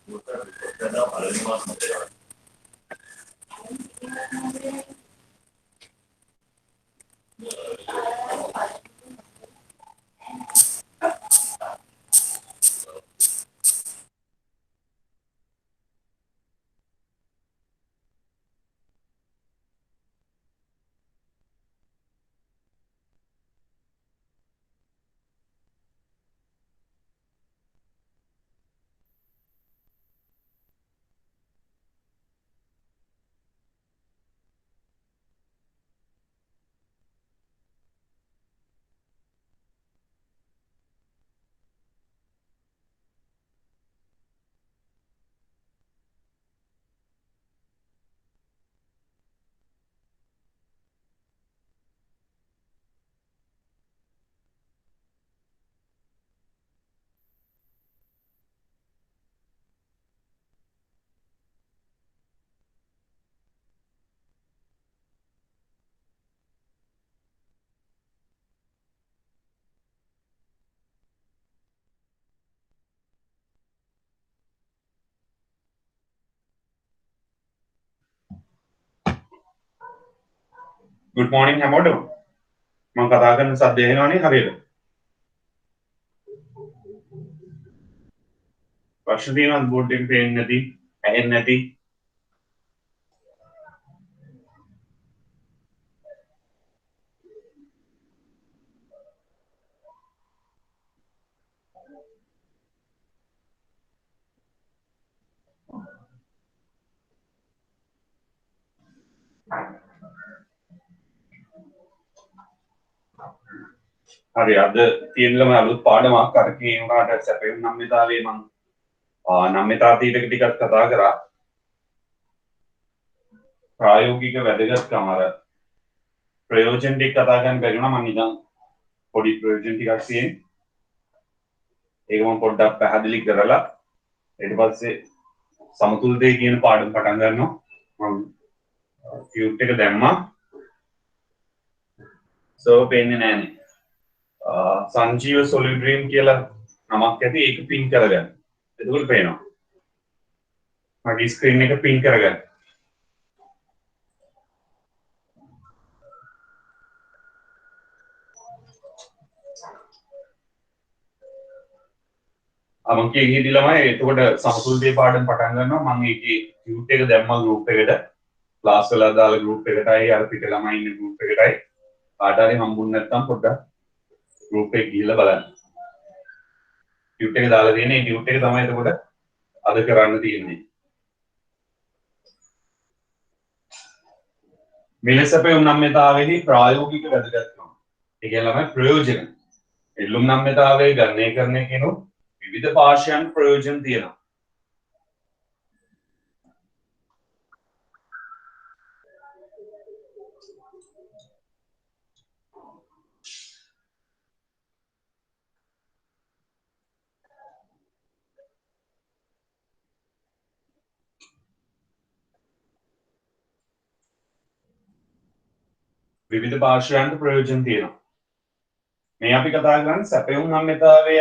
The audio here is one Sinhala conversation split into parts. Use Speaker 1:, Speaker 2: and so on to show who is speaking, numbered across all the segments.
Speaker 1: Good morning හැමෝටම. මම කතා කරන සද්ද ඇහෙනවනේ හරියට. ප්‍රශ්න තියෙනවද බෝඩ් එකේ පේන්නේ නැති, ඇහෙන්නේ නැති? හරි අද තියෙනලම අලුත් පාඩමක් අර කේ උනාට සැපෙන් නම්මිතාවේ මම නම්මිතා තීරක ටිකක් කතා කරා. ප්‍රායෝගික වැදගත්කම අර ප්‍රයෝජන ටික කතා කරන්න බැරි වුණා මම නිකන් පොඩි ප්‍රයෝජන ටිකක් තියෙන. ඒක මම පොඩ්ඩක් පැහැදිලි කරලා ඊට පස්සේ සමතුලිත දෙය කියන පාඩම පටන් ගන්නවා. මම කියුට් එක දැම්මා. සර්වර් පේන්නේ නැහනේ. සංජීව සොලිඩ්‍රීම් කියලා නමක් ඇති ඒක පින් කරගන්න. එතකොට පේනවා. මගේ ස්ක්‍රීන් එක පින් කරගන්න. මම කියේදී ළමයි එතකොට සමතුලිතේ පාඩම් පටන් ගන්නවා. මම ඒකේ කියුට් එක දැම්මා ගෲප් එකට. ක්ලාස් වල දාලා ගෲප් එකටයි අර පිට ළමයි ඉන්න ගෲප් එකටයි. කාට හරි හම්බුනේ නැත්නම් පොඩ්ඩක් ගෲප් එක ගිහිල්ලා බලන්න. කියුට් එක දාලා තියෙන්නේ. කියුට් එක තමයි එතකොට අද කරන්න තියෙන්නේ. මෙලෙස පෙවුම් නම්‍යතාවේදී ප්‍රායෝගික වැදගත්කම. ඒ කියන්නේ ළමයි ප්‍රයෝජන. එල්ලුම් නම්‍යතාවයේ ගණනය කරන කෙනු විවිධ පාර්ශ්වයන් ප්‍රයෝජන තියෙනවා. විවිධ පාර්ශ්වයන්ට ප්‍රයෝජන තියෙනවා. මේ අපි කතා කරන්නේ සැපයුම් නම්‍යතාවය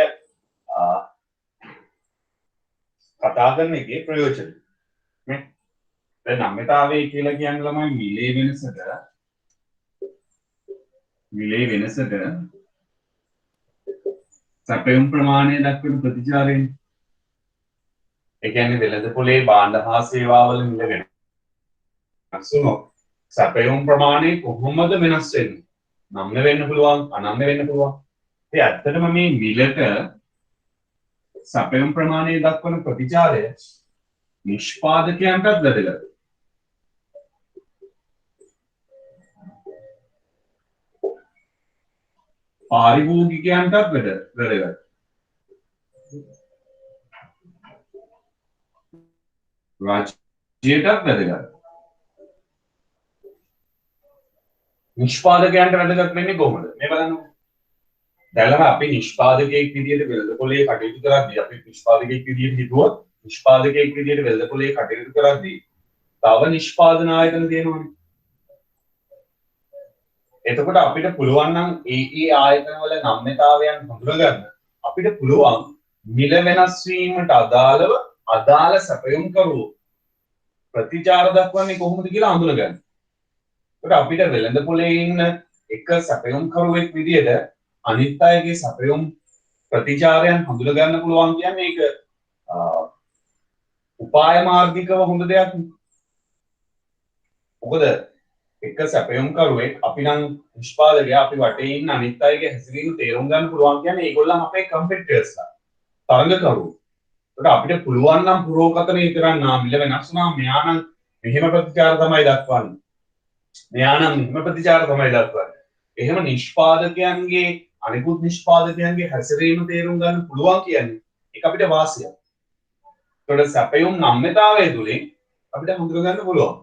Speaker 1: කතා කරන එකේ ප්‍රයෝජන. නේ? දැන් නම්‍යතාවය කියලා කියන්නේ ළමයි මිලේ වෙනසට සැපයුම් ප්‍රමාණය දක්වන ප්‍රතිචාරයෙන්. ඒ කියන්නේ වෙළඳ පොලේ භාණ්ඩ හා සේවාවල මිල වෙනස් වුණොත් සැපයුම් ප්‍රමාණය කොහොමද වෙනස් වෙන්නේ? නම්‍ය වෙන්න පුළුවන්, අනම්‍ය වෙන්න පුළුවන්. ඒ ඇත්තටම මේ මිලට සැපයුම් ප්‍රමාණය දක්වන ප්‍රතිචාරය නිෂ්පාදකයන්ටත් වැදගත්. පාරිභෝගිකයන්ටත් වැදගත්. රාජ්‍යයටත් වැදගත්. නිෂ්පාදකයන්ට වැදගත් වෙන්නේ කොහොමද? මේ බලන්න. දැන් අපි නිෂ්පාදකයෙක් විදියට වෙළඳපොලේ කටයුතු කරද්දී අපි නිෂ්පාදකයෙක් විදියට හිතුවොත් නිෂ්පාදකයෙක් විදියට වෙළඳපොලේ කටයුතු කරද්දී තව නිෂ්පාදන ආයතන තියෙනවනේ. එතකොට අපිට පුළුවන් නම් ඒ ආයතන වල නම්‍යතාවයන් හඳුනගන්න අපිට පුළුවන් මිල වෙනස් වීමට අදාළව අදාළ සැපයුම් කරුවෝ ප්‍රතිචාර දක්වන්නේ කොහොමද කියලා හඳුනගන්න. ඒකට අපිට වෙළඳපොලේ ඉන්න එක සැපයුම් කරුවෙක් විදියට අනිත් අයගේ සැපයුම් ප්‍රතිචාරයන් හඳුන ගන්න පුළුවන් කියන්නේ ඒක උපාය මාර්ගිකව හොඳ දෙයක්. මොකද එක සැපයුම් කරුවෙක් අපි නම් නිෂ්පාදකයා අපි වටේ ඉන්න අනිත් අයගේ හැසිරීම තේරුම් ගන්න පුළුවන් කියන්නේ ඒගොල්ලන් අපේ කම්පිටිටර්ස්ලා තරඟකරුවෝ. ඒකට අපිට පුළුවන් නම් පුරෝකථනය කරන්න මිල වෙනස් වුණා මෙයා නම් මෙහෙම ප්‍රතිචාර තමයි දක්වන්නේ. මෙයා නම් මෙහෙම ප්‍රතිචාර තමයි දක්වන්නේ. එහෙම නිෂ්පාදකයන්ගේ අනිකුත් නිෂ්පාදකයන්ගේ හැසිරීම තේරුම් ගන්න පුළුවන් කියන්නේ ඒක අපිට වාසියක්. ඒකට සැපයුම් නම්‍යතාවය තුලින් අපිට හඳුන ගන්න පුළුවන්.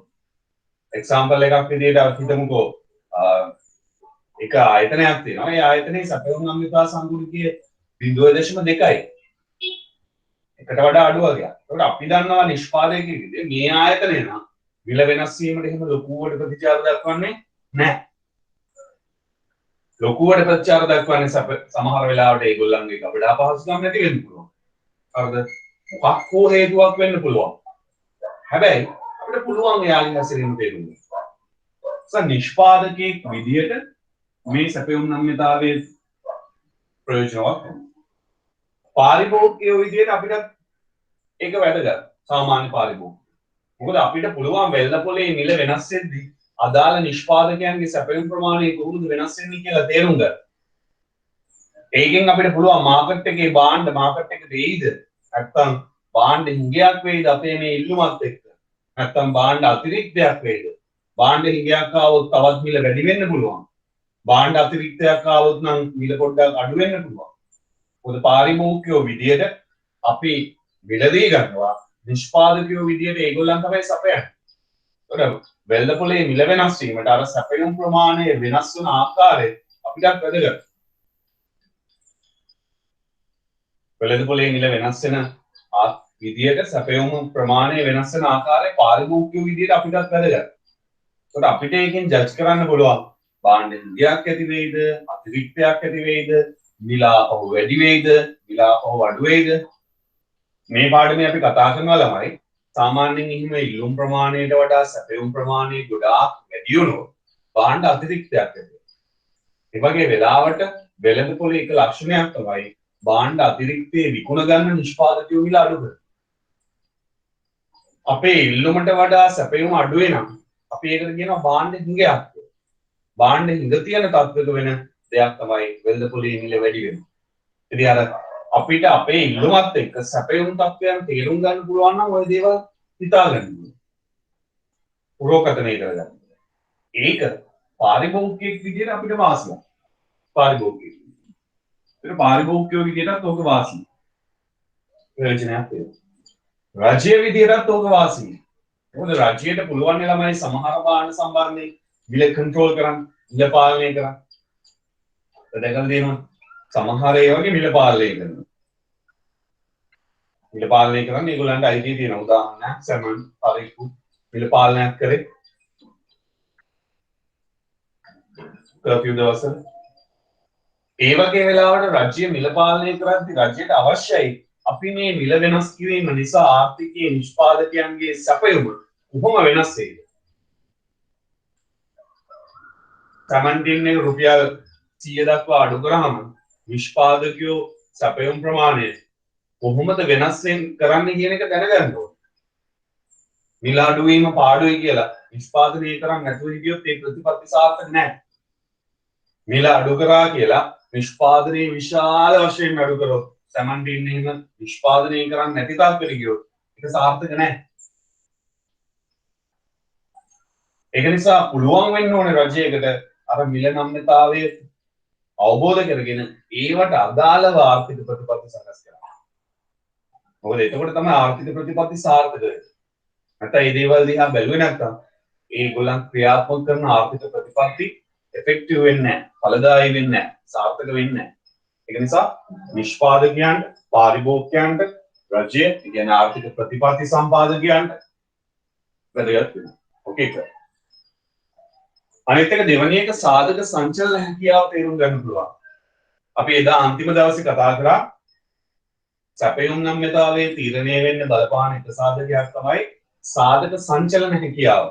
Speaker 1: එක්සැම්පල් එකක් විදිහට අපි හිතමුකෝ එක ආයතනයක් තියෙනවා. ඒ ආයතනයේ සැපයුම් නම්‍යතා සංගුණිකය 0.2යි. එකට වඩා අඩු වගේ. ඒකට අපි දන්නවා නිෂ්පාදකයෙක් විදිහට මේ ආයතනය නම් විල වෙනස් වීමට එහෙම ලොකුවට ප්‍රතිචාර දක්වන්නේ නැහැ. ලොකුවට ප්‍රතිචාර දක්වන්නේ සමහර වෙලාවට ඒගොල්ලන්ගේ අපිට අපහසුකම් නැති වෙන්න පුළුවන්. හරිද? මොකක් හෝ හේතුවක් වෙන්න පුළුවන්. හැබැයි අපිට පුළුවන් එයාගේ හැසිරීම තේරුම් ගන්න. නිෂ්පාදකයෙක් විදියට මේ සැපයුම් නම්‍යතාවයේ ප්‍රයෝජනවත් වෙනවා. පාරිභෝගිකයෝ විදියට අපිට ඒක වැදගත්. සාමාන්‍ය පාරිභෝගිකයෝ. මොකද අපිට පුළුවන් වෙළඳපොලේ මිල වෙනස් වෙද්දී අදාළ නිෂ්පාදකයන්ගේ සැපයුම් ප්‍රමාණය කොහොමද වෙනස් වෙන්නේ කියලා තේරුම් ගන්න. ඒකෙන් අපිට පුළුවන් මාකට් එකේ භාණ්ඩ මාකට් එකට එයිද? නැත්නම් භාණ්ඩ හිඟයක් වෙයිද අපේ මේ ඉල්ලුමත් එක්ක? නැත්නම් භාණ්ඩ අතිරික්තයක් වෙයිද? භාණ්ඩ හිඟයක් ආවොත් තවත් මිල වැඩි වෙන්න පුළුවන්. භාණ්ඩ අතිරික්තයක් ආවොත් නම් මිල පොඩ්ඩක් අඩු වෙන්න පුළුවන්. මොකද පාරිභෝගිකයෝ විදියට අපි මිලදී ගන්නවා නිෂ්පාදකයෝ විදියට ඒගොල්ලන් තමයි සපයන්නේ. ඒකට වෙළඳපොලේ මිල වෙනස් වීමට අර සැපයුම් ප්‍රමාණය වෙනස් වන ආකාරය අපිට වැදගත්. වෙළඳපොලේ මිල වෙනස් වෙන විදියට සැපයුම් ප්‍රමාණය වෙනස් වෙන ආකාරය පාරිභෝගිකයෝ විදියට අපිට වැදගත්. ඒකට අපිට ඒකෙන් ජජ් කරන්න පුළුවන් භාණ්ඩ හිඟයක් ඇති වෙයිද, අතිරික්තයක් ඇති වෙයිද, මිලාපහු වැඩි වෙයිද, මිලාපහු අඩු වෙයිද? මේ පාඩමේ අපි කතා කරනවා ළමයි සාමාන්‍යයෙන් එහෙම ඉල්ලුම් ප්‍රමාණයට වඩා සැපයුම් ප්‍රමාණය ගොඩාක් වැඩි වුණොත් භාණ්ඩ අතිරික්තයක් ඇති වෙනවා. ඒ වගේ වෙලාවට වෙළඳපොලේ එක ලක්ෂණයක් තමයි භාණ්ඩ අතිරික්තයේ විකුණ ගන්න නිෂ්පාදකයෝ මිල අඩු කරනවා. අපේ ඉල්ලුමට වඩා සැපයුම අඩු වෙනවා. අපි ඒකට කියනවා භාණ්ඩ හිඟයක්. භාණ්ඩ හිඟ තියෙන තත්ත්වයක වෙන දෙයක් තමයි වෙළඳපොලේ මිල වැඩි වෙනවා. ඉතින් අර අපිට අපේ ඉල්ලුමත් එක්ක සැපයුම් තත්ත්වයන් තේරුම් ගන්න පුළුවන් නම් ওই දේවල් හිතා ගන්න ඕනේ. පුරෝකථනය කරගන්න. ඒක පාරිභෝගිකයෙක් විදියට අපිට වාසියක්. පාරිභෝගිකයෙක්. ඒක පාරිභෝගිකයෝ විදියටත් ඕක වාසිය. ප්‍රයෝජනයක් තියෙනවා. රජය විදියටත් ඕක වාසිය. මොකද රජයට පුළුවන් ළමයි සමහර භාණ්ඩ සම්බන්ධයෙන් මිල කන්ට්‍රෝල් කරන්න, මිල පාලනය කරන්න. දැකලා තියෙනවා. සමහර ඒ වගේ මිල පාලනය කරනවා. මිල පාලනය කරන්න ඒගොල්ලන්ට අයිතිය තියෙනවා. උදාහරණයක් සැමන් පරිප්පු මිල පාලනයක් කරේ. කර්ෆියු දවසට. ඒ වගේ වෙලාවට රජ්‍ය මිල පාලනය කරද්දී රජයට අවශ්‍යයි අපි මේ මිල වෙනස් කිරීම නිසා ආර්ථිකයේ නිෂ්පාදකයන්ගේ සැපයුම කොහොම වෙනස් වෙයිද? සැමන් ටින් එක රුපියල් 100 දක්වා අඩු කරාම නිෂ්පාදකයෝ සැපයුම් ප්‍රමාණය කොහොමද වෙනස් කරන්න කියන එක දැනගන්න ඕනේ. මිල අඩු වීම පාඩුයි කියලා නිෂ්පාදනය කරන්නේ නැතුව හිටියොත් ඒ ප්‍රතිපත්ති සාර්ථක නැහැ. මිල අඩු කරා කියලා නිෂ්පාදනයේ විශාල වශයෙන් අඩු කරොත් සැමන් ටින් එහෙම නිෂ්පාදනය කරන්නේ නැති තාක්කෙට ගියොත් ඒක සාර්ථක නැහැ. ඒක නිසා පුළුවන් වෙන්න ඕනේ රජයකට අර මිල නම්‍යතාවය අවබෝධ කරගෙන ඒවට අදාළව ආර්ථික ප්‍රතිපත්ති සකස් කරනවා. මොකද එතකොට තමයි ආර්ථික ප්‍රතිපත්ති සාර්ථක වෙන්නේ. නැත්නම් මේ දේවල් දිහා බැලුවේ නැත්නම් ඒගොල්ලන් ක්‍රියාත්මක කරන ආර්ථික ප්‍රතිපත්ති effective වෙන්නේ නැහැ, ඵලදායී වෙන්නේ නැහැ, සාර්ථක වෙන්නේ නැහැ. ඒක නිසා නිෂ්පාදකයන්ට, පාරිභෝගිකයන්ට, රජය, කියන්නේ ආර්ථික ප්‍රතිපත්ති සම්පාදකයන්ට වැදගත් වෙනවා. ඕකේ. අනිත් එක දෙවෙනි එක සාධක සංචලන හැකියාව තේරුම් ගන්න පුළුවන්. අපි එදා අන්තිම දවසේ කතා කරා සැපයුම් නම්‍යතාවයේ තීරණය වෙන්න බලපාන එක සාධකයක් තමයි සාධක සංචලන හැකියාව.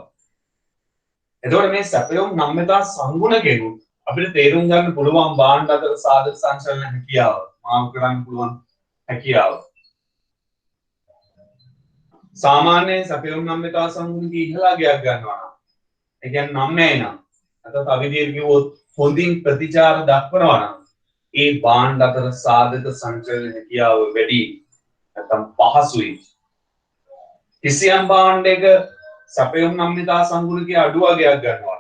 Speaker 1: එතකොට මේ සැපයුම් නම්‍යතා සංගුණ කෙරුත් අපිට තේරුම් ගන්න පුළුවන් බාණ්ඩ අතර සාධක සංචලන හැකියාව මාරු කරන්න පුළුවන් හැකියාව. සාමාන්‍යයෙන් සැපයුම් නම්‍යතා සංගුණක ඉහළාගයක් ගන්නවා නම් ඒ කියන්නේ නම් නැහැ නම් අතත් අවිදියට කිව්වොත් හොඳින් ප්‍රතිචාර දක්වනවා නම් ඒ බාණ්ඩ අතර සාධක සංචලන හැකියාව වැඩි නැත්නම් පහසුයි. කිසියම් බාණ්ඩයක සැපයුම් නම්‍යතා සංගුණකයේ අඩු වගයක් ගන්නවා.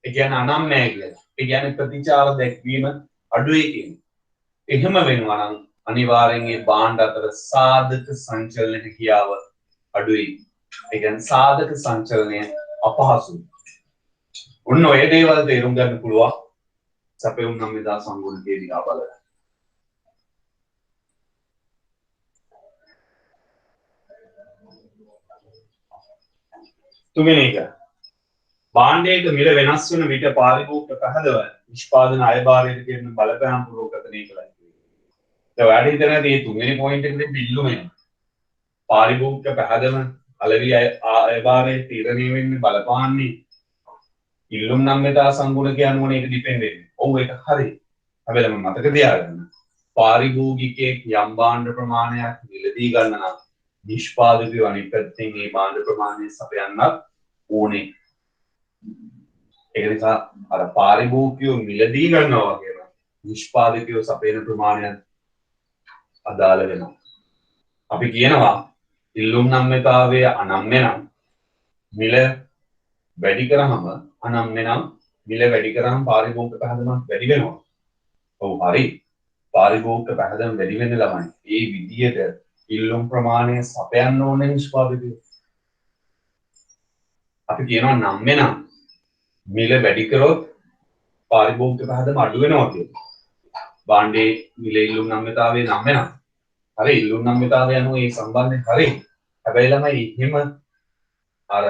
Speaker 1: ඒ කියන්නේ අනම්මයි කියලා. ඒ කියන්නේ ප්‍රතිචාර දැක්වීම අඩුයි කියන්නේ. එහෙම වෙනවා නම් අනිවාර්යෙන් මේ බාණ්ඩ අතර සාධක සංචලන හැකියාව අඩුයි. ඒ කියන්නේ සාධක සංචලනය අපහසුයි. ඔන්න ඔය දේවල් තේරුම් ගන්න පුළුවන් සැපයුම් නම්‍යතා සංගුණකයේ දිහා බලලා. තුන්වෙනි එක බාණ්ඩයක මිල වෙනස් වන විට පාරිභෝගික පහදව නිෂ්පාදන අයභාරයට කියන බලපෑම් පුරෝගතනය කළා. ඒ වැඩි හිතනදී තුන්වෙනි පොයින්ට් එකේදී බිල්ලු වෙනවා. පාරිභෝගික පහදම අලෙවි අයභාරයේ තීරණය වෙන්නේ බලපාන්නේ ඉල්ලුම් නම්‍යතා සංගුණකයේ අනුව ඒක ඩිපෙන්ඩ් වෙන්නේ. ඔව් ඒක හරි. හැබැයි මම මතක තියාගන්න. පාරිභෝගිකයෙක් යම් භාණ්ඩ ප්‍රමාණයක් මිලදී ගන්න නම් නිෂ්පාදකයෝ අනිත් පැත්තෙන් මේ භාණ්ඩ ප්‍රමාණය සපයන්නත් ඕනේ. ඒක නිසා අර පාරිභෝගිකයෝ මිලදී ගන්නවා වගේම නිෂ්පාදකයෝ සපයන ප්‍රමාණය අදාළ වෙනවා. අපි කියනවා ඉල්ලුම් නම්‍යතාවය අනම්‍ය නම් මිල වැඩි කරාම අනම්‍ය නම් මිල වැඩි කරාම පාරිභෝගික පහදමක් වැඩි වෙනවා. ඔව් හරි. පාරිභෝගික පහදම වැඩි වෙන්න ළමයි. ඒ විදියට ඉල්ලුම් ප්‍රමාණය සපයන්න ඕනේ නිෂ්පාදකයෝ. අපි කියනවා නම්‍ය නම් මිල වැඩි කරොත් පාරිභෝගික පහදම අඩු වෙනවා කියලා. භාණ්ඩේ මිල ඉල්ලුම් නම්‍යතාවයේ නම්‍ය නම් හරි ඉල්ලුම් නම්‍යතාවය අනුව ඒ සම්බන්ධය හරි. හැබැයි ළමයි එහෙම අර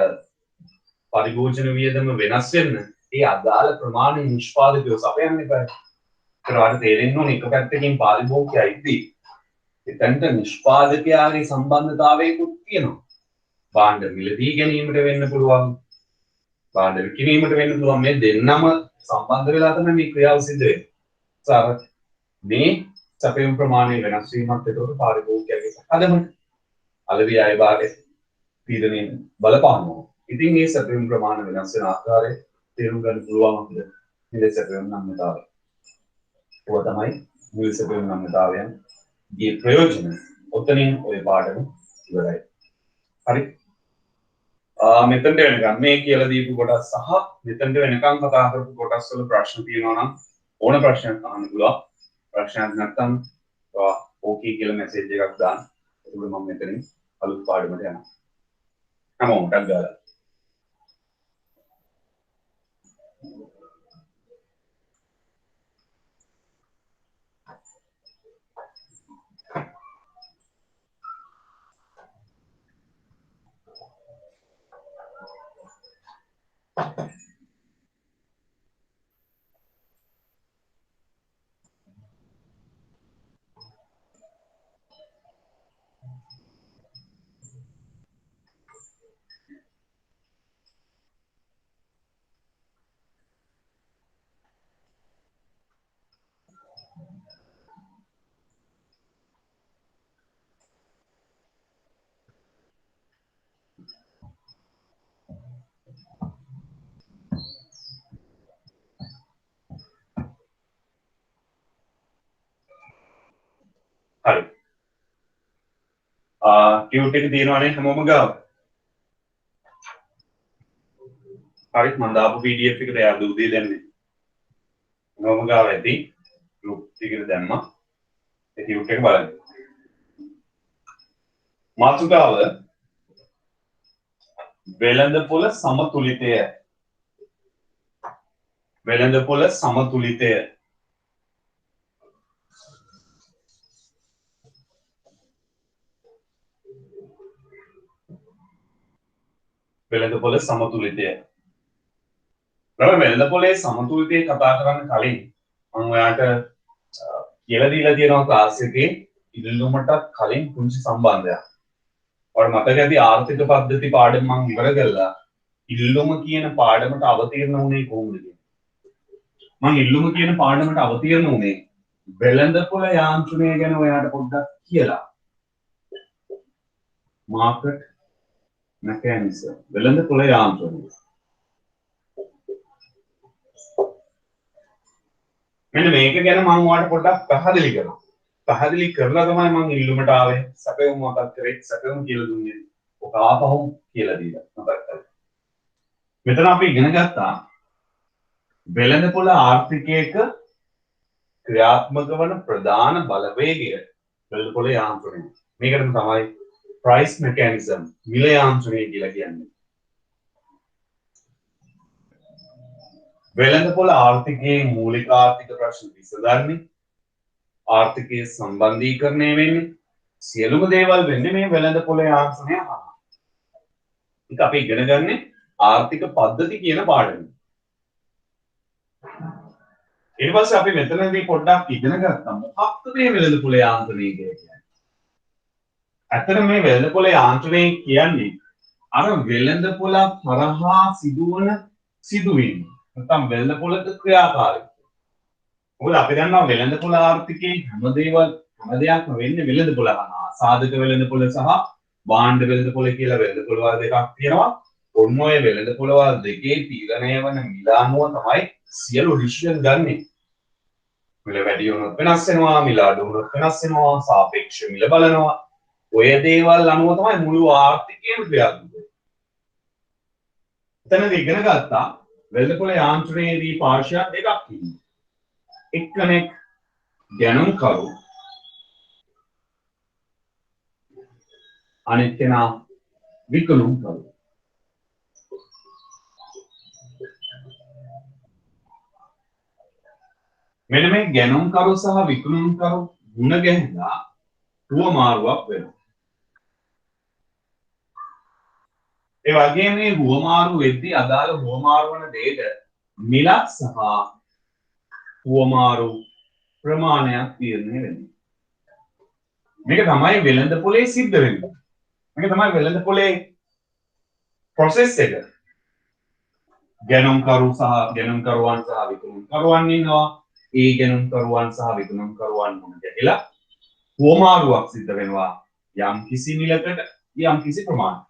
Speaker 1: පරිභෝජන වියදම වෙනස් වෙන්න ඒ අදාළ ප්‍රමාණය නිෂ්පාදකයෝ සපයන්න එපා. ඒකට තේරෙන්න ඕනේ එක පැත්තකින් පාරිභෝගිකයා ඉද්දී එතනට නිෂ්පාදකයාගේ සම්බන්ධතාවයකුත් තියෙනවා. භාණ්ඩ මිලදී ගැනීමට වෙන්න පුළුවන්. භාණ්ඩ විකිණීමට වෙන්න පුළුවන්. මේ දෙන්නම සම්බන්ධ වෙලා තමයි මේ ක්‍රියාව සිද්ධ වෙන්නේ. සාර මේ සැපයුම් ප්‍රමාණය වෙනස් වීමත් එතකොට පාරිභෝගිකයාගේ හදමට අලෙවි අයභාරයේ තීරණය බලපානවා. ඉතින් මේ සැපයුම් ප්‍රමාණය වෙනස් වෙන ආකාරය තේරුම් ගන්න පුළුවන් අපිට මිල සැපයුම් නම්‍යතාවය. ඒක තමයි මිල සැපයුම් නම්‍යතාවයන්ගේ ප්‍රයෝජන. ඔතනින් ওই පාඩම ඉවරයි. හරි. මෙතනට වෙනකම් මේ කියලා දීපු කොටස් සහ මෙතනට වෙනකම් කතා කරපු කොටස් වල ප්‍රශ්න තියෙනවා නම් ඕන ප්‍රශ්නයක් අහන්න පුළුවන්. ප්‍රශ්නයක් නැත්නම් ඕකේ කියලා මැසේජ් එකක් දාන්න. ඒක මම මෙතනින් අලුත් පාඩමට යනවා. හැමෝටම ගාලා හරි. ටියුට් එක තියෙනවනේ හැමෝම ගාව. හරි මම දාපු PDF එකට යාළුවෝ උදේ දැම්මේ. හැමෝම ගාව ඇති. ගෲප් එකට දැම්මා. ඒ ටියුට් එක බලන්න. මාතෘකාව වෙළඳපොළ සමතුලිතය. වෙළඳපොළ සමතුලිතය. වෙළඳපොළ සමතුලිතය. වෙළඳපොළේ සමතුලිතය කතා කරන්න කලින් මම ඔයාලට කියලා දීලා තියෙනවා ක්ලාස් එකේ ඉල්ලුමට කලින් පුංචි සම්බන්ධයක්. ඔයාලට මතක ඇති ආර්ථික පද්ධති පාඩම මම ඉවර කළා. ඉල්ලුම කියන පාඩමට අවතීර්ණ වුණේ කොහොමද කියන්නේ? මම ඉල්ලුම කියන පාඩමට අවතීර්ණ වුණේ වෙළඳපොළ යාන්ත්‍රණය ගැන ඔයාට පොඩ්ඩක් කියලා. Market mechanism වෙළඳපොළ යාන්ත්‍රණය. මෙන්න මේක ගැන මම ඔයාලට පොඩ්ඩක් පැහැදිලි කරනවා. පැහැදිලි කරලා තමයි මම ඉල්ලුමට ආවේ. සැපයුම් මතක් කරේ. සැපයුම් කියලා දුන්නේ. ඔක ආපහු කියලා දීලා මතක් කරගන්න. මෙතන අපි ඉගෙන ගත්තා වෙළඳපොළ ආර්ථිකයක ක්‍රියාත්මක වන ප්‍රධාන බලවේගය වෙළඳපොළ යාන්ත්‍රණය. මේකට තමයි price mechanism මිල යාන්ත්‍රණය කියලා කියන්නේ. වෙළඳපොළ ආර්ථිකයේ මූලික ආර්ථික ප්‍රශ්න විසඳන්නේ ආර්ථිකයේ සම්බන්ධීකරණය වෙන්නේ සියලුම දේවල් වෙන්නේ මේ වෙළඳපොළ යාන්ත්‍රණය හරහා. ඒක අපි ඉගෙන ගන්නේ ආර්ථික පද්ධති කියන පාඩමෙන්. ඊට පස්සේ අපි මෙතනදී පොඩ්ඩක් ඉගෙන ගත්තා මොකක්ද මේ වෙළඳපොළ යාන්ත්‍රණය කියන්නේ. ඇත්තට මේ වෙළඳපොළ යාන්ත්‍රණය කියන්නේ අර වෙළඳපොළ හරහා සිදුවන සිදුවීම්. නැත්නම් වෙළඳපොළක ක්‍රියාකාරීත්වය. මොකද අපි දන්නවා වෙළඳපොළ ආර්ථිකයේ හැම දෙයක්ම වෙන්නේ වෙළඳපොළ හරහා. සාධක වෙළඳපොළ සහ භාණ්ඩ වෙළඳපොළ කියලා වෙළඳපොළ වල දෙකක් තියෙනවා. ඔන්න ඔය වෙළඳපොළ වල දෙකේ තීරණය වන මිල අනුව තමයි සියලු ඩිසිෂන් ගන්නෙ. මිල වැඩි වුණොත් වෙනස් වෙනවා, මිල අඩු වුණොත් වෙනස් වෙනවා, සාපේක්ෂ මිල බලනවා. ඔය දේවල් අනුව තමයි මුළු ආර්ථිකයම ක්‍රියාත්මක වෙන්නේ. එතනදී ඉගෙන ගත්තා වෙළඳපොළ යාන්ත්‍රණයේදී පාර්ශ්ව දෙකක් ඉන්නවා. එක්කෙනෙක් ගැනුම්කරු අනිත් කෙනා විකුණුම්කරු. මෙන්න මේ ගැනුම්කරු සහ විකුණුම්කරු මුණ ගැහිලා හුවමාරුවක් වෙනවා. ඒ වගේම මේ හුවමාරු වෙද්දී අදාළ හුවමාරු වන දෙයට මිලක් සහ හුවමාරු ප්‍රමාණයක් තීරණය වෙනවා. මේක තමයි වෙළඳපොලේ සිද්ධ වෙන්නේ. මේක තමයි වෙළඳපොලේ process එක. ගැනුම්කරු සහ ගැනුම්කරුවන් සහ විකුණුම්කරුවන් ඉන්නවා. ඒ ගැනුම්කරුවන් සහ විකුණුම්කරුවන් මුණ ගැහිලා හුවමාරුවක් සිද්ධ වෙනවා යම් කිසි මිලකට යම් කිසි ප්‍රමාණයක්.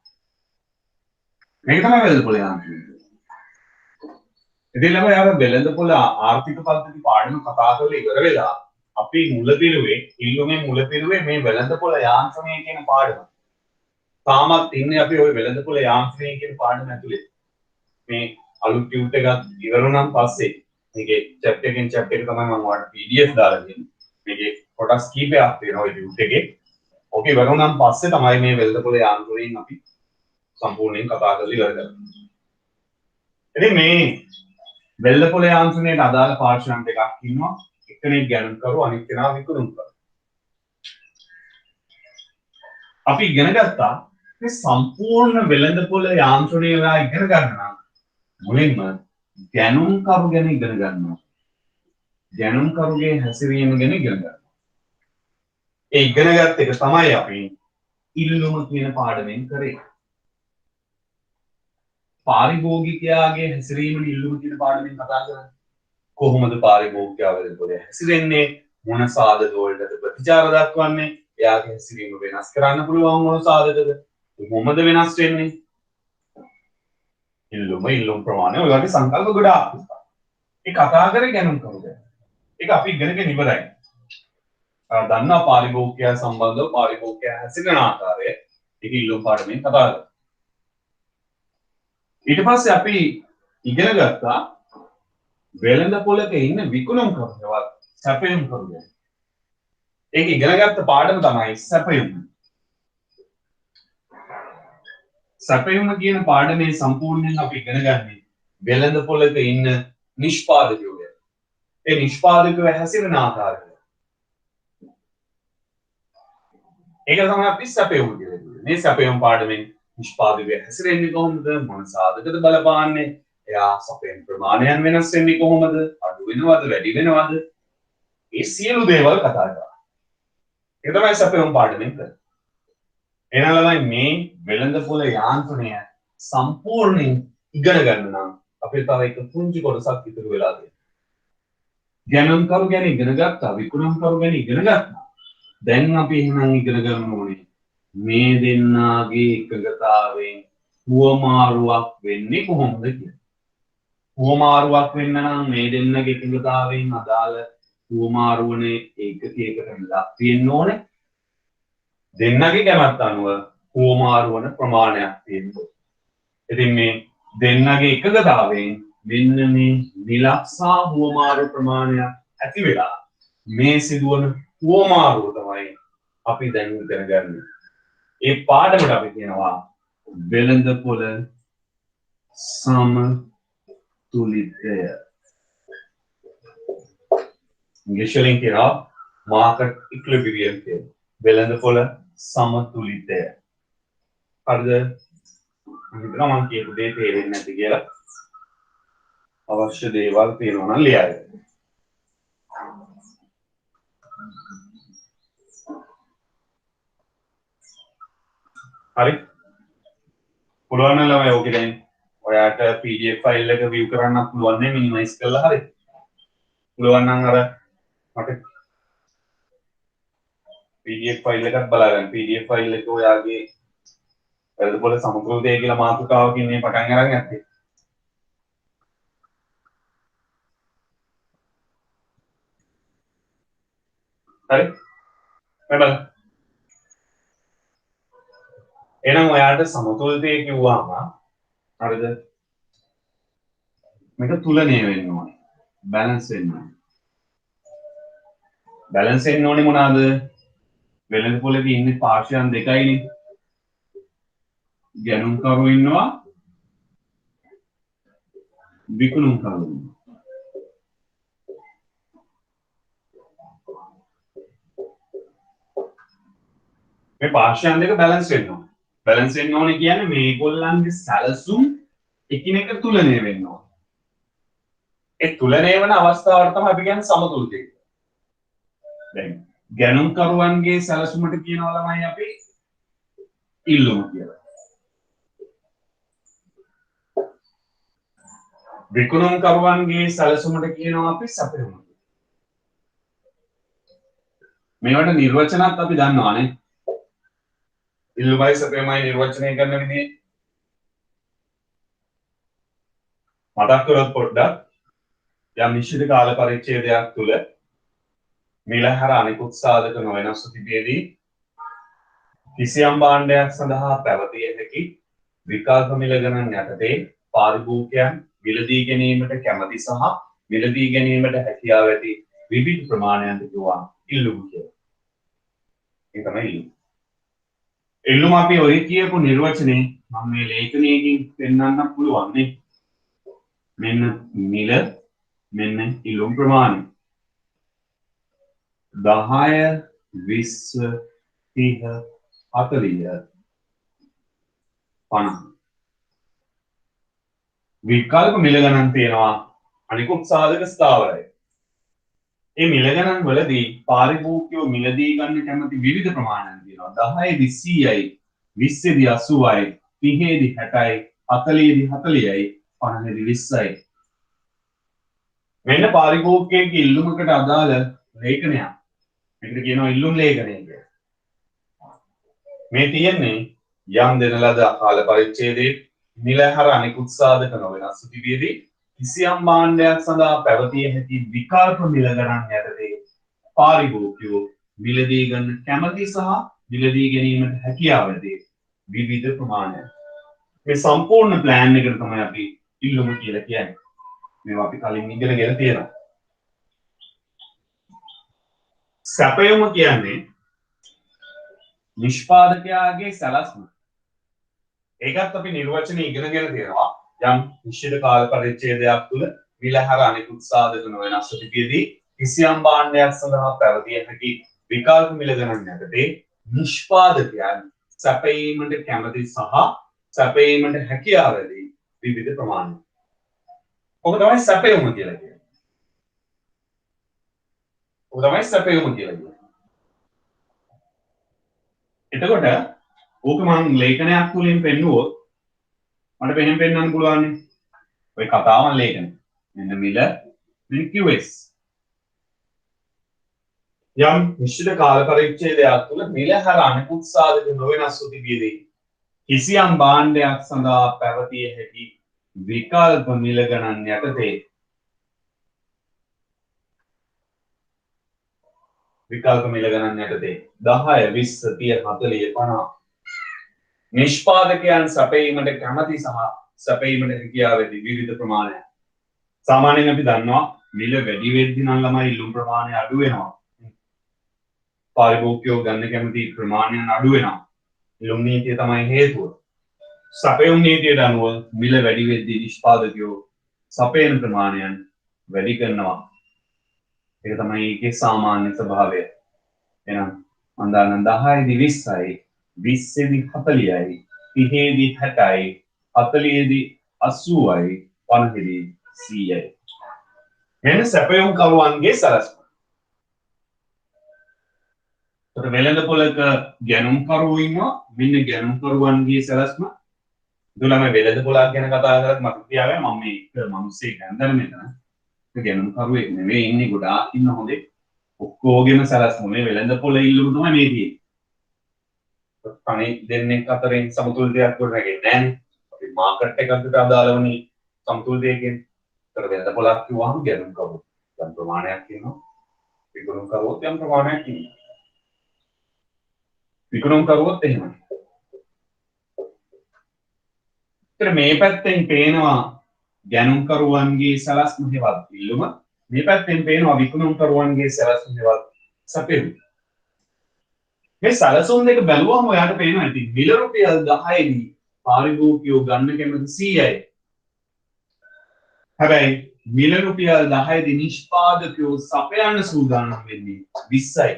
Speaker 1: මේක තමයි වෙළඳපොළ යාන්ත්‍රණය. ඉතින් ළමයි අර වෙළඳපොළ ආර්ථික පද්ධති පාඩම කතා කරලා ඉවර වෙලා අපි මුලපිරුවේ ඉල්ලුමේ මුලපිරුවේ මේ වෙළඳපොළ යාන්ත්‍රණය කියන පාඩම. තාමත් ඉන්නේ අපි ওই වෙළඳපොළ යාන්ත්‍රණය කියන පාඩම ඇතුලේ. මේ අලුත් ටියුට් එකක් ඉවර වුණාන් පස්සේ මේකේ chapter එකෙන් chapter එක තමයි මම ඔයාලට PDF දාලා දෙන්නේ. මේකේ කොටස් කීපයක් තියෙනවා ওই ටියුට් එකේ. ඕක ඉවර වුණාන් පස්සේ තමයි මේ වෙළඳපොළ යාන්ත්‍රණයෙන් අපි සම්පූර්ණයෙන් කතා කරලා ඉවර කරන්නේ. ඉතින් මේ වෙළඳපොළ යාන්ත්‍රණයට අදාළ පාර්ශ්වයන් දෙකක් ඉන්නවා. එක්කෙනෙක් ගැනුම්කරු අනිත් කෙනා විකුණුම්කරු. අපි ඉගෙන ගත්තා මේ සම්පූර්ණ වෙළඳපොළ යාන්ත්‍රණය ඔයා ඉගෙන ගන්න නම් මුලින්ම ගැනුම්කරු ගැන ඉගෙන ගන්නවා. ගැනුම්කරුගේ හැසිරීම ගැන ඉගෙන ගන්නවා. ඒ ඉගෙනගත් එක තමයි අපි ඉල්ලුම කියන පාඩමෙන් කරේ. පාරිභෝගිකයාගේ හැසිරීම ඉල්ලුම කියන පාඩමෙන් කතා කරන්නේ. කොහොමද පාරිභෝගිකයා වෙළඳපොළේ හැසිරෙන්නේ? මොන සාධක වලටද ප්‍රතිචාර දක්වන්නේ? එයාගේ හැසිරීම වෙනස් කරන්න පුළුවන් මොන සාධකද? කොහොමද වෙනස් වෙන්නේ? ඉල්ලුම ප්‍රමාණය ඔය වගේ සංකල්ප ගොඩාක් තියෙනවා. ඒ කතා කරේ ගැනුම්කරු ගැන. ඒක අපි ඉගෙනගෙන ඉවරයි. දන්නා පාරිභෝගිකයා සම්බන්ධව පාරිභෝගිකයා හැසිරෙන ආකාරය ඒක ඉල්ලුම් පාඩමෙන් කතා කරා. ඊට පස්සේ අපි ඉගෙන ගත්තා වෙළඳපොළක ඉන්න විකුණුම්කරුවත් සැපයුම්කරු ගැන. ඒක ඉගෙන ගත්ත පාඩම තමයි සැපයුම. සැපයුම කියන පාඩමේ සම්පූර්ණයෙන් අපි ඉගෙන ගන්නේ වෙළඳපොළක ඉන්න නිෂ්පාදකයෝ ගැන. ඒ නිෂ්පාදකයෝ හැසිරෙන ආකාරය. ඒක තමයි අපි සැපයුම කියන්නේ. මේ සැපයුම පාඩමෙන් නිෂ්පාදකයෝ හැසිරෙන්නේ කොහොමද? මොන සාධකද බලපාන්නේ? එයා සපයන ප්‍රමාණයන් වෙනස් වෙන්නේ කොහොමද? අඩු වෙනවද? වැඩි වෙනවද? ඒ සියලු දේවල් කතා කරා. ඒක තමයි සැපයුම් පාඩමෙන් කරන්නේ. එහෙනම් ළමයි මේ වෙළඳපොළ යාන්ත්‍රණය සම්පූර්ණයෙන් ඉගෙන ගන්න නම් අපිට තව එක පුංචි කොටසක් ඉතුරු වෙලා තියෙනවා. ගැනුම්කරු ගැන ඉගෙන ගත්තා, විකුණම්කරු ගැන ඉගෙන ගත්තා. දැන් අපි එහෙනම් ඉගෙන ගන්න ඕනේ මේ දෙන්නාගේ එකගතාවෙන් හුවමාරුවක් වෙන්නේ කොහොමද කියලා. හුවමාරුවක් වෙන්න නම් මේ දෙන්නගේ එකගතාවෙන් අදාළ හුවමාරුවනේ ඒකකයකට මිලක් තියෙන්න ඕනේ. දෙන්නගේ කැමැත්ත අනුව හුවමාරුවන ප්‍රමාණයක් තියෙන්න ඕනේ. ඉතින් මේ දෙන්නගේ එකගතාවෙන් මෙන්න මේ මිලක් සහ හුවමාරු ප්‍රමාණයක් ඇති වෙලා මේ සිදුවන හුවමාරුව තමයි අපි දැන් ඉගෙන ගන්න. ඒ පාඩමට අපි කියනවා වෙළඳපොළ සමතුලිතය. ඉංග්‍රීසියෙන් කියනවා මාකට් ඉක්විලිබ්‍රියම් කියලා. වෙළඳපොළ සමතුලිතය. හරිද? හිතනවා මම කියපු දේ තේරෙන්නේ නැති කියලා. අවශ්‍ය දේවල් තියෙනවා නම් ලියන්න. හරි. පුළුවන් නම් ළමයි ඕකේ දැන් ඔයාට PDF ෆයිල් එක view කරන්න පුළුවන් නේ මිනිමයිස් කරලා හරි. පුළුවන් නම් අර මට PDF ෆයිල් එකක් බලා ගන්න. PDF ෆයිල් එක ඔයාගේ වෙළඳපොළ සමතුලිතය කියලා මාතෘකාවකින් මේ පටන් අරන් යන්නේ. හරි. බලන්න. එහෙනම් ඔයාට සමතුලිතය කිව්වම හරිද? මේක තුලණය වෙන්න ඕනේ. බැලන්ස් වෙන්න ඕනේ. බැලන්ස් වෙන්න ඕනේ මොනවාද? වෙළඳපොළේ ඉන්නේ පාර්ශ්වයන් දෙකයිනේ. ගැනුම්කරු ඉන්නවා විකුණුම්කරු ඉන්නවා. මේ පාර්ශ්වයන් දෙක බැලන්ස් වෙන්න ඕනේ. බැලන්ස් වෙන්න ඕනේ කියන්නේ මේගොල්ලන්ගේ සැලසුම් එකිනෙක තුලණය වෙන්න ඕනේ. ඒ තුලණය වෙන අවස්ථාවට තමයි අපි කියන්නේ සමතුලිතය කියලා. දැන් ගැනුම්කරුවන්ගේ සැලසුමට කියනවා ළමයි අපි ඉල්ලුම කියලා. විකුණුම්කරුවන්ගේ සැලසුමට කියනවා අපි සැපයුම කියලා. මේවට නිර්වචනත් අපි දන්නවානේ. ඉල්ලුමයි සැපයුමයි නිර්වචනය කරන විදිහ මතක් කරොත් පොඩ්ඩක් යම් නිශ්චිත කාල පරිච්ඡේදයක් තුල මිල හැර අනිකුත් සාධක නොවෙනස්ව තිබෙදී කිසියම් භාණ්ඩයක් සඳහා පැවතිය හැකි විකල්ප මිල ගණන් යටතේ පාරිභෝගිකයන් මිලදී ගැනීමට කැමැති සහ මිලදී ගැනීමට හැකියාව ඇති විවිධ ප්‍රමාණයන්ට කියවා ඉල්ලුම කියලා. ඒ තමයි ඉල්ලුම. ඉල්ලුම අපි ඔය කියපු නිර්වචනේ මම මේ ලේඛනයකින් පෙන්වන්න පුළුවන් නේ. මෙන්න මිල මෙන්න ඉල්ලුම් ප්‍රමාණය 10 20 30 40 50 විකල්ප මිල ගණන් තියෙනවා අනිකුත් සාධක ස්ථාවරයි. මේ මිල ගණන් වලදී පාරිභෝගිකයෝ මිලදී ගන්න කැමති විවිධ ප්‍රමාණයන් තියෙනවා. 10 20යි 20දී 80යි 30දී 60යි 40දී 40යි 50දී 20යි. මෙන්න පාරිභෝගිකයෙකුගේ ඉල්ලුමකට අදාළ ලේඛනයක්. මේකට කියනවා ඉල්ලුම් ලේඛනය කියලා. මේ තියෙන්නේ යම් දෙන ලද කාල පරිච්ඡේදයේ මිල හැර අනිකුත් සාධක නොවෙනස් තිබියදී කිසියම් භාණ්ඩයක් සඳහා පැවතිය හැකි විකල්ප මිල ගණන් යටතේ පාරිභෝගිකයෝ මිලදී ගන්න කැමැති සහ මිලදී ගැනීමට හැකියාව ඇති විවිධ ප්‍රමාණයන්. මේ සම්පූර්ණ ප්ලෑන් එකට තමයි අපි ඉල්ලුම කියලා කියන්නේ. මේවා අපි කලින් ඉගෙනගෙන තියෙනවා. සැපයුම කියන්නේ නිෂ්පාදකයාගේ සැලැස්ම. ඒකත් අපි නිර්වචනය ඉගෙනගෙන තියෙනවා. යම් නිශ්චිත කාල පරිච්ඡේදයක් තුළ මිල හැර අනිකුත් සාධක නොවෙනස්ව තිබියදී කිසියම් භාණ්ඩයක් සඳහා පැවතිය හැකි විකල්ප මිල ගණන් යටතේ නිෂ්පාදකයන් සැපයීමට කැමැති සහ සැපයීමට හැකියාව ඇති විවිධ ප්‍රමාණ. ඔබ තමයි සැපයුම කියලා කියන්නේ. ඔබ තමයි සැපයුම කියලා කියන්නේ. එතකොට ඕක මම ලේඛනයක් තුලින් පෙන්නුවොත් මට මෙහෙම පෙන්වන්න පුළුවන් නේ. ඔය කතාවන් ලේඛන. මෙන්න මිල මෙන්න QS. යම් නිශ්චිත කාල පරිච්ඡේදයක් තුළ මිල හැර අනෙකුත් සාධක නොවෙනස්ව තිබියදී කිසියම් භාණ්ඩයක් සඳහා පැවතිය හැකි විකල්ප මිල ගණන් යටතේ විකල්ප මිල ගණන් යටතේ 10 20 30 40 50 නිෂ්පාදකයන් සැපයීමට කැමැති සහ සැපයීමට හැකියාව ඇති විවිධ ප්‍රමාණයක්. සාමාන්‍යයෙන් අපි දන්නවා මිල වැඩි වෙද්දී නම් ළමයි ඉල්ලුම් ප්‍රමාණය අඩු වෙනවා. පාරිභෝගිකයෝ ගන්න කැමති ප්‍රමාණයන් අඩු වෙනවා. ඉල්ලුම් නීතිය තමයි හේතුව. සැපයුම් නීතියට අනුව මිල වැඩි වෙද්දී නිෂ්පාදකයෝ සපයන ප්‍රමාණයන් වැඩි කරනවා. ඒක තමයි ඒකේ සාමාන්‍ය ස්වභාවය. එහෙනම් මම දාන 10 දී 20යි 20 දී 40යි 30 දී 60යි 40 දී 80යි 50 දී 100යි. මෙන්න සැපයුම් කරුවන්ගේ සලස්ම. එතකොට වෙළඳපොළක ගැනුම්කරුවෝ ඉන්නවා. මෙන්න ගැනුම්කරුවන්ගේ සලස්ම. දුලම වෙළඳපොළක් ගැන කතා කරත් මතක තියාගන්න මම මේ මිනිස්සෙක් ගැන මෙතන. ඒ ගැනුම්කරුවෙක් නෙවෙයි ඉන්නේ ගොඩාක් ඉන්න හොඳේ. ඔක්කොගෙම සලස්ම මේ වෙළඳපොළ ඉල්ලුම තමයි මේ තියෙන්නේ. තනි දෙන්නෙක් අතරින් සමතුලිතයක් ගොඩනගෙන්නේ නැහැ. අපි මාකට් එකකට අදාළවනේ සමතුලිතය කියන්නේ. ඒතර වෙළඳපොළක් කිව්වහම ගැනුම්කරුවෝ යම් ප්‍රමාණයක් ඉන්නවා. විකුණුම්කරුවෝත් යම් ප්‍රමාණයක් ඉන්නවා. විකුණුම්කරුවෝත් එහෙමයි. ඒතර මේ පැත්තෙන් පේනවා ගැනුම්කරුවන්ගේ සලස්ම හේවත් ඉල්ලුම. මේ පැත්තෙන් පේනවා විකුණුම්කරුවන්ගේ සලස්ම හේවත් සැපයුම. මේ සැලසුම් දෙක බැලුවම ඔයාලට පේනවා ඉතින් මිල රුපියල් 10 දී පාරිභෝගිකයෝ ගන්න කැමති 100යි. හැබැයි මිල රුපියල් 10 දී නිෂ්පාදකයෝ සපයන්න සූදානම් වෙන්නේ 20යි.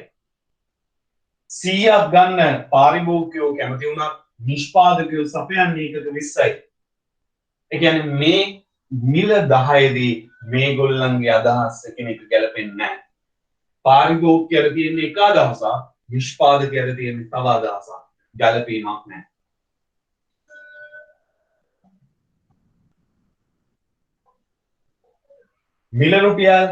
Speaker 1: 100ක් ගන්න පාරිභෝගිකයෝ කැමති වුණත් නිෂ්පාදකයෝ සපයන්නේ එකක 20යි. ඒ කියන්නේ මේ මිල 10 දී මේගොල්ලන්ගේ අදහස් එකිනෙක ගැලපෙන්නේ නැහැ. පාරිභෝගිකයර තියෙන එක අදහසක් නිෂ්පාදකයර තියෙන තව අදහසක් ගැලපීමක් නැහැ. මිල රුපියල්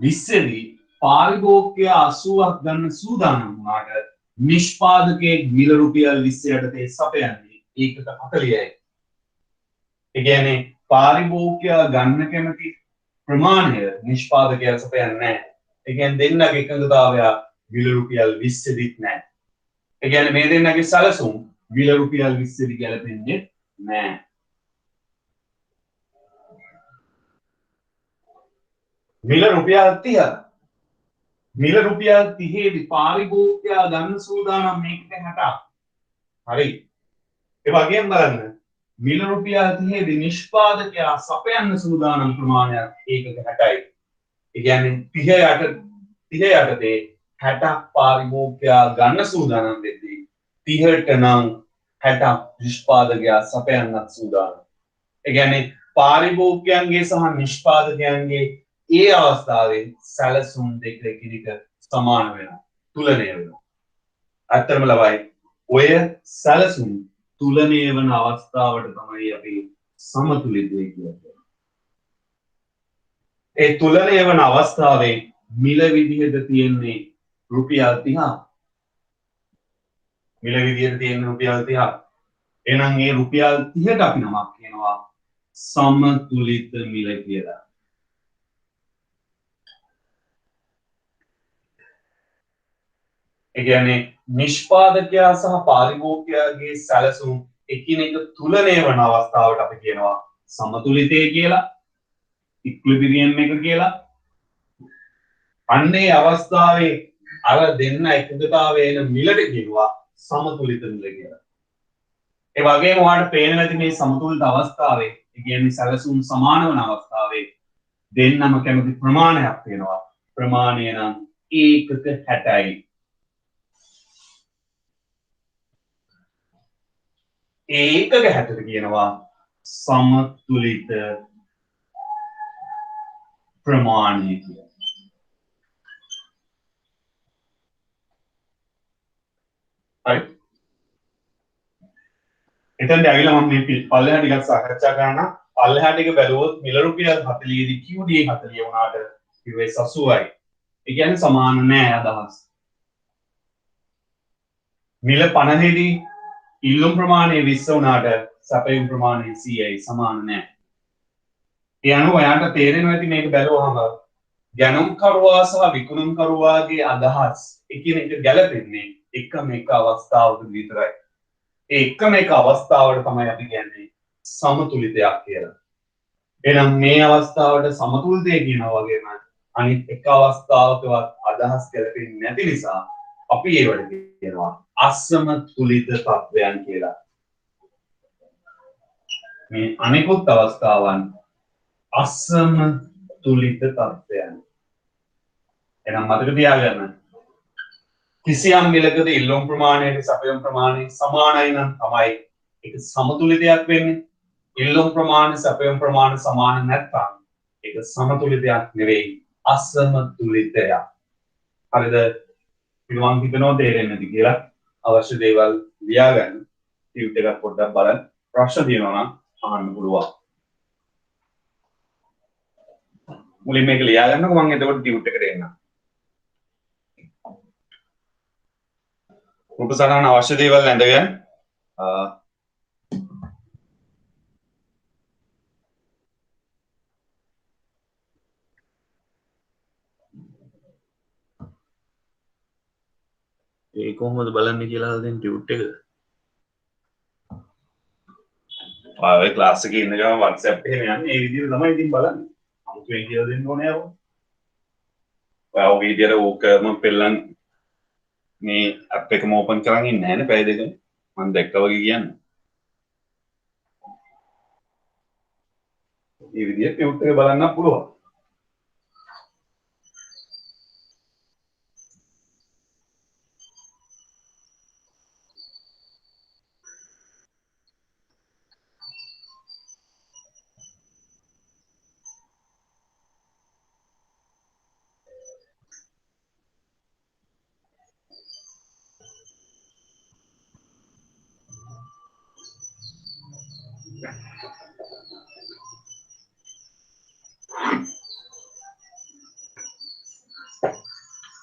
Speaker 1: 20 දී පාරිභෝගිකයා 80ක් ගන්න සූදානම් වුණාට නිෂ්පාදකයෙක් මිල රුපියල් 20 යටතේ සපයන්නේ ඒකට 40යි. ඒ කියන්නේ පාරිභෝගිකයා ගන්න කැමති ප්‍රමාණය නිෂ්පාදකයා සපයන්නේ නැහැ. ඒ කියන්නේ දෙන්නගේ එකඟතාවය මිල රුපියල් 20 දිත් නැහැ. ඒ කියන්නේ මේ දෙන්නගේ සැලසුම් මිල රුපියල් 20 දී ගැලපෙන්නේ නැහැ. මිල රුපියල් 30 මිල රුපියල් 30 දී පාරිභෝගිකයා ගන්න සූදානම් මේකට 60ක්. හරි. ඒ වගේම බලන්න මිල රුපියල් 30 දී නිෂ්පාදකයා සපයන්න සූදානම් ප්‍රමාණයක් ඒකක 60යි. ඒ කියන්නේ 30 යටතේ 60ක් පාරිභෝගිකයා ගන්න සූදානම් වෙද්දී 30ට නම් 60ක් නිෂ්පාදකයා සපයන්නත් සූදානම්. ඒ කියන්නේ පාරිභෝගිකයන්ගේ සහ නිෂ්පාදකයන්ගේ ඒ අවස්ථාවේ සැලසුම් දෙක එකිනෙක සමාන වෙනවා. තුලනය වෙනවා. ඇත්තටම ලබයි ඔය සැලසුම් තුලනය වන අවස්ථාවට තමයි අපි සමතුලිතය කියන්නේ. ඒ තුලනය වන අවස්ථාවේ මිල විදිහට තියෙන්නේ රුපියල් 30. මිල විදිහට තියෙන රුපියල් 30. එහෙනම් ඒ රුපියල් 30ට අපි නමක් කියනවා සමතුලිත මිල කියලා. ඒ කියන්නේ නිෂ්පාදකයා සහ පාරිභෝගිකයාගේ සැලසුම් එකිනෙක තුලනය වන අවස්ථාවට අපි කියනවා සමතුලිතය කියලා. ඉක්විලිබ්‍රියම් එක කියලා. අන්නේ අවස්ථාවේ අර දෙන්න එකඟතාවයේ එන මිලට කියනවා සමතුලිත මිල කියලා. ඒ වගේම ඔයාලට පේන නැති මේ සමතුලිත අවස්ථාවේ, ඒ කියන්නේ සැලසුම් සමාන වන අවස්ථාවේ දෙන්නම කැමති ප්‍රමාණයක් වෙනවා. ප්‍රමාණය නම් ඒකක 60යි. ඒකක 60ට කියනවා සමතුලිත ප්‍රමාණය කියලා. හරි. එතෙන්ට ඇවිල්ලා මම මේ පල්ලෙහා ටිකක් සාකච්ඡා කරන්න. පල්ලෙහා ටික බැලුවොත් මිල රුපියල් 40 දී QD 40 වුණාට US 80යි. ඒ කියන්නේ සමාන නෑ අදහස්. මිල 50 දී ඉල්ලුම් ප්‍රමාණය 20 වුණාට සැපයුම් ප්‍රමාණය 100යි සමාන නෑ. ඒ අනුව ඔයාලට තේරෙනවා ඇති මේක බැලුවහම ගැනුම්කරුවා සහ විකුණුම්කරුවාගේ අදහස් එකිනෙක ගැලපෙන්නේ එකම එක අවස්ථාවක විතරයි. ඒ එකම එක අවස්ථාවට තමයි අපි කියන්නේ සමතුලිතයක් කියලා. එහෙනම් මේ අවස්ථාවට සමතුලිතය කියනවා වගේම අනිත් එක අවස්ථාවකවත් අදහස් ගැලපෙන්නේ නැති නිසා අපි ඒවට කියනවා අසමතුලිත තත්වයන් කියලා. මේ අනිකුත් අවස්ථාවන් අසමතුලිත තත්වයන්. එහෙනම් මතක තියාගන්න කිසියම් මිලකදී ඉල්ලුම් ප්‍රමාණයට සැපයුම් ප්‍රමාණය සමානයි නම් තමයි ඒක සමතුලිතයක් වෙන්නේ. ඉල්ලුම් ප්‍රමාණය සැපයුම් ප්‍රමාණය සමාන නැත්නම් ඒක සමතුලිතයක් නෙවෙයි අසමතුලිතයක්. හරිද? මම හිතනවා තේරෙන්නේ නැති කියලා. අවශ්‍ය දේවල් ලියාගන්න. ටියුට් එකක් පොඩ්ඩක් බලන්න. ප්‍රශ්න තියෙනවා නම් අහන්න පුළුවන්. මුලින් මේක ලියාගන්නකො මම එතකොට ටියුට් එකට එන්නම්. උපසරණ අවශ්‍ය දේවල් නැඳගෙන ඒ කොහොමද බලන්නේ කියලා දැන් ටියුට් එක. ඔය ක්ලාස් එකේ ඉන්න ගමන් WhatsApp එකේ යන්නේ ඒ විදිහට තමයි ඉතින් බලන්නේ. අමුතුවෙන් කියලා දෙන්න ඕනේ යවෝ. ඔය විදිහට ඕක මම පෙන්නන්න මේ ඇප් එකම ඕපන් කරන් ඉන්නේ නැහැ නේ පැය දෙකම. මම දැක්කා වගේ කියන්නේ. මේ විදිහට ටියුට් එක බලන්න පුළුවන්.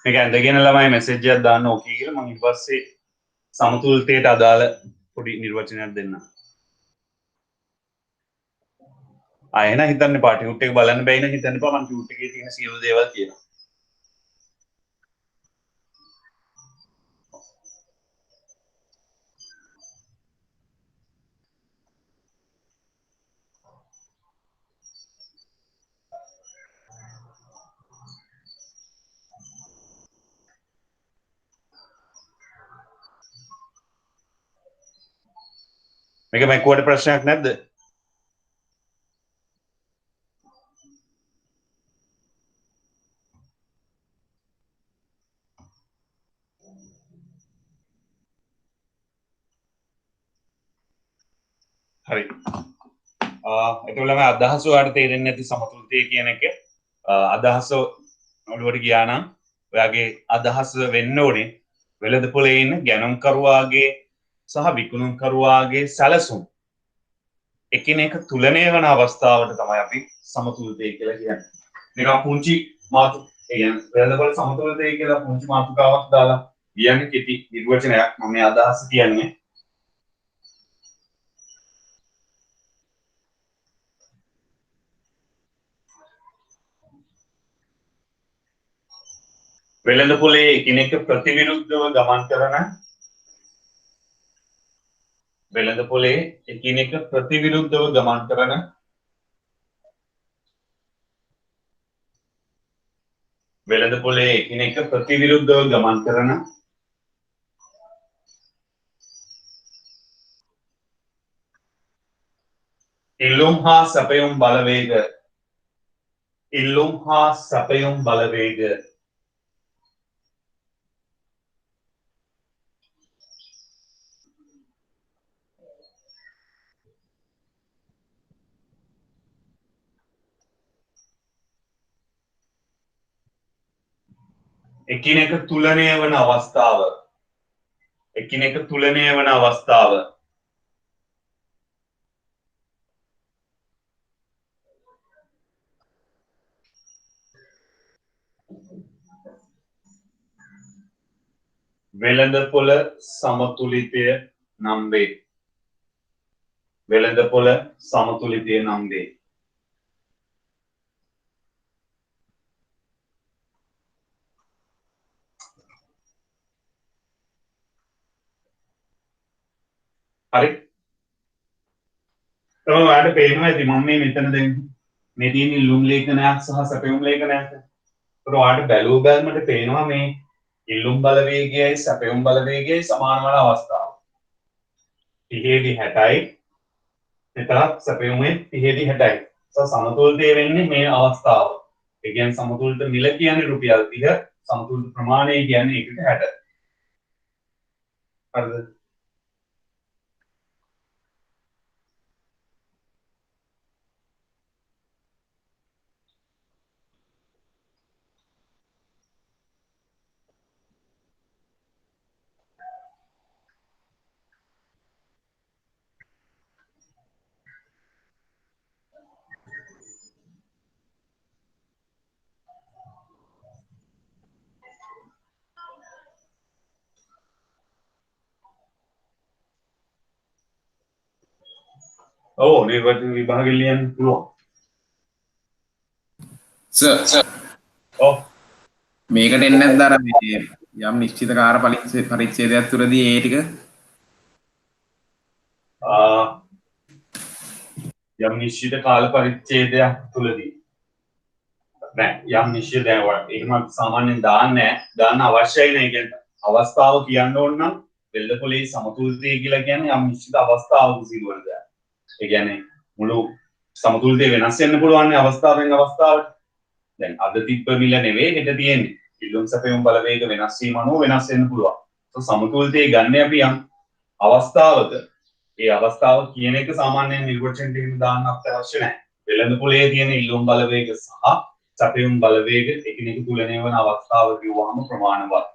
Speaker 1: මේක ඇඳගෙන ළමයි මැසේජ් එකක් දාන්න ඕකී කියලා මම ඊට පස්සේ සමතුලිතයට අදාළ පොඩි නිර්වචනයක් දෙන්නම්. ආයෙන හිතන්න එපා ටියුට් එක බලන්න බැයි නම් හිතන්න එපා මම ටියුට් එකේ තියෙන සියලු දේවල් කියනවා. මේක මැකුවට ප්‍රශ්නයක් නැද්ද? හරි. එතකොට ළමයි අදහස ඔයාලට තේරෙන්නේ නැති සමතුලිතය කියන එක අදහස ඔළුවට ගියා නම් ඔයාගේ අදහස වෙන්න ඕනේ වෙළඳපොලේ ඉන්න ගැනුම්කරුවාගේ සහ විකුණුම්කරුවාගේ සැලසුම් එකිනෙක තුලණය වන අවස්ථාවට තමයි අපි සමතුලිතය කියලා කියන්නේ. නිකන් පුංචි මාතු කියන්නේ වෙළඳපොළ සමතුලිතය කියලා පුංචි මාතෘකාවක් දාලා කියන්නේ කෙටි නිර්වචනයක් මම මේ අදහස කියන්නේ. වෙළඳපොලේ එකිනෙක ප්‍රතිවිරුද්ධව ගමන් කරන වෙළඳපොලේ එකිනෙක ප්‍රතිවිරුද්ධව ගමන් කරන වෙළඳපොලේ එකිනෙක ප්‍රතිවිරුද්ධව ගමන් කරන ඉල්ලුම් හා සැපයුම් බලවේග එකිනෙක තුලණය වන අවස්ථාව වෙළඳපොළ සමතුලිතය නම් වේ. වෙළඳපොළ සමතුලිතය නම් වේ. හරි. තමයි ඔයාලට පේනවා ඇති මම මේ මෙතන දෙන්නේ. මේ තියෙන ඉල්ලුම් ලේඛනයක් සහ සැපයුම් ලේඛනයක්. ඒතර ඔයාලට බැලුව බැලමට පේනවා මේ ඉල්ලුම් බලවේගයයි සැපයුම් බලවේගයයි සමාන වන අවස්ථාව. 30දී 60යි මෙතනත් සැපයුමේ 30දී 60යි. සමතුලිතය වෙන්නේ මේ අවස්ථාව. ඒ කියන්නේ සමතුලිත මිල කියන්නේ රුපියල් 30, සමතුලිත ප්‍රමාණය කියන්නේ 1ට 60. හරිද? ඔව් නිර්වචන විභාගෙ ලියන්න පුළුවන්.
Speaker 2: සර්
Speaker 1: ඔව්
Speaker 2: මේකට එන්නේ නැද්ද අර මේ යම් නිශ්චිත කාර්ය පරිච්ඡේදයක් තුරදී ඒ ටික
Speaker 1: යම් නිශ්චිත කාල පරිච්ඡේදයක් තුලදී නෑ යම් නිශ්චිත දැන් ඒකම සාමාන්‍යයෙන් දාන්නේ දාන්න අවශ්‍යයි නේ කියන්නේ අවස්ථාව කියන්න ඕන නම් වෙළඳපොලේ සමතුලිතය කියලා කියන්නේ යම් නිශ්චිත අවස්ථාවක සිදුවන දෙයක්. ඒ කියන්නේ මුළු සමතුලිතය වෙනස් වෙන්න පුළුවන් නේ අවස්ථාවෙන් අවස්ථාවට. දැන් අද තිබ්බ මිල නෙවෙයි හෙට තියෙන්නේ. ඉල්ලුම් සැපයුම් බලවේග වෙනස් වීම අනුව වෙනස් වෙන්න පුළුවන්. සමතුලිතය ගන්න අපි යම් අවස්ථාවක ඒ අවස්ථාව කියන එක සාමාන්‍යයෙන් නිර්වචන දෙකකින් දාන්න අවශ්‍ය නැහැ. වෙළඳපොලේ තියෙන ඉල්ලුම් බලවේග සහ සැපයුම් බලවේග එකිනෙක තුලනය වන අවස්ථාව කිව්වහම ප්‍රමාණවත්.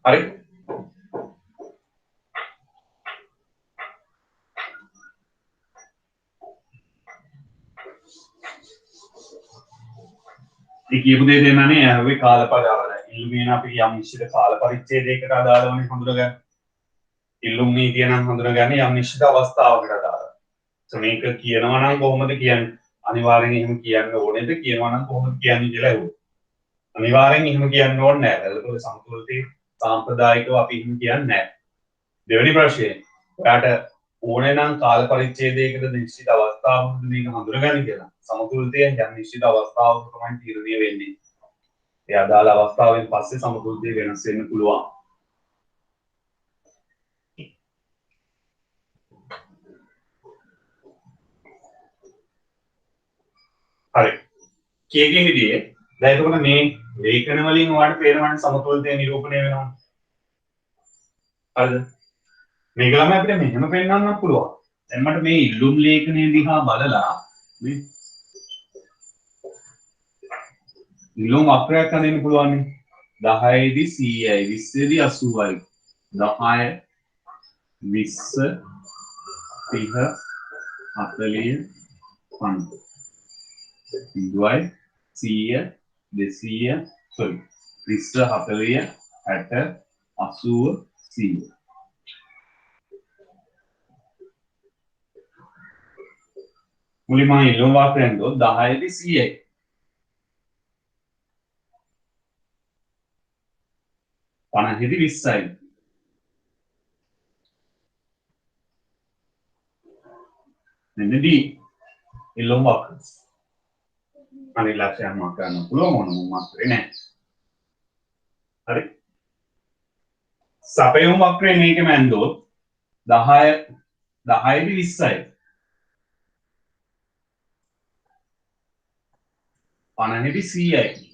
Speaker 1: හරි. ඒ කියපු දේ දෙන්නනේ ආවේ කාල පරාවල. ඉල්ලුම් කියන අපි යම් නිශ්චිත කාල පරිච්ඡේදයකට අදාළවනේ හඳුනගන්න. ඉල්ලුම් නීතිය නම් හඳුනගන්නේ යම් නිශ්චිත අවස්ථාවකට අදාළව. මේක කියනවා නම් කොහොමද කියන්නේ? අනිවාර්යෙන් එහෙම කියන්න ඕනේද? කියනවා නම් කොහොමද කියන්නේ කියලා ඇහුවා. අනිවාර්යෙන් එහෙම කියන්න ඕනේ නැහැ. වෙළඳපොළ සමතුලිතේ සාම්ප්‍රදායිකව අපි එහෙම කියන්නේ නැහැ. දෙවෙනි ප්‍රශ්නේ ඔයාට ඕනේ නම් කාල පරිච්ඡේදයකට නිශ්චිත අවස්ථාවක මේක හඳුනගන්න කියලා. සමතුලිතය යම් නිශ්චිත අවස්ථාවක තමයි තීරණය වෙන්නේ. ඒ අදාළ අවස්ථාවෙන් පස්සේ සමතුලිතය වෙනස් වෙන්න පුළුවන්. හරි. කීකේ හිටියේ දැන් එතකොට මේ ලේඛන වලින් ඔයාලට පේනවනේ සමතුලිතය නිරූපණය වෙනවා. හරිද? මේක ළමයි අපිට මෙහෙම පෙන්වන්නත් පුළුවන්. දැන් මට මේ ඉල්ලුම් ලේඛනය දිහා බලලා මේ ඉල්ලුම් වක්‍රයක් හදන්න පුළුවන් නේ. 10 දී 100යි 20 දී 80යි 10 20 30 40 50 ඉදුවයි 100 200 sorry 20 40 60 80 100 මුලින්ම ඉල්ලුම් වක්‍රයෙන් දෝ 10 දී 100යි පනහිදි 20යි මෙන්න D ඉල්ලුම් වක්‍රය අනිත් ලක්ෂයක් මාක් කරන්න පුළුවන් මොනම මාත්‍රේ නැහැ හරි සැපයුම් වක්‍රය මේකෙම ඇන්දොත් 10 10යි 20යි 50යි 100යි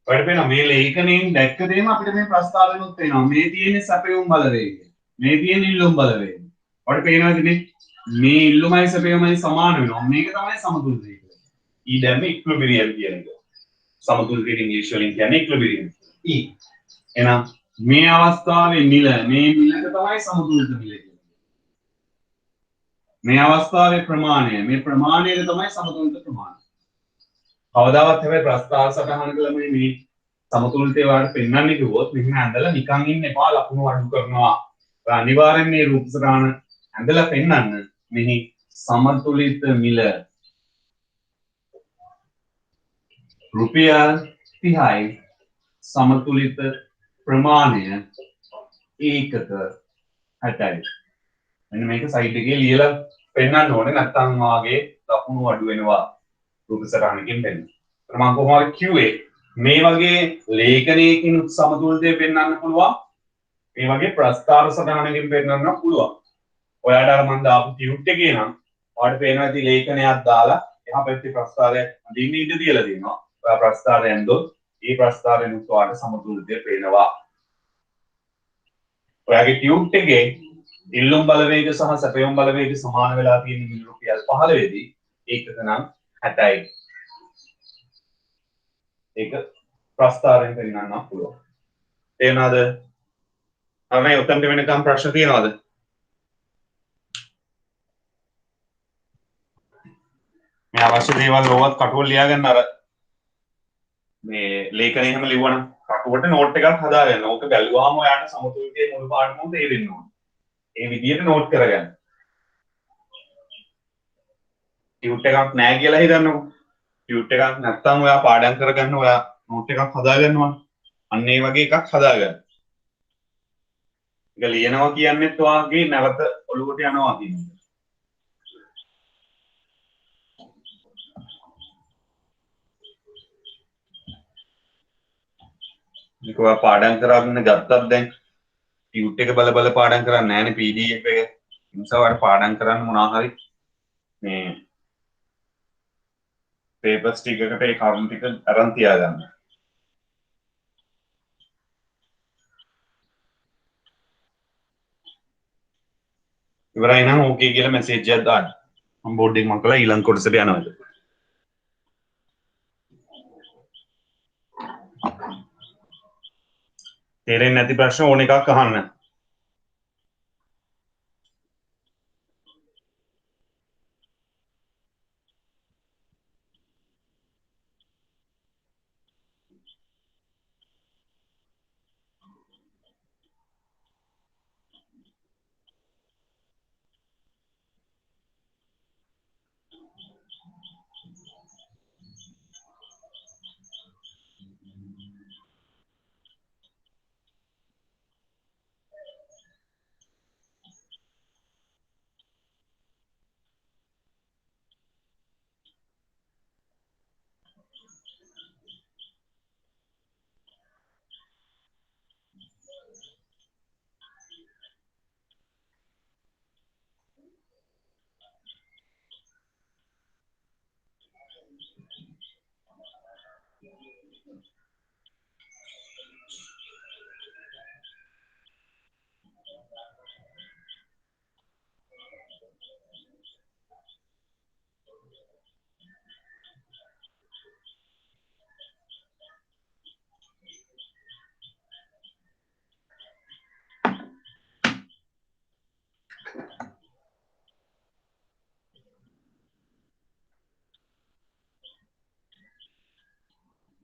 Speaker 1: ඔයාලට පේනවා මේ ලේඛනයෙන් දැක්ක දෙයම අපිට මේ ප්‍රස්තාවෙනුත් එනවා මේ තියෙන්නේ සැපයුම් බලවේගය මේ තියෙන්නේ ඉල්ලුම් බලවේගය ඔයාලට පේනවාද මේ ඉල්ලුමයි සැපයුමයි සමාන වෙනවා මේක තමයි සමතුලිතය E දැම්ම ඉක්විලිබ්‍රියම් කියන එක. සමතුලිතයට ඉංග්‍රීසි වලින් කියන්නේ ඉක්විලිබ්‍රියම්. E. එහෙනම් මේ අවස්ථාවේ මිල මේ මිලට තමයි සමතුලිත මිල කියන්නේ. මේ අවස්ථාවේ ප්‍රමාණය මේ ප්‍රමාණයට තමයි සමතුලිත ප්‍රමාණය. කවදාවත් හැබැයි ප්‍රස්තාව සටහනක ළමයි මේ සමතුලිතය වාට පෙන්වන්නේ කිව්වොත් මෙහෙම ඇඳලා නිකන් ඉන්න එපා ලකුණු අඩු කරනවා. අනිවාර්යෙන් මේ රූප සටහන ඇඳලා පෙන්වන්න මෙහි සමතුලිත මිල රුපියල් 30යි සමතුලිත ප්‍රමාණය ඒකක 60යි. මෙන්න මේක සයිඩ් එකේ ලියලා පෙන්වන්න ඕනේ නැත්නම් වාගේ ලකුණු අඩු වෙනවා රූප සටහනකින් පෙන්නන. මම කොහොමද කිව්වේ මේ වගේ ලේඛනයකින් සමතුලිතය පෙන්වන්න පුළුවන්. මේ වගේ ප්‍රස්තාර සටහනකින් පෙන්වන්න පුළුවන්. ඔයාලට අර මම දාපු ටියුට් එකේ නම් ඔයාලට පේනවා ඉතින් ලේඛනයක් දාලා එහා පැත්තේ ප්‍රස්තාරයක් අඳින්න ඉඩ තියලා තියෙනවා. ඔයා ප්‍රස්තාරය ඇඳොත් ඒ ප්‍රස්තාරයෙන් ඔයාලට සමතුලිතය පේනවා. ඔයාගේ ටියුට් එකේ ඉල්ලුම් බලවේග සහ සැපයුම් බලවේග සමාන වෙලා තියෙන මිල රුපියල් 15 දී ඒකක නම් 60යි. ඒක ප්‍රස්තාරයෙන් පෙන්වන්න පුළුවන්. තේරෙනවද? අනේ උතන්ට වෙනකම් ප්‍රශ්න තියෙනවද? මේ අවශ්‍ය දේවල් ඕවත් කටුවල ලියාගන්න අර මේ ලේඛනය එහෙම ලිව්වනම් කටුවට නෝට් එකක් හදාගන්න. ඕක බැලුවාම ඔයාලට සමතුලිතයේ මුළු පාඩමම තේරෙන්න ඕනේ. ඒ විදිහට නෝට් කරගන්න. ටියුට් එකක් නැහැ කියලා හිතන්නකො. ටියුට් එකක් නැත්තම් ඔයා පාඩම් කරගන්න ඔයා නෝට් එකක් හදාගන්නවා. අන්න ඒ වගේ එකක් හදාගන්න. ඒක ලියනවා කියන්නේත් ඔයාගේ නැවත ඔළුවට යනවා කියන්නේ. මේක ඔයා පාඩම් කරගෙන ගත්තත් දැන් ටියුට් එක බල බල පාඩම් කරන්නේ නැහැනේ PDF එක. ඒ නිසා ඔයාලා පාඩම් කරන්න මොනවා හරි මේ පේපර්ස් ටිකකට ඒ කරුණු ටික අරන් තියාගන්න. ඉවරයි නම් ඕකේ කියලා මැසේජ් එකක් දාන්න. මම බෝඩ් එක මම කළා ඊළඟ කොටසට යනවා. තේරෙන්නේ නැති ප්‍රශ්න ඕන එකක් අහන්න.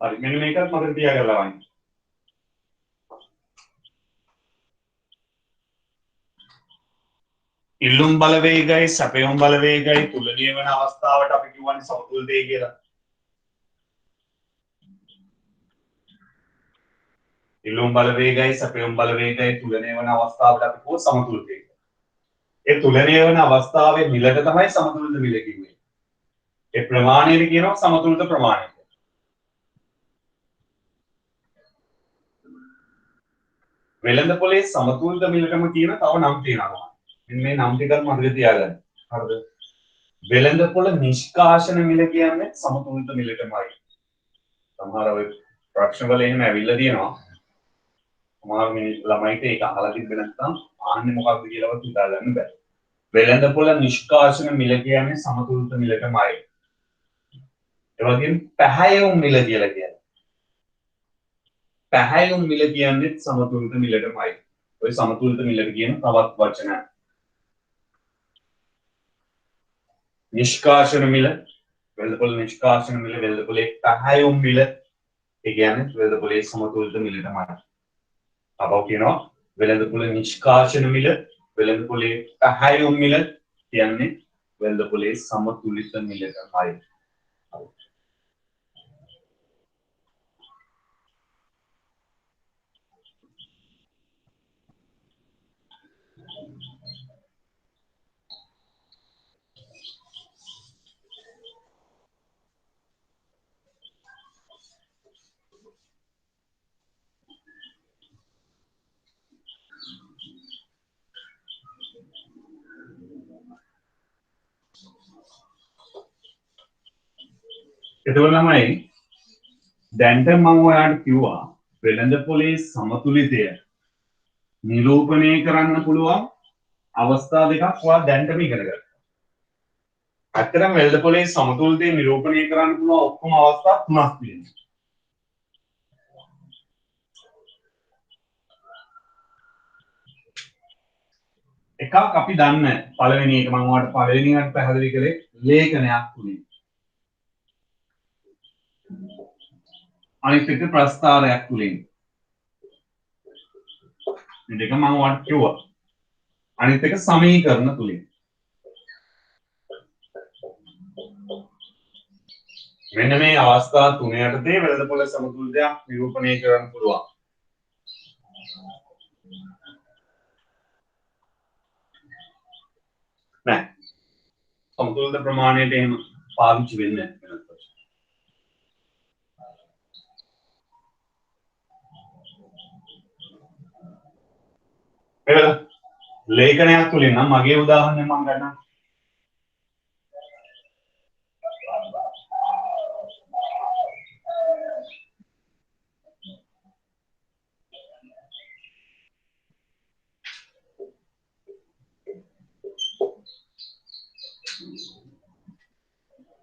Speaker 1: හරි මෙන්න මේකත් මතක තියාගන්න ඕනේ. ඉල්ලුම් බලවේගයි සැපයුම් බලවේගයි තුලනීය වෙන අවස්ථාවට අපි කියවන්නේ සමතුලිතය කියලා. ඉල්ලුම් බලවේගයි සැපයුම් බලවේගයි තුලනීය වෙන අවස්ථාවට අපි කියව සමතුලිතය කියලා. ඒ තුලනීය වෙන අවස්ථාවේ මිලට තමයි සමතුලිත මිල කිව්වේ. ඒ ප්‍රමාණයට කියනවා සමතුලිත ප්‍රමාණය. වෙළඳ පොලේ සමතුලිත මිලටම කියන තව නම් තියෙනවා. මෙන්න මේ නම් ටිකත් මතක තියාගන්න. හරිද? වෙළඳ පොළ නිෂ්කාශන මිල කියන්නේ සමතුලිත මිලටමයි. සමහර වෙයි ප්‍රශ්න වල එහෙම ඇවිල්ලා තියෙනවා. සමහර ළමයිට ඒක අහලා තිබ්බ නැත්නම් ආන්නේ මොකක්ද කියලාවත් හිතා ගන්න බෑ. වෙළඳ පොළ නිෂ්කාශන මිල කියන්නේ සමතුලිත මිලටමයි. ඒ වගේම පැහැයුම් මිල කියලා කියන්නේ. පැහැයුම් මිල කියන්නේ සමතුලිත මිලටමයි. ඔය සමතුලිත මිලට කියන තවත් වචනයක්. නිෂ්කාශන මිල, වෙළඳපොළ නිෂ්කාශන මිල, වෙළඳපොළේ පැහැයුම් මිල, ඒ කියන්නේ වෙළඳපොළේ සමතුලිත මිලටමයි. අපව කියනවා වෙළඳපොළ නිෂ්කාශන මිල, වෙළඳපොළේ පැහැයුම් මිල කියන්නේ වෙළඳපොළේ සමතුලිත මිලටමයි. එතකොට ළමයි දැන්ට මම ඔයාලට කිව්වා වෙළඳපොළේ සමතුලිතය නිරූපණය කරන්න පුළුවන් අවස්ථා දෙකක් ඔයා දැන්ටම ඉගෙන ගන්න. ඇත්තටම වෙළඳපොළේ සමතුලිතය නිරූපණය කරන්න පුළුවන් ඔක්කොම අවස්ථා තුනක් තියෙනවා. එකක් අපි දන්න පළවෙනි එක මම ඔයාලට පළවෙනි එකට පැහැදිලි කළේ ලේඛනයක් තුලින්. අනිත් එක ප්‍රස්තාරයක් තුලින්. මේ දෙක මම ඔයාලට කිව්වා. අනිත් එක සමීකරණ තුලින්. මෙන්න මේ අවස්ථා තුන යටතේ වෙළඳපොළ සමතුලිතයක් නිරූපණය කරන්න පුළුවන්. නෑ. සමතුලිත ප්‍රමාණයට එහෙම පාවිච්චි වෙන්නේ නැහැ. එහෙනම් ලේඛනයක් තුලින් නම් මගේ උදාහරණය මම ගන්නම්.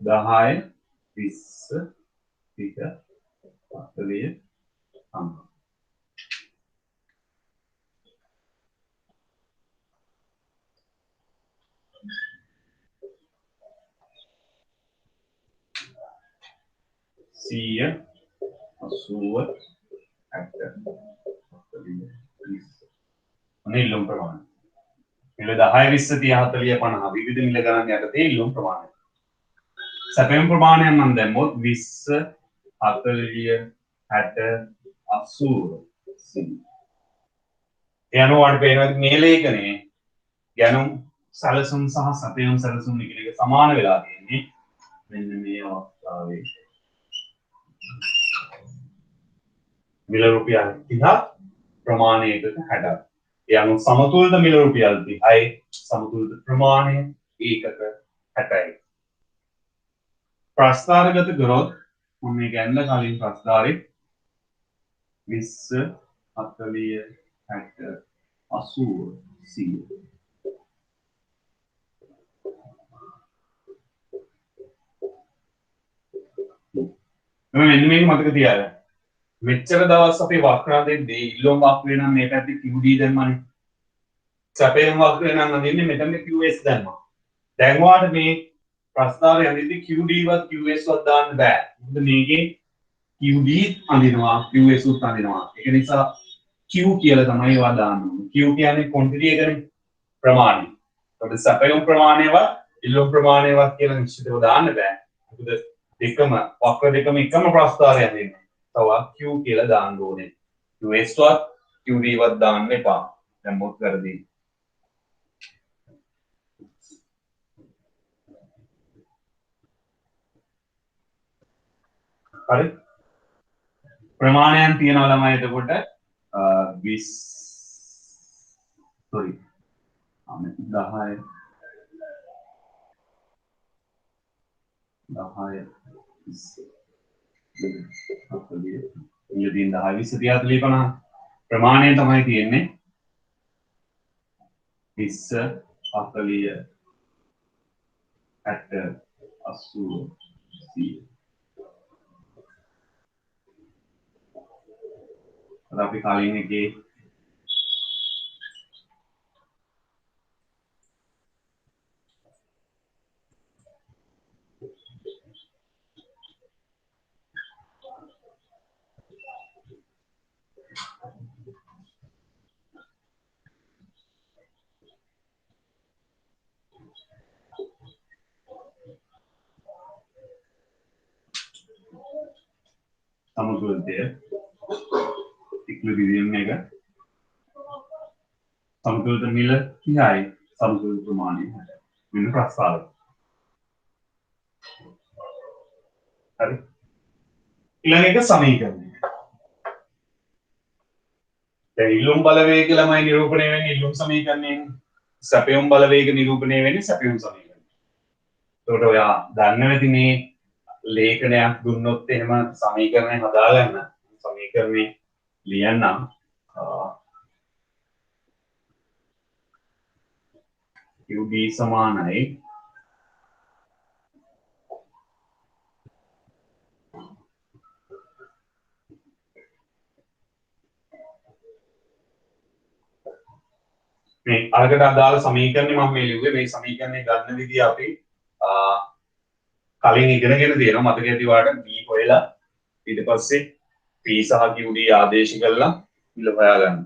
Speaker 1: දහය 20 ටික 40 අම්ම. සිය 80 නිල්ලුම් ප්‍රමාණය. මිල 10 20 30 40 50 විවිධ මිල ගණන් යටතේ ඉල්ලුම් ප්‍රමාණය. සැපයුම් ප්‍රමාණය නම් දැම්මොත් 20 40 60 80 යනුවට පේනවා මේ ලේඛනයේ ගැනුම් සැලසුම් සහ සැපයුම් සැලසුම් එක සමාන වෙලා තියෙන්නේ මෙන්න මේ අවස්ථාවේ. මිල රුපියල් 30 ප්‍රමාණය එකක 60. ඒ අනුව සමතුලිත මිල රුපියල් 30යි සමතුලිත ප්‍රමාණය ඒකක 60යි. ප්‍රස්ථාරගත කරොත් මම මේ ගන්න කලින් ප්‍රස්ථාරේ 20 40 60 80 100 මෙන්න මේක මතක තියාගන්න. මෙච්චර දවස් අපි වක්‍රා දෙද්දී ඉල්ලුම් වක්‍රේ නම් මේ පැත්තේ QD දැම්මනේ. සැපයුම් වක්‍රේ නම් අඳින්නේ මෙතන QS දැම්මා. දැන් ඔයාලට මේ ප්‍රස්තාරය අඳිද්දී QD වත් QS වත් දාන්න බෑ. මොකද මේකේ QD අඳිනවා QS උත් අඳිනවා. ඒක නිසා Q කියලා තමයි ඔයා දාන්න ඕනේ. Q කියන්නේ quantity එකනේ ප්‍රමාණය. ඒකට සැපයුම් ප්‍රමාණයවත් ඉල්ලුම් ප්‍රමාණයවත් කියලා නිශ්චිතව දාන්න බෑ. මොකද දෙකම වක්‍ර දෙකම එකම ප්‍රස්තාරය අඳිනවා. තව Q කියලා දාන්න ඕනේ. QS වත් QD වත් දාන්න එපා. දැන් මොකද කරදී? හරි. ප්‍රමාණයන් තියනවා ළමයි එතකොට 20 sorry 10 ඉල්ලුම් 10 20 30 50 ප්‍රමාණය තමයි තියෙන්නේ 20 40 60 80 100 අපි කලින් එකේ සමතුලිතය ඉක්විලිබියම් එක සමතුලිත මිල 30යි සමතුලිත ප්‍රමාණය 60යි වෙන ප්‍රස්තාවය. හරි. ඊළඟ එක සමීකරණය. දැන් ඉල්ලුම් බලවේග ළමයි නිරූපණය වෙන්නේ ඉල්ලුම් සමීකරණයෙන්. සැපයුම් බලවේග නිරූපණය වෙන්නේ සැපයුම් සමීකරණයෙන්. ඒකට ඔයා දන්න ඇති මේ ලේඛනයක් දුන්නොත් එහෙම සමීකරණය හදාගන්න සමීකරණය ලියන්නම් QD සමානයි මේ අරකට අදාළ සමීකරණය මම මේ ලිව්වේ මේ සමීකරණය ගන්න විදිය අපි කලින් ඉගෙනගෙන තියෙනවා මතක ඇති වාට B හොයලා ඊට පස්සේ P සහ QD ආදේශ කරලා මිල හොයාගන්න.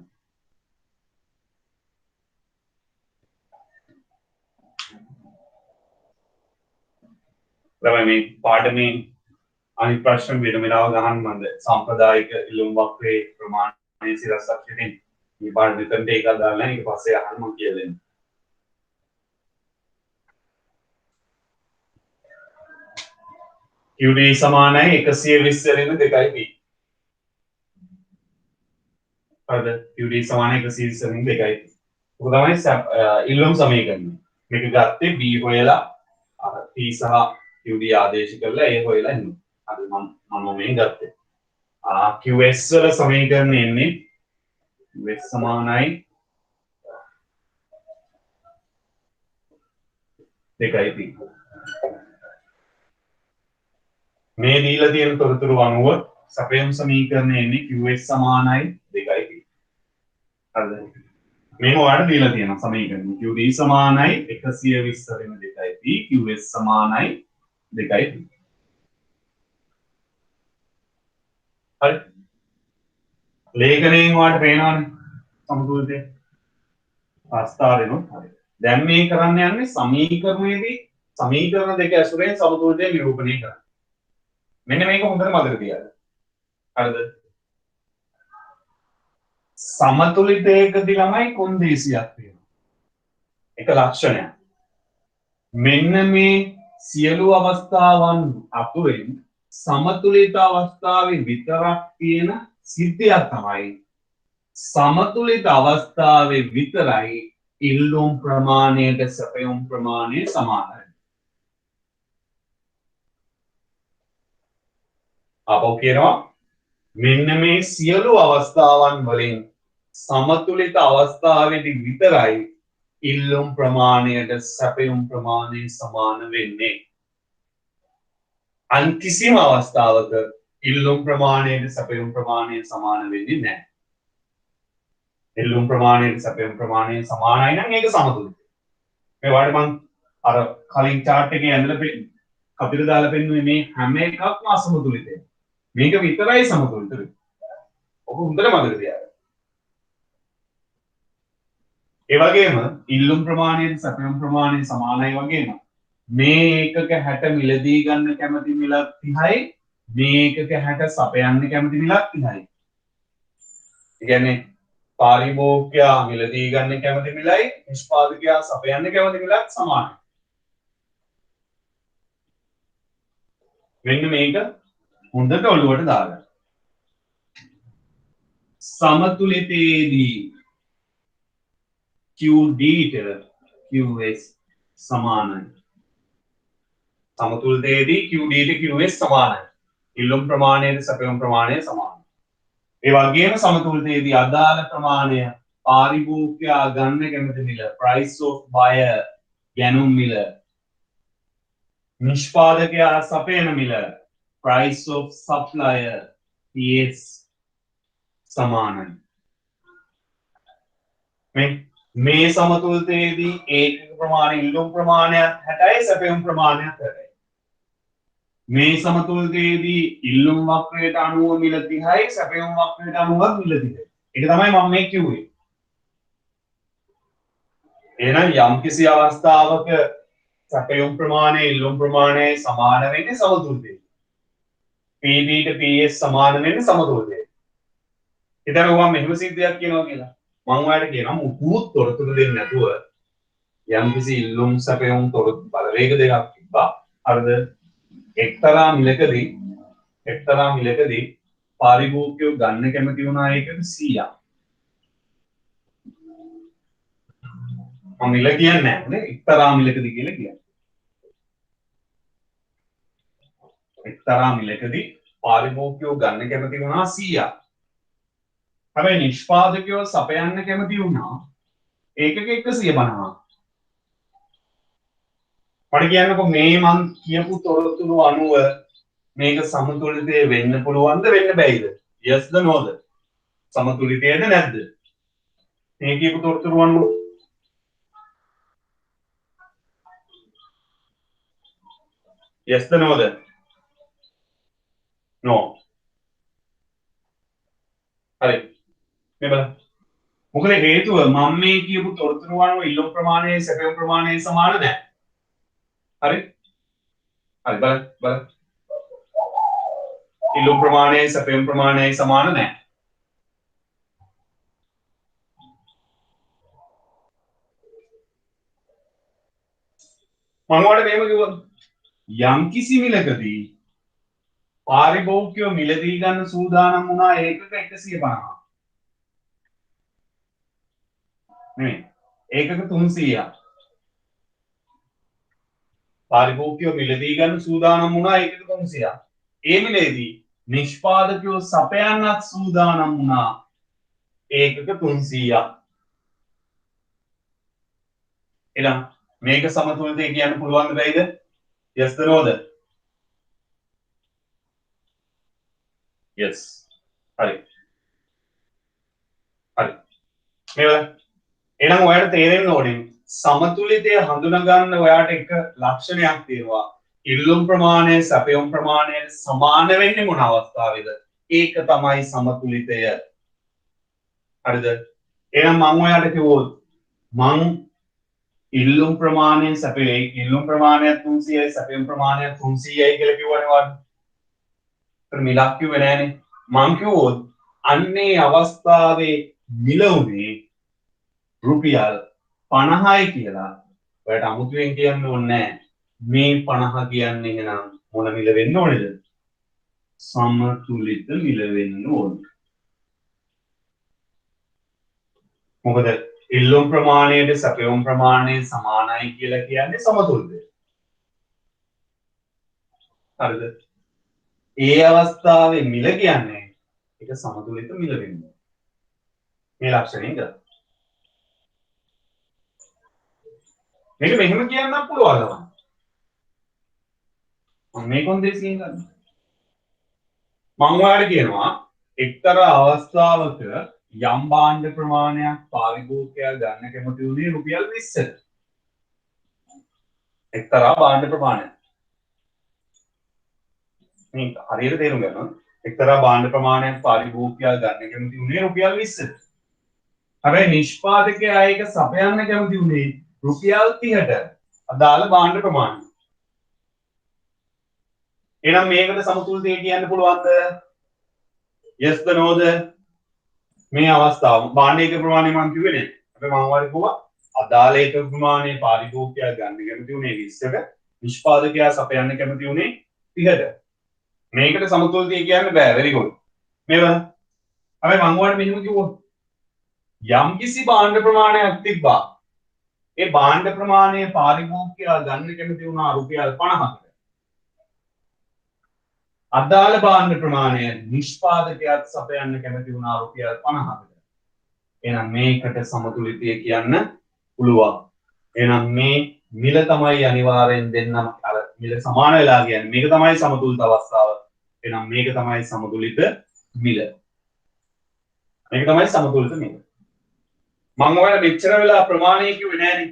Speaker 1: ළමයි මේ පාඩමේ අනිත් ප්‍රශ්න වෙනමනාව ගහන්න මන්ද සම්ප්‍රදායික ඉල්ලුම් වක්‍රයේ ප්‍රමාණය සිරස්සක් දෙන්න. මේ පාඩම දෙතන්ට ඒක දාලා ඊට පස්සේ අහන්න මම කියලා දෙන්න. QD සමානයි 120 වෙන 2යි P. හරිද? QD සමානයි 120 වෙන 2යි P. ඔක තමයි ඉල්ලුම් සමීකරණය. මේක ගත්තේ B හොයලා අර P සහ QD ආදේශ කරලා ඒ හොයලා ඉන්න. හරි මම මේ ගත්තේ. QS වල සමීකරණය එන්නේ QS සමානයි 2යි P. මේ දීලා තියෙන තොරතුරු අනුව සැපයුම් සමීකරණය එන්නේ QS සමානයි 2යි P. හරිද? මේ ඔයාලට දීලා තියෙන සමීකරණය QD සමානයි 120 වෙන 2යි P QS සමානයි 2යි P. හරි. ලේඛනයෙන් ඔයාලට පේනවනේ සමතුලිතය. ප්‍රස්තාවයෙන්ොත් හරි. දැන් මේ කරන්න යන්නේ සමීකරණයේදී සමීකරණ දෙක ඇසුරෙන් සමතුලිතය නිරූපණය කරන්න. මෙන්න මේක හොඳට මතක තියාගන්න. හරිද? සමතුලිතයකදී ළමයි කොන්දේසියක් තියෙනවා. එක ලක්ෂණයක්. මෙන්න මේ සියලු අවස්ථාවන් අතුරින් සමතුලිත අවස්ථාවේ විතරක් තියෙන සිද්ධියක් තමයි සමතුලිත අවස්ථාවේ විතරයි ඉල්ලුම් ප්‍රමාණයට සැපයුම් ප්‍රමාණය සමානයි. අපෝ කියනවා මෙන්න මේ සියලු අවස්ථාවන් වලින් සමතුලිත අවස්ථාවේදී විතරයි ඉල්ලුම් ප්‍රමාණයට සැපයුම් ප්‍රමාණය සමාන වෙන්නේ. අන් කිසිම අවස්ථාවක ඉල්ලුම් ප්‍රමාණයට සැපයුම් ප්‍රමාණය සමාන වෙන්නේ නැහැ. ඉල්ලුම් ප්‍රමාණයට සැපයුම් ප්‍රමාණය සමානයි නම් ඒක සමතුලිතයි. මේ වාට මම අර කලින් chart එකේ ඇඳලා කපිට දාලා පෙන්නුවේ මේ හැම එකක්ම අසමතුලිතයි. මේක විතරයි සමතුලිත වෙන්නේ. ඔක හොඳට මතක තියාගන්න. ඒ වගේම ඉල්ලුම් ප්‍රමාණයට සැපයුම් ප්‍රමාණය සමානයි වගේම මේ ඒකක 60 මිලදී ගන්න කැමති මිලක් 30යි මේ ඒකක 60 සපයන්න කැමති මිලක් 30යි. ඒ කියන්නේ පාරිභෝගිකයා මිලදී ගන්න කැමති මිලයි නිෂ්පාදකයා සපයන්න කැමති මිලක් සමානයි. මෙන්න මේක හොඳට ඔළුවට දාගන්න. සමතුලිතයේදී QD QS සමානයි. සමතුලිතයේදී QD QS සමානයි. ඉල්ලුම් ප්‍රමාණයට සැපයුම් ප්‍රමාණය සමානයි. ඒ වගේම සමතුලිතයේදී අදාළ ප්‍රමාණය පාරිභෝගිකයා ගන්න කැමති මිල price of buyer ගැනුම් මිල නිෂ්පාදකයා සපයන මිල price of supplier PS සමානයි. මේ සමතුලිතයේදී ඒකක ප්‍රමාණය ඉල්ලුම් ප්‍රමාණයක් 60යි සැපයුම් ප්‍රමාණයක් 60යි. මේ සමතුලිතයේදී ඉල්ලුම් වක්‍රයට අනුව මිල 30යි සැපයුම් වක්‍රයට අනුව මිල 30යි. ඒක තමයි මම මේ කිව්වේ. එහෙනම් යම්කිසි අවස්ථාවක සැපයුම් ප්‍රමාණය ඉල්ලුම් ප්‍රමාණය සමාන වෙන්නේ සමතුලිතයේ. PB ට PS සමාන වෙන්නේ සමතුලිතයේ. ඉතින් ඔයා මෙහෙම සිද්ධියක් කියනවා කියලා. මම ඔයාලට කියනවා මුකුත් තොරතුරු දෙන්නේ නැතුව යම්කිසි ඉල්ලුම් සැපයුම් තොරතුරු බලවේග දෙකක් තිබ්බා. හරිද? එක්තරා මිලකදී පාරිභෝගිකයෝ ගන්න කැමති වුණා ඒකද 100ක්. මම මිල කියන්නේ නැහැ නේ එක්තරා මිලකදී කියලා කියන්නේ. එක්තරා මිලකදී පාරිභෝගිකයෝ ගන්න කැමති වුණා 100ක්. හැබැයි නිෂ්පාදකයෝ සපයන්න කැමති වුණා ඒකක 150. මට කියන්නකො මේ මං කියපු තොරතුරු අනුව මේක සමතුලිතය වෙන්න පුළුවන්ද වෙන්න බැයිද? yes ද no ද? සමතුලිතයද නැද්ද? මේ කියපු තොරතුරු අනුව yes ද no ද? no. හරි. මේ බලන්න. මොකද හේතුව මම මේ කියපු තොරතුරු අනුව ඉල්ලුම් ප්‍රමාණය සැපයුම් ප්‍රමාණය සමාන නැහැ. හරි? හරි බලන්න. ඉල්ලුම් ප්‍රමාණය සැපයුම් ප්‍රමාණය සමාන නැහැ. මම ඔයාලට මෙහෙම කිව්වා යම්කිසි මිලකදී පාරිභෝගිකයෝ මිලදී ගන්න සූදානම් වුණා ඒකක 150. නේ ඒකක 300ක්. පාරිභෝගිකයෝ මිලදී ගන්න සූදානම් වුණා ඒකක 300ක්. ඒ මිලේදී නිෂ්පාදකයෝ සපයන්නත් සූදානම් වුණා ඒකක 300ක්. එහෙනම් මේක සමතුලිතය කියන්න පුළුවන්ද බැයිද? yes ද no ද? yes. හරි. හරි. මේවල එහෙනම් ඔයාලට තේරෙන්න ඕනේ සමතුලිතය හඳුනා ගන්න ඔයාට එක ලක්ෂණයක් තියෙනවා. ඉල්ලුම් ප්‍රමාණය සැපයුම් ප්‍රමාණයට සමාන වෙන්නේ මොන අවස්ථාවේද? ඒක තමයි සමතුලිතය. හරිද? එහෙනම් මම ඔයාලට කිව්වොත් මං ඉල්ලුම් ප්‍රමාණය සැපේ ඉල්ලුම් ප්‍රමාණයක් 300යි සැපයුම් ප්‍රමාණයක් 300යි කියලා කිව්වනේ වාට. ඒතර මිලක් කිව්වේ නෑනේ. මං කිව්වොත් අන්නේ අවස්ථාවේ මිල උනේ රුපියල් 50යි කියලා. ඔයාලට අමුතුවෙන් කියන්න ඕනේ නෑ. මේ 50 කියන්නේ එහෙනම් මොන මිල වෙන්න ඕනේද? සමතුලිත මිල වෙන්න ඕනේ. මොකද ඉල්ලුම් ප්‍රමාණයට සැපයුම් ප්‍රමාණය සමානයි කියලා කියන්නේ සමතුලිතය. හරිද? ඒ අවස්ථාවේ මිල කියන්නේ ඒක සමතුලිත මිල වෙන්නේ. මේ ලක්ෂණයෙන් ගන්න. මේක මෙහෙම කියන්න පුළුවන්. මම මේ කොන්දේසියෙන් ගන්න. මම ඔයාලට කියනවා එක්තරා අවස්ථාවක යම් භාණ්ඩ ප්‍රමාණයක් පාරිභෝගිකයා ගන්න කැමති වුණේ රුපියල් 20ට. එක්තරා භාණ්ඩ ප්‍රමාණයක්. මේක හරියට තේරුම් ගන්න. එක්තරා භාණ්ඩ ප්‍රමාණයක් පාරිභෝගිකයා ගන්න කැමති වුණේ රුපියල් 20ට. හැබැයි නිෂ්පාදකයා ඒක සපයන්න කැමති වුණේ රුපියල් 30ට. අදාළ භාණ්ඩ ප්‍රමාණය. එහෙනම් මේකට සමතුලිතය කියන්න පුළුවන්ද? yes ද no ද? මේ අවස්ථාව භාණ්ඩයක ප්‍රමාණය මම කිව්වේ නෑ. හැබැයි මම ඔයාලට කිව්වා අදාළ ඒක ප්‍රමාණය පාරිභෝගිකයා ගන්න කැමති වුණේ 20ට. නිෂ්පාදකයා සපයන්න කැමති වුණේ 30ට. මේකට සමතුලිතය කියන්න බෑ. very good. මේව හැබැයි මම ඔයාලට මෙහෙම කිව්වොත් යම්කිසි භාණ්ඩ ප්‍රමාණයක් තිබ්බා. ඒ භාණ්ඩ ප්‍රමාණය පාරිභෝගිකයා ගන්න කැමති වුණා රුපියල් 50කට. අදාළ භාණ්ඩ ප්‍රමාණය නිෂ්පාදකයාට සපයන්න කැමති වුණා රුපියල් 50කට. එහෙනම් මේකට සමතුලිතය කියන්න පුළුවන්. එහෙනම් මේ මිල තමයි අනිවාර්යෙන් දෙන්නම අර මිල සමාන වෙලා කියන්නේ. මේක තමයි සමතුලිත අවස්ථාව. එහෙනම් මේක තමයි සමතුලිත මිල. මේක තමයි සමතුලිත මිල. මම ඔයාලට මෙච්චර වෙලා ප්‍රමාණය කිව්වේ නෑනේ.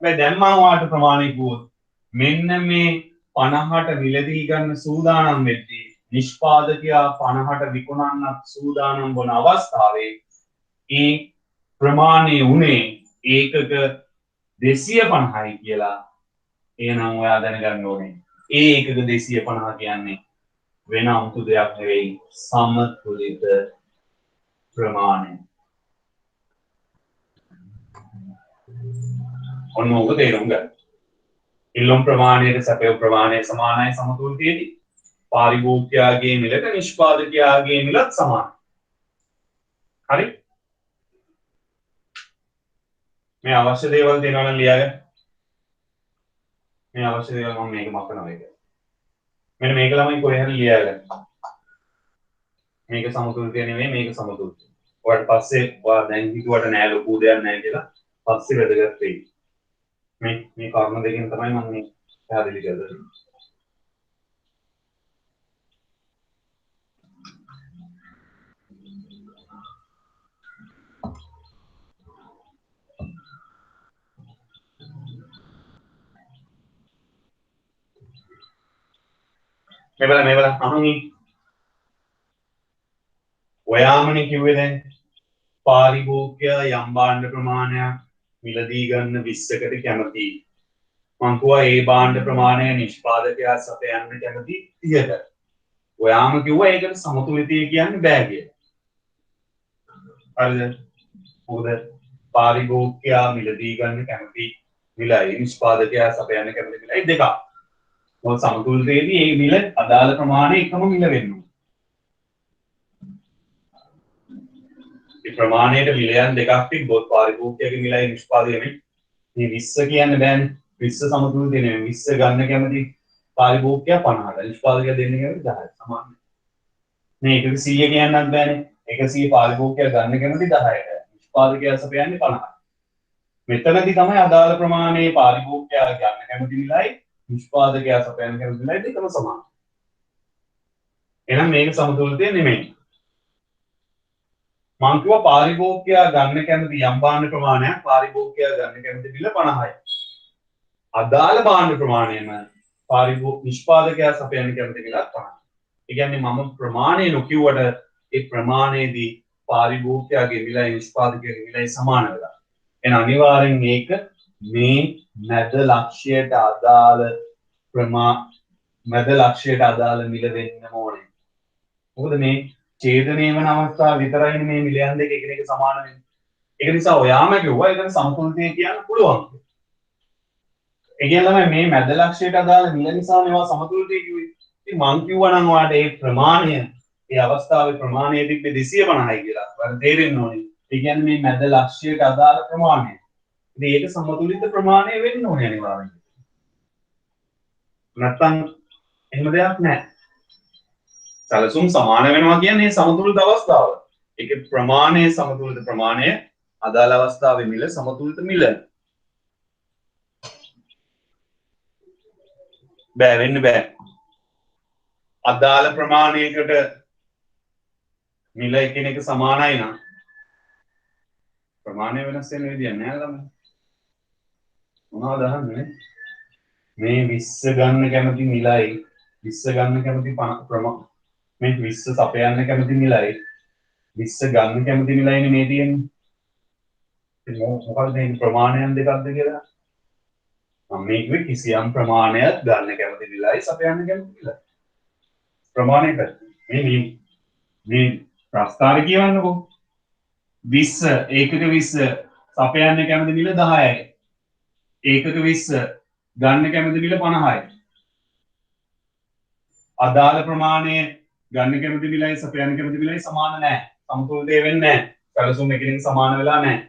Speaker 1: හැබැයි දැන් මම ඔයාලට ප්‍රමාණය කිව්වොත් මෙන්න මේ 50ට මිලදී ගන්න සූදානම් වෙද්දී නිෂ්පාදකයා 50ට විකුණන්නත් සූදානම් වන අවස්ථාවේ ඒ ප්‍රමාණය උනේ ඒකක 250යි කියලා. එහෙනම් ඔයා දැනගන්න ඕනේ ඒ ඒකක 250 කියන්නේ වෙන 아무තු දෙයක් නෙවෙයි සමතුලිත ප්‍රමාණය. ඔන්න ඕක තේරුම් ගන්න. ඉල්ලුම් ප්‍රමාණයට සැපයු ප්‍රමාණය සමානයි සමතුලිතයේදී. පාරිභෝගිකයාගේ මිලට නිෂ්පාදකයාගේ මිලත් සමානයි. හරි? මේ අවශ්‍ය දේවල් තියෙනවා නම් ලියාගන්න. මේ අවශ්‍ය දේවල් මම මේක මතනවා ඒක. මෙන්න මේක ළමයි කොහේ හරි ලියාගන්න. මේක සමතුලිතය නෙවෙයි මේක සමතුලිතය. ඔයාලට පස්සේ ඔයා දැන් හිතුවට නෑ ලොකු දෙයක් නෑ කියලා පස්සේ වැදගත් වෙයි. මේ කර්ම දෙකෙන් තමයි මම මේ පැහැදිලි කරන්නේ. මේවල අහන්නේ ඔයාමනේ කිව්වේ දැන් පාරිභෝගිකයා යම් භාණ්ඩ ප්‍රමාණයක් මිලදී ගන්න 20කට කැමතියි. මං කිව්වා ඒ භාණ්ඩ ප්‍රමාණය නිෂ්පාදකයා සපයන්න කැමති 30කට. ඔයාම කිව්වා ඒකට සමතුලිතය කියන්න බෑ කියලා. හරිද? මොකද පාරිභෝගිකයා මිලදී ගන්න කැමති මිලයි නිෂ්පාදකයා සපයන්න කැමති මිලයි දෙකක්. මොකද සමතුලිතයේදී මේ මිල අදාළ ප්‍රමාණය එකම මිල වෙන්න ඕනේ. ඒ ප්‍රමාණයට මිලයන් දෙකක් තිබ්බොත් පාරිභෝගිකයාගේ මිලයි නිෂ්පාදකයාගේ මේ 20 කියන්න බෑනේ. 20 සමතුලිතය නෙවෙයි 20 ගන්න කැමති පාරිභෝගිකයා 50ට නිෂ්පාදකයා දෙන්න කැමති 10ට සමානයි. මේ 100 කියන්නත් බෑනේ. 100 පාරිභෝගිකයා ගන්න කැමති 10ට නිෂ්පාදකයා සපයන්නේ 50ට. මෙතනදී තමයි අදාළ ප්‍රමාණයේ පාරිභෝගිකයා ගන්න කැමති මිලයි නිෂ්පාදකයා සපයන්න කැමති මිලයි දෙකම සමානයි. එහෙනම් මේක සමතුලිතය නෙමෙයි. මං කිව්වා පාරිභෝගිකයා ගන්න කැමති යම් භාණ්ඩ ප්‍රමාණයක් පාරිභෝගිකයා ගන්න කැමති මිල 50යි. අදාළ භාණ්ඩ ප්‍රමාණයම නිෂ්පාදකයා සපයන්න කැමති මිලත් 50යි. ඒ කියන්නේ මම ප්‍රමාණය නොකියුවට ඒ ප්‍රමාණයේදී පාරිභෝගිකයාගේ මිලයි නිෂ්පාදකයාගේ මිලයි සමාන වෙලා. එහෙනම් අනිවාර්යෙන් මේක මේ මැද ලක්ෂයට අදාළ මිල වෙන්න ඕනේ. මොකද මේ ඡේදනය වන අවස්ථාව විතරයිනේ මේ මිලයන් දෙක එකිනෙක සමාන වෙන්නේ. ඒක නිසා ඔයාම කිව්වා ඒකට සමතුලිතය කියන්න පුළුවන්. ඒ කියන්නේ මේ මැද ලක්ෂයට අදාළ මිල නිසා මේවා සමතුලිතය කිව්වේ. ඉතින් මං කිව්වා නම් ඔයාලට මේ ප්‍රමාණය මේ අවස්ථාවේ ප්‍රමාණය තිබ්බේ 250යි කියලා. ඔයාලට තේරෙන්න ඕනේ. ඒ කියන්නේ මේ මැද ලක්ෂයට අදාළ ප්‍රමාණය. ඉතින් ඒක සමතුලිත ප්‍රමාණය වෙන්න ඕනේ අනිවාර්යයෙන්. නැත්තම් එහෙම දෙයක් නැහැ. සැලසුම් සමාන වෙනවා කියන්නේ සමතුලිත අවස්ථාව. ඒකේ ප්‍රමාණය සමතුලිත ප්‍රමාණය අදාළ අවස්ථාවේ මිල සමතුලිත මිල. බෑ වෙන්න බෑ. අදාළ ප්‍රමාණයකට මිල එකිනෙක සමානයි නම් ප්‍රමාණය වෙනස් වෙන විදියක් නෑ ළමයි. මොනවද අහන්නේ? මේ 20 ගන්න කැමති මිලයි 20 ගන්න කැමති මේ 20 සපයන්න කැමති මිලයි 20 ගන්න කැමති මිලයිනේ මේ තියෙන්නේ. මොකක්ද මේ ප්‍රමාණයන් දෙකක්ද කියලා? මම මේ කිව්වේ කිසියම් ප්‍රමාණයක් ගන්න කැමති මිලයි සපයන්න කැමති මිලයි. ප්‍රමාණයක මේ ප්‍රස්තාර කියවන්නකෝ. 20 ඒකක 20 සපයන්න කැමති මිල 10යි. ඒකක 20 ගන්න කැමති මිල 50යි. අදාළ ප්‍රමාණය ගන්න කැමති මිලයි සපයන්න කැමති මිලයි සමාන නැහැ. සමතුලිතය වෙන්නේ නැහැ. සැලසුම් එකකින් සමාන වෙලා නැහැ.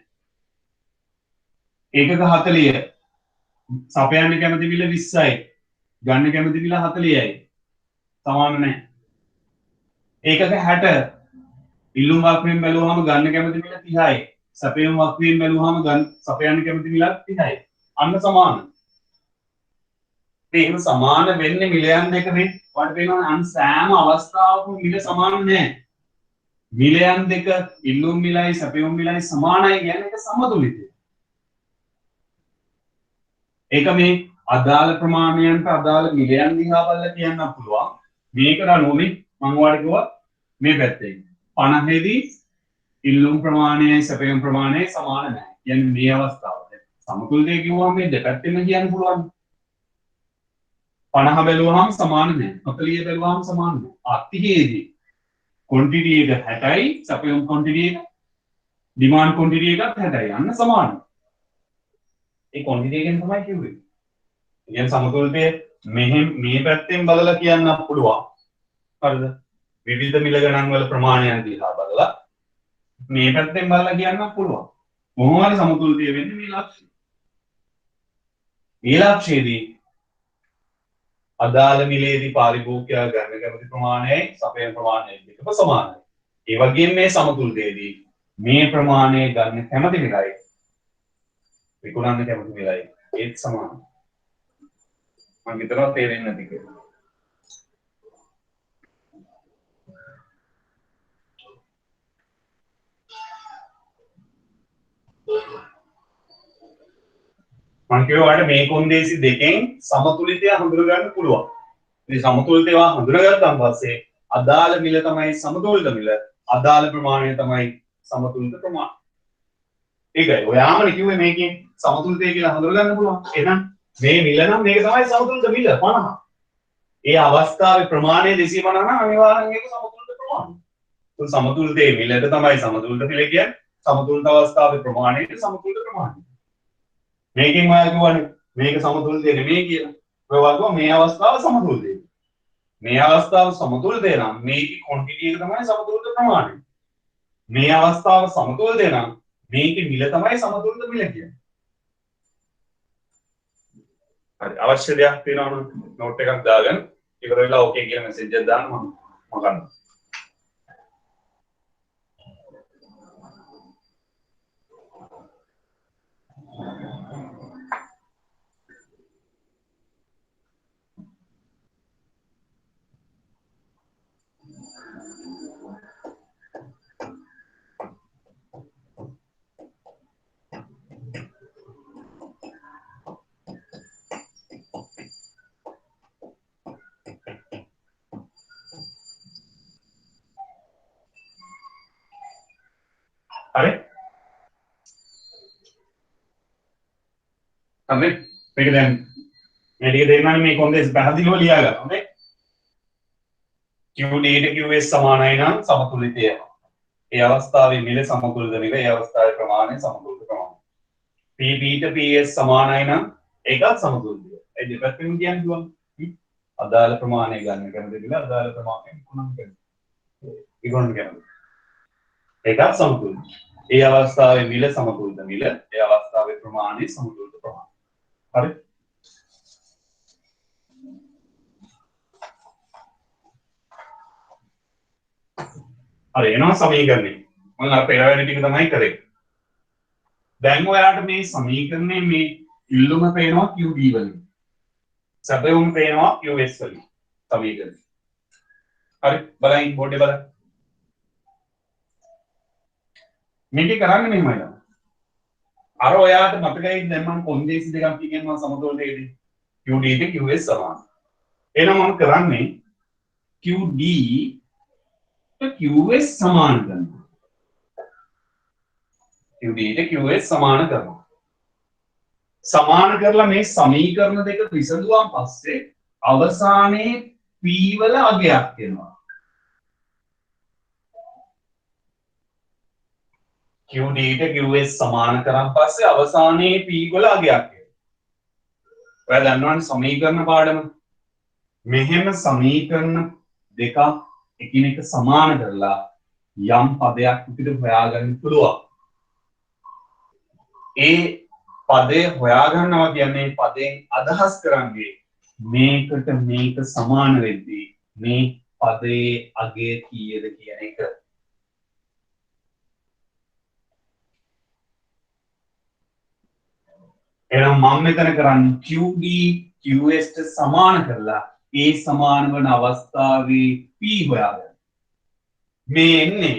Speaker 1: ඒකක 40 සපයන්න කැමති මිල 20යි. ගන්න කැමති මිල 40යි. සමාන නැහැ. ඒකක 60 ඉල්ලුම් වක්‍රයෙන් බැලුවාම ගන්න කැමති මිල 30යි. සපයුම් වක්‍රයෙන් බැලුවාම සපයන්න කැමති මිල 30යි. අන්න සමාන. එහෙම සමාන වෙන්නේ මිලයන් දෙක මේ වට වෙනවා අන් සෑම අවස්ථාවකම මිල සමාන නැහැ. මිලයන් දෙක ඉල්ලුම් මිලයි සැපයුම් මිලයි සමානයි කියන්නේ ඒක සමතුලිතය. ඒක මේ අදාළ ප්‍රමාණයන්ට අදාළ මිලයන් දිහා බලලා කියන්න පුළුවන්. මේකට අනුව මම ඔයාලට කිව්වා මේ පැත්තේ 50 දී ඉල්ලුම් ප්‍රමාණයයි සැපයුම් ප්‍රමාණයයි සමාන නැහැ. කියන්නේ මේ අවස්ථාවේ සමතුලිතය කිව්වම මේ දෙපැත්තෙම කියන්න පුළුවන්. 50 බැලුවහම සමාන නැහැ. 40 බැලුවහම සමාන නැහැ. 30ේදී quantity එක 60යි සැපයුම් quantity එක demand quantity එකත් 60යි. අන්න සමානයි. ඒ quantity එකෙන් තමයි කිව්වේ. කියන්නේ සමතුලිතය මෙහෙම මේ පැත්තෙන් බලලා කියන්න පුළුවන්. හරිද? විවිධ මිල ගණන් වල ප්‍රමාණයන් දිහා බලලා මේ පැත්තෙන් බලලා කියන්න පුළුවන්. කොහොම හරි සමතුලිතය වෙන්නේ මේ ලක්ෂ්‍යය. මේ ලක්ෂ්‍යයේදී අදාළ මිලේදී පාරිභෝගිකයා ගන්න කැමති ප්‍රමාණයයි සපයන ප්‍රමාණයයි දෙකම සමානයි. ඒ වගේම මේ සමතුලිතයේදී මේ ප්‍රමාණය ගන්න කැමති මිලයි විකුණන්න කැමති මිලයි ඒත් සමානයි. මම හිතනවා තේරෙන්නේ නැති කියලා. මම කියුවාට මේ කොන්දේසි දෙකෙන් සමතුලිතය හඳුනගන්න පුළුවන්. ඉතින් සමතුලිතය හඳුනගත්තාන් පස්සේ අදාළ මිල තමයි සමතුලිත මිල, අදාළ ප්‍රමාණය තමයි සමතුලිත ප්‍රමාණය. ඒකයි ඔයාමනේ කිව්වේ මේකෙන් සමතුලිතය කියලා හඳුනගන්න පුළුවන්. එහෙනම් මේ මිල නම් මේක තමයි සමතුලිත මිල 50. ඒ අවස්ථාවේ ප්‍රමාණය 250 නම් අනිවාර්යෙන් මේක සමතුලිත ප්‍රමාණය. ඒ සමතුලිතයේ මිලට තමයි සමතුලිත මිල කියන්නේ. සමතුලිත අවස්ථාවේ ප්‍රමාණයට සමතුලිත ප්‍රමාණය. මේකෙන් ඔයා කියවනේ මේක සමතුලිතය නෙමෙයි කියලා. ඔය වගේම මේ අවස්ථාව සමතුලිතයි. මේ අවස්ථාව සමතුලිතය නම් මේකේ quantity එක තමයි සමතුලිත ප්‍රමාණය. මේ අවස්ථාව සමතුලිතය නම් මේකේ මිල තමයි සමතුලිත මිල කියන්නේ. හරි අවශ්‍ය දෙයක් තියෙනවා නම් නෝට් එකක් දාගන්න. ඉවර වෙලා ඕකේ කියලා මෙසේජ් එකක් දාන්න මම කරනවා. හරි හරි මේක දැන් මේ ටික දෙන්නානේ මේ කොන්දේසි පැහැදිලිව ලියා ගන්න ඕනේ QD ට QS සමානයි නම් සමතුලිතය ඒ අවස්ථාවේ මිල සමතුලිත මිල ඒ අවස්ථාවේ ප්‍රමාණය සමතුලිත ප්‍රමාණය PP ට PS සමානයි නම් ඒකත් සමතුලිතයි ඒ දෙපැත්තෙම කියන්න පුළුවන් අදාළ ප්‍රමාණය ගන්න කැමති මිල අදාළ ප්‍රමාණය විකුණන්න කැමති ඒකත් සමතුලිතයි ඒ අවස්ථාවේ මිල සමතුලිත මිල ඒ අවස්ථාවේ ප්‍රමාණය සමතුලිත ප්‍රමාණය හරි හරි එනවා සමීකරණය මම අර පෙර වැඩ ටික තමයි කරේ දැන් ඔයාලට මේ සමීකරණේ මේ ඉල්ලුම පේනවා QD වලින් සැපයුම පේනවා QS වලින් සමීකරණය හරි බලන්න බෝඩ් එක බලන්න මේක කරන්නේ මෙහෙමයි තමයි. අර ඔයාට මතකයි දැන් මම කොන්දේසි දෙකක් කියනවා සමතුලිතයේදී. QD ට QS සමාන. එහෙනම් මම කරන්නේ QD ට QS සමාන කරනවා. QD ට QS සමාන කරනවා. සමාන කරලා මේ සමීකරණ දෙක විසඳුවාන් පස්සේ අවසානයේ P වල අගයක් එනවා. QD ට QS සමාන කරන් පස්සේ අවසානයේ P වල අගයක් එනවා. ඔයා දන්නවනේ සමීකරණ පාඩම. මෙහෙම සමීකරණ දෙකක් එකිනෙක සමාන කරලා යම් පදයක් අපිට හොයාගන්න පුළුවන්. ඒ පදේ හොයාගන්නවා කියන්නේ පදයෙන් අදහස් කරන්නේ මේකට මේක සමාන වෙද්දී මේ පදයේ අගය කීයද කියන එක. එහෙනම් මම මෙතන කරන්නේ QD QS ට සමාන කරලා ඒ සමාන වන අවස්ථාවේ P හොයාගන්න. මේ එන්නේ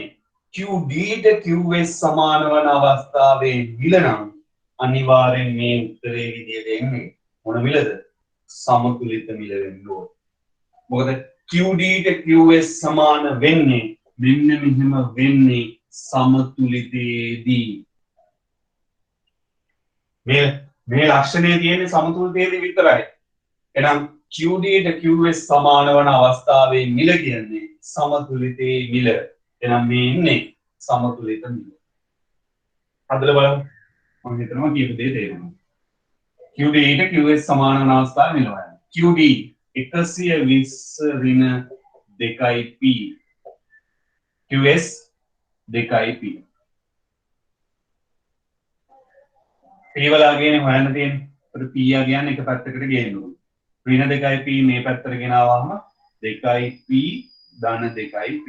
Speaker 1: QD QS සමාන වන අවස්ථාවේ මිල නම් අනිවාර්යෙන් මේ උත්තරේ විදියට එන්නේ මොන මිලද? සමතුලිත මිල වෙන්න ඕන. මොකද QD QS සමාන වෙන්නේ මෙන්න මෙහෙම වෙන්නේ සමතුලිතයේදී. මේ ලක්ෂණය තියෙන්නේ සමතුලිතයේදී විතරයි. එහෙනම් QD QS සමාන වන අවස්ථාවේ මිල කියන්නේ සමතුලිතයේ මිල. එහෙනම් මේ ඉන්නේ සමතුලිත මිල. හදලා බලමු. මම හිතනවා කියපු දේ තේරෙනවා. QD QS සමාන වන අවස්ථාවේ මිල හොයන්න. QD 120 ඍණ 2p QS 2p p වලගෙන හොයන්න තියෙන්නේ. ඒත් p කියන්නේ එක පැත්තකට ගේන්න ඕනේ. ඍණ 2p මේ පැත්තට ගෙනාවම 2p ධන 2p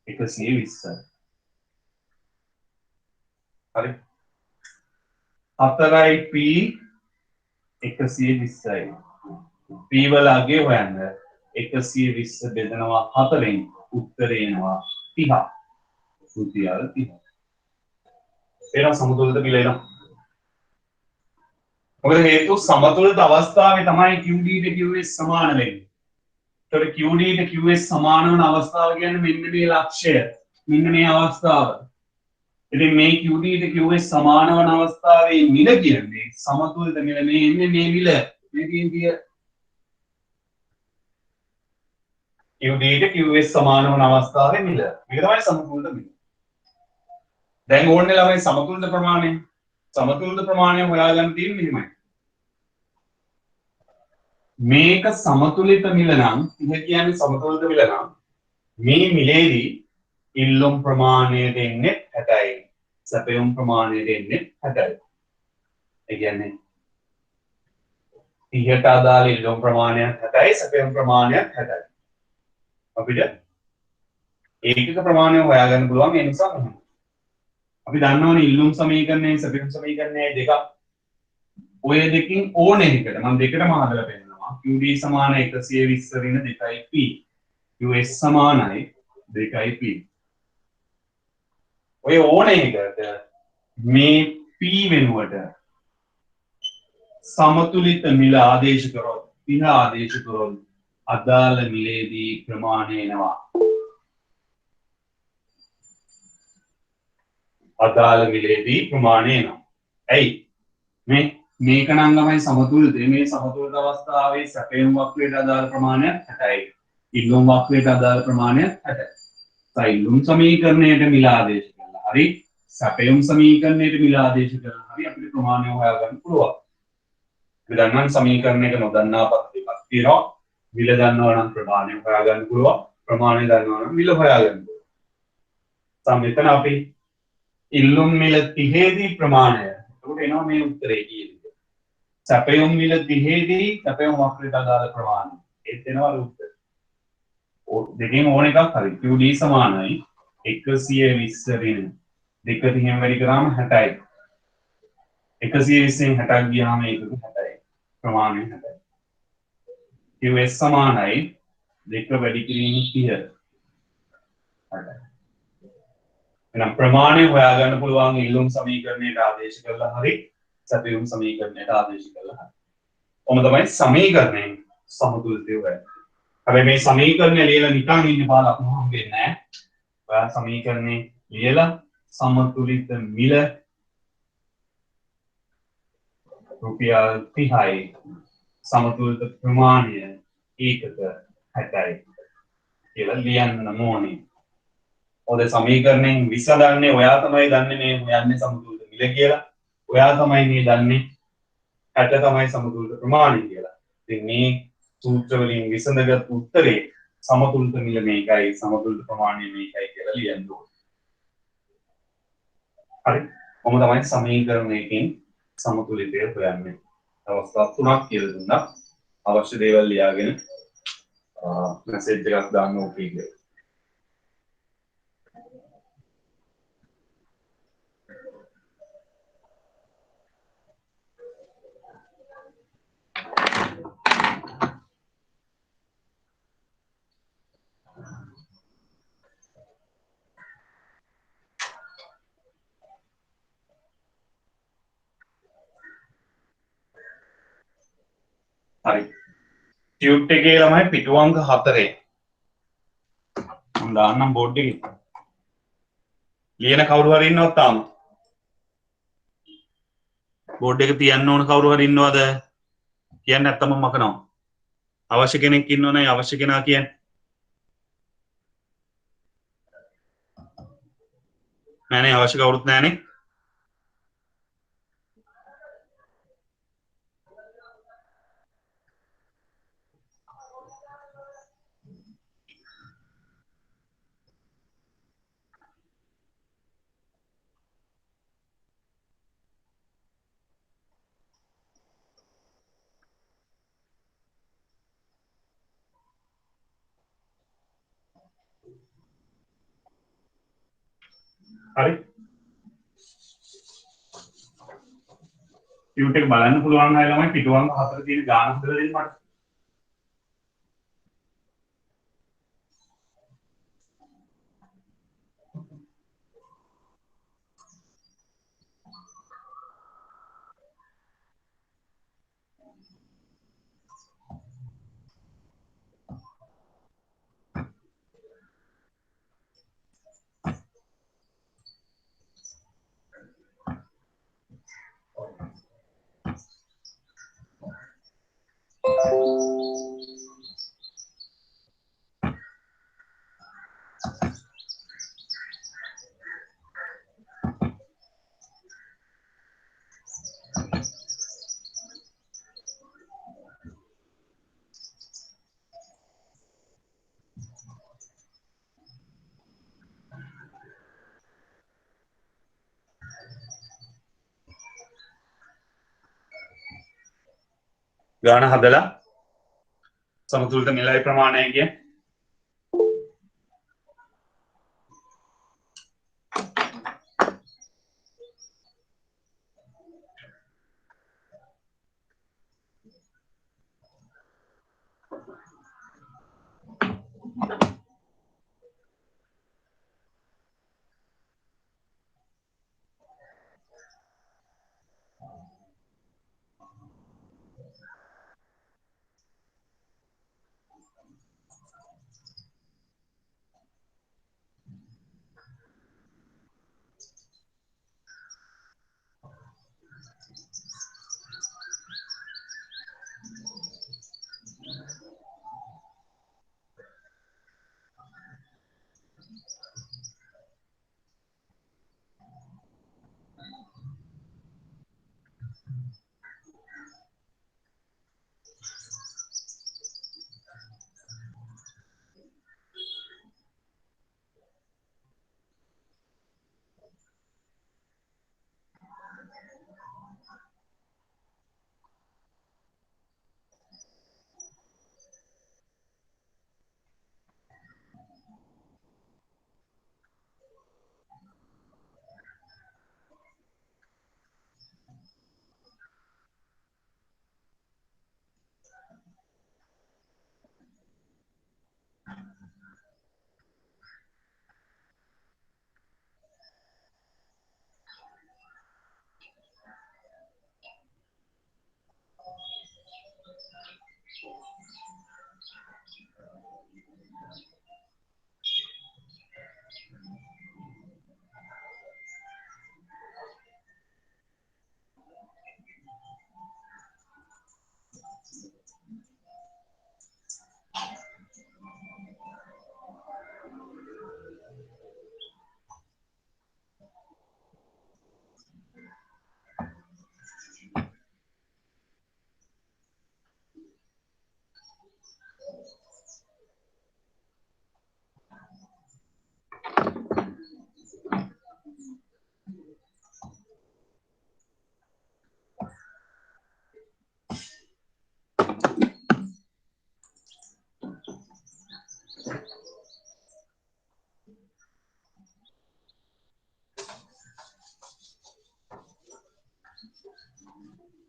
Speaker 1: 120. හරි. 4p 120යි. p වලගේ හොයන්න 120 බෙදනවා 4ෙන් උත්තරේ එනවා 30. සූත්‍රය 30. ඒක සමතුලිත මිල එනවා. මොකද හේතුව සමතුලිත අවස්ථාවේ තමයි QD QS සමාන වෙන්නේ. ඒතකොට QD QS සමාන වන අවස්ථාව කියන්නේ මෙන්න මේ ලක්ෂය. මෙන්න මේ අවස්ථාව. ඉතින් මේ QD QS සමාන වන අවස්ථාවේ මිල කියන්නේ සමතුලිත මිල මේ එන්නේ මේ මිල. මේ තියෙන්නේ QD QS සමාන වන අවස්ථාවේ මිල. මේක තමයි සමතුලිත මිල. දැන් ඕනේ ළමයි සමතුලිත ප්‍රමාණය. සමතුලිත ප්‍රමාණය හොයාගන්න තියෙන්නේ මෙහෙමයි. මේක සමතුලිත මිල නම් ඉහ කියන්නේ සමතුලිත මිල නම් මේ මිලේදී ඉල්ලුම් ප්‍රමාණය දෙන්නේ 60යි. සැපයුම් ප්‍රමාණය දෙන්නේ 60යි. ඒ කියන්නේ 30ට අදාළ ඉල්ලුම් ප්‍රමාණය 60යි සැපයුම් ප්‍රමාණය 60යි. අපිට ඒකක ප්‍රමාණය හොයාගන්න පුළුවන් ඒ නිසා මෙහෙම. අපි දන්නවනේ ඉල්ලුම් සමීකරණය සැපයුම් සමීකරණය දෙකක්. ඔය දෙකින් ඕනේ එකට මම දෙකටම හදලා පෙන්නනවා. QD සමාන 120 ඍණ 2p. QS සමානයි 2p. ඔය ඕනේ එකට මේ p වෙනුවට සමතුලිත මිල ආදේශ කරොත් 30 ආදේශ කරොත් අදාළ මිලේදී ප්‍රමාණය එනවා. අදාළ මිලේදී ප්‍රමාණය එනවා. ඇයි? මේක නම් ළමයි සමතුලිත. මේ සමතුලිත අවස්ථාවේ සැපයුම් වක්‍රයට අදාළ ප්‍රමාණය 60යි. ඉල්ලුම් වක්‍රයට අදාළ ප්‍රමාණය 60යි. ඉල්ලුම් සමීකරණයට මිල ආදේශ කරලා හරි සැපයුම් සමීකරණයට මිල ආදේශ කරලා හරි අපිට ප්‍රමාණය හොයාගන්න පුළුවන්. අපි දන්නවා සමීකරණයක නොදන්නා පද දෙකක් තියෙනවා. මිල දන්නවා නම් ප්‍රමාණය හොයාගන්න පුළුවන්. ප්‍රමාණය දන්නවා නම් මිල හොයාගන්න පුළුවන්. සම්මෙතන අපි ඉල්ලුම් මිල 30 දී ප්‍රමාණය. එතකොට එනවා මේ උත්තරේ කියන්නේ. සැපයුම් මිල 30 දී සැපයුම් වක්‍රයට අදාළ ප්‍රමාණය. ඒත් එනවා උත්තරේ. දෙකෙන් ඕන එකක් හරි. QD සමානයි 120 ඍණ 2 වැඩි කරාම 60යි. 120න් 60ක් ගියාම ඒකක 60යි. ප්‍රමාණය 60යි. QS සමානයි 2 වැඩි කිරීම 30. 60යි. එහෙනම් ප්‍රමාණය හොයාගන්න පුළුවන් ඉල්ලුම් සමීකරණයට ආදේශ කරලා හරි සැපයුම් සමීකරණයට ආදේශ කරලා හරි. කොහොම තමයි සමීකරණයෙන් සමතුලිතය හොයන්නේ. හැබැයි මේ සමීකරණය ලියලා නිකන් ඉන්න පාලක් හම්බෙන්නේ නැහැ. ඔයා සමීකරණේ ලියලා සමතුලිත මිල රුපියල් 30යි සමතුලිත ප්‍රමාණය ඒකක 60යි කියලා ලියන්න ඕනේ. ඔද සමීකරණයෙන් විසඳන්නේ ඔයා තමයි දන්නේ මේ හොයන්නේ සමතුලිත මිල කියලා. ඔයා තමයි මේ දන්නේ 60 තමයි සමතුලිත ප්‍රමාණය කියලා. ඉතින් මේ සූත්‍ර වලින් විසඳගත් උත්තරේ සමතුලිත මිල මේකයි සමතුලිත ප්‍රමාණය මේකයි කියලා ලියන්න ඕනේ. හරි. කොහොම තමයි සමීකරණයකින් සමතුලිතය හොයන්නේ. අවස්ථා තුනක් කියලා දුන්නා. අවශ්‍ය දේවල් ලියාගෙන මැසේජ් එකක් දාන්න ඕකේ කියලා. ටියුට් එකේ ළමයි පිටු අංක 4 මම දාන්නම් බෝඩ් එකේ ලියන කවුරු හරි ඉන්නවද තාම බෝඩ් එක තියන්න ඕන කවුරු හරි ඉන්නවද කියන්නේ නැත්තම් මම මකනවා අවශ්‍ය කෙනෙක් ඉන්නවනේ අවශ්‍ය කෙනා කියන්නේ නෑනේ අවශ්‍ය කවුරුත් නෑනේ හරි ටියුට් එක බලන්න පුළුවන් අය ළමයි පිටු අංක 4 තියෙන ගාන හදලා දෙන්න මට ගාන හදලා සමතුලිත නිලයි ප්‍රමාණය කිය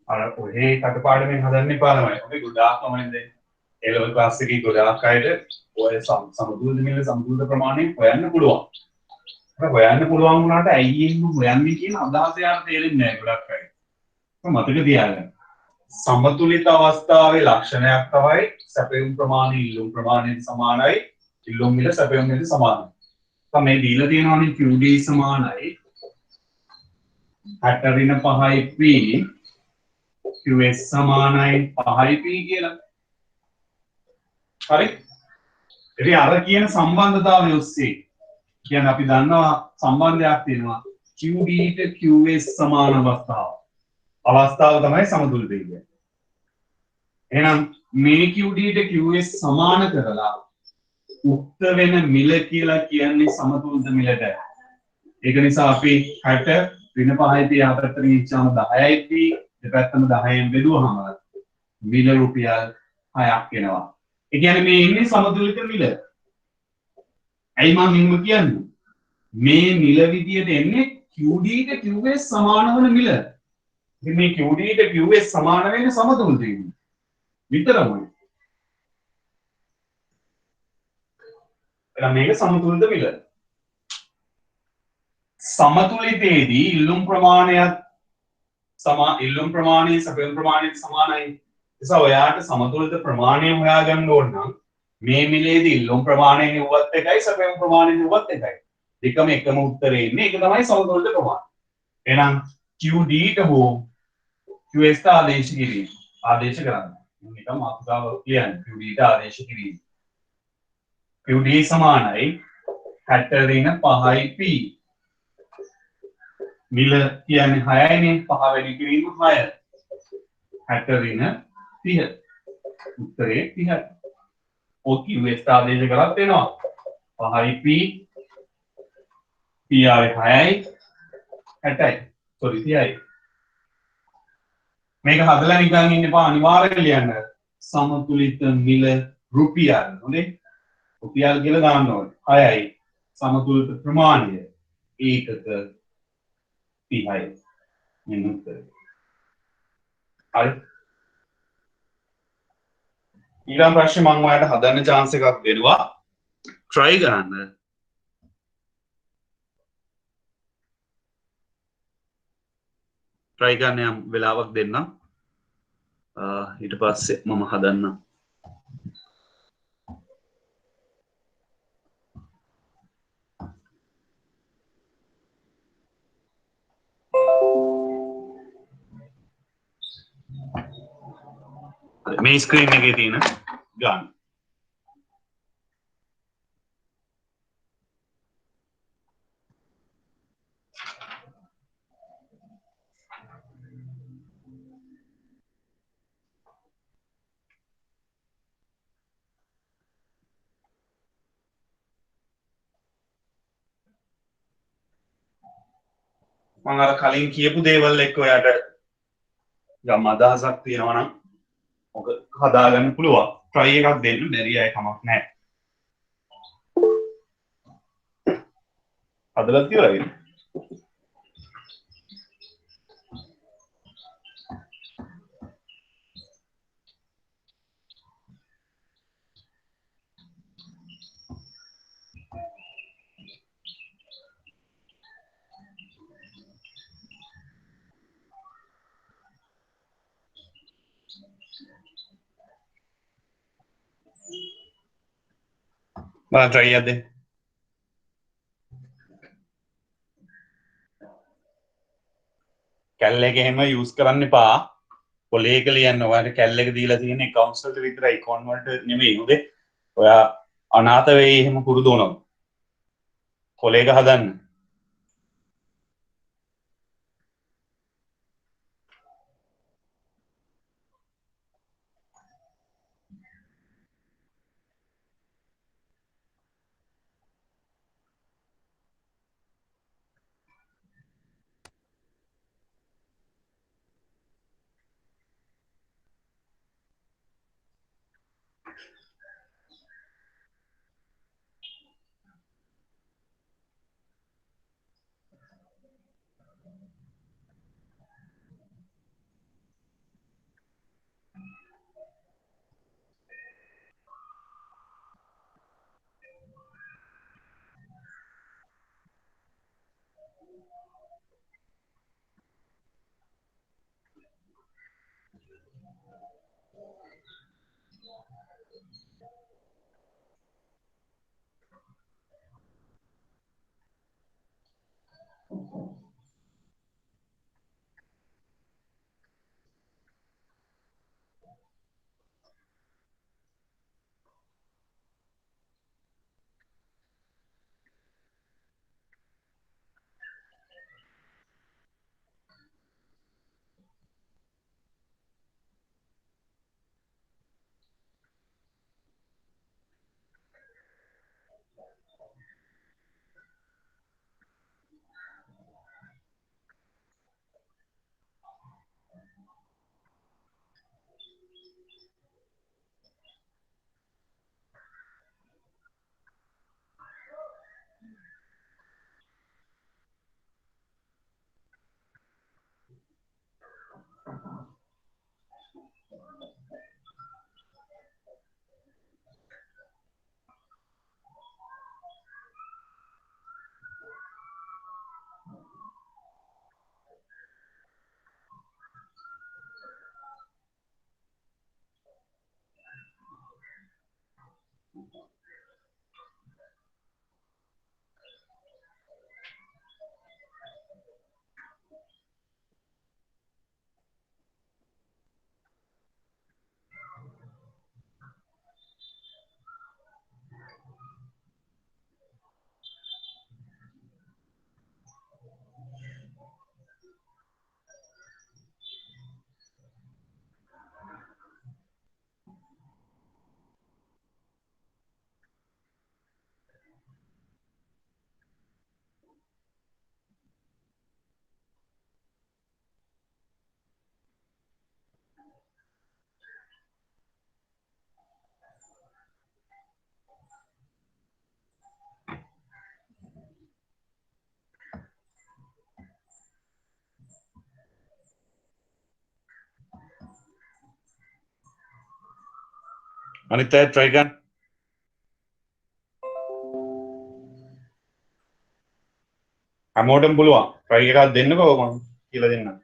Speaker 1: අර ඔහේ කටපාඩමෙන් හදන්න එපා ළමයි. අපි ගොඩාක් ළමයින්ද ඒ ලෙවල් ක්ලාස් එකේ ගොඩාක් අයට ඔය සමතුලිත මිල සමතුලිත ප්‍රමාණය හොයන්න පුළුවන්. ඒක හොයන්න පුළුවන් වුණාට ඇයි එහෙම හොයන්නේ කියන අදහස යාර තේරෙන්නේ නැහැ ගොඩක් අය. ඒක මතක තියාගන්න. සමතුලිත අවස්ථාවේ ලක්ෂණයක් තමයි සැපයුම් ප්‍රමාණය ඉල්ලුම් ප්‍රමාණයට සමානයි ඉල්ලුම් මිල සැපයුම් මිල සමානයි. තමයි මේ දීලා තියෙනවානේ QD සමානයි 65 P QS සමානයි 5 P කියලා. හරි? ඉතින් අර කියන සම්බන්ධතාවය ඔස්සේ කියන්නේ අපි දන්නවා සම්බන්ධයක් තියෙනවා QD ට QS සමාන අවස්ථාව. අවස්ථාව තමයි සමතුලිතය කියන්නේ. එහෙනම් මේ QD ට QS සමාන කරලා උක්ත වෙන මිල කියලා කියන්නේ සමතුලිත මිලට. ඒක නිසා අපි 60 ඍණ 5යි තියා පැත්තට ගිහින් 10යි දී දෙපැත්තම 10න් බෙදුවහම මිල රුපියල් 6ක් එනවා. ඒ කියන්නේ මේ ඉන්නේ සමතුලිත මිල. ඇයි මම මෙහෙම කියන්නේ? මේ මිල විදියට එන්නේ QD ට QS සමාන වන මිල. ඉතින් මේ QD ට QS සමාන වෙන්නේ සමතුලිත විතරමයි. එහෙනම් මේක සමතුලිත මිල. සමතුලිතයේදී ඉල්ලුම් ප්‍රමාණයත් ඉල්ලුම් ප්‍රමාණය සැපයුම් ප්‍රමාණයට සමානයි. නිසා ඔයාට සමතුලිත ප්‍රමාණය හොයාගන්න ඕන නම් මේ මිලේදී ඉල්ලුම් ප්‍රමාණය හෙව්වත් එකයි සැපයුම් ප්‍රමාණය හෙව්වත් එකයි. දෙකම එකම උත්තරේ ඉන්නේ. ඒක තමයි සමතුලිත ප්‍රමාණය. එහෙනම් QD ට හෝ QS ට ආදේශ කිරීම. ආදේශ කරන්න. මේක මාතෘකාව කියන්නේ QD ට ආදේශ කිරීම. QD සමානයි 60 ඍණ 5යි P. මිල කියන්නේ 6යිනේ 5 වැඩි කිරීම 6. 60 ඍණ 30. උත්තරේ 30යි. ඔය QS ට ආදේශ කරත් වෙනවා. 5යි P P ආවේ 6යි 60යි. සෝරි 30යි. මේක හදලා නිකන් ඉන්න එපා අනිවාර්යයෙන් ලියන්න. සමතුලිත මිල රුපියල් හොඳේ. රුපියල් කියලා දාන්න ඕනේ. 6යි සමතුලිත ප්‍රමාණය ඒකක 30යි. මෙන්න උත්තරේ. හරි. ඊළඟ ප්‍රශ්නේ මම ඔයාලට හදන්න chance එකක් දෙනවා. try කරන්න. try කරන්න යම් වෙලාවක් දෙන්නම්. ඊට පස්සේ මම හදන්නම්. මේ ස්ක්‍රීන් එකේ තියෙන ගන්න. මම අර කලින් කියපු දේවල් එක්ක ඔයාට යම් අදහසක් තියෙනවා නම් ඔක හදාගන්න පුළුවන්. try එකක් දෙන්න බැරි අය කමක් නැහැ. හදලා තියලා බලන්න try එකක් දෙන්න. කැල් එක එහෙම යූස් කරන්න එපා. පොලේ එක ලියන්න. ඔයාලට කැල් එක දීලා තියෙන accounts වලට විතරයි icon වලට නෙමෙයි හොඳේ. ඔයා අනාථ වෙයි එහෙම පුරුදු වුණොත්. පොලේ එක හදන්න. අනිත් අය try ගන්න. හැමෝටම පුළුවන්. try එකක් දෙන්නකෝ මම කියලා දෙන්නම්.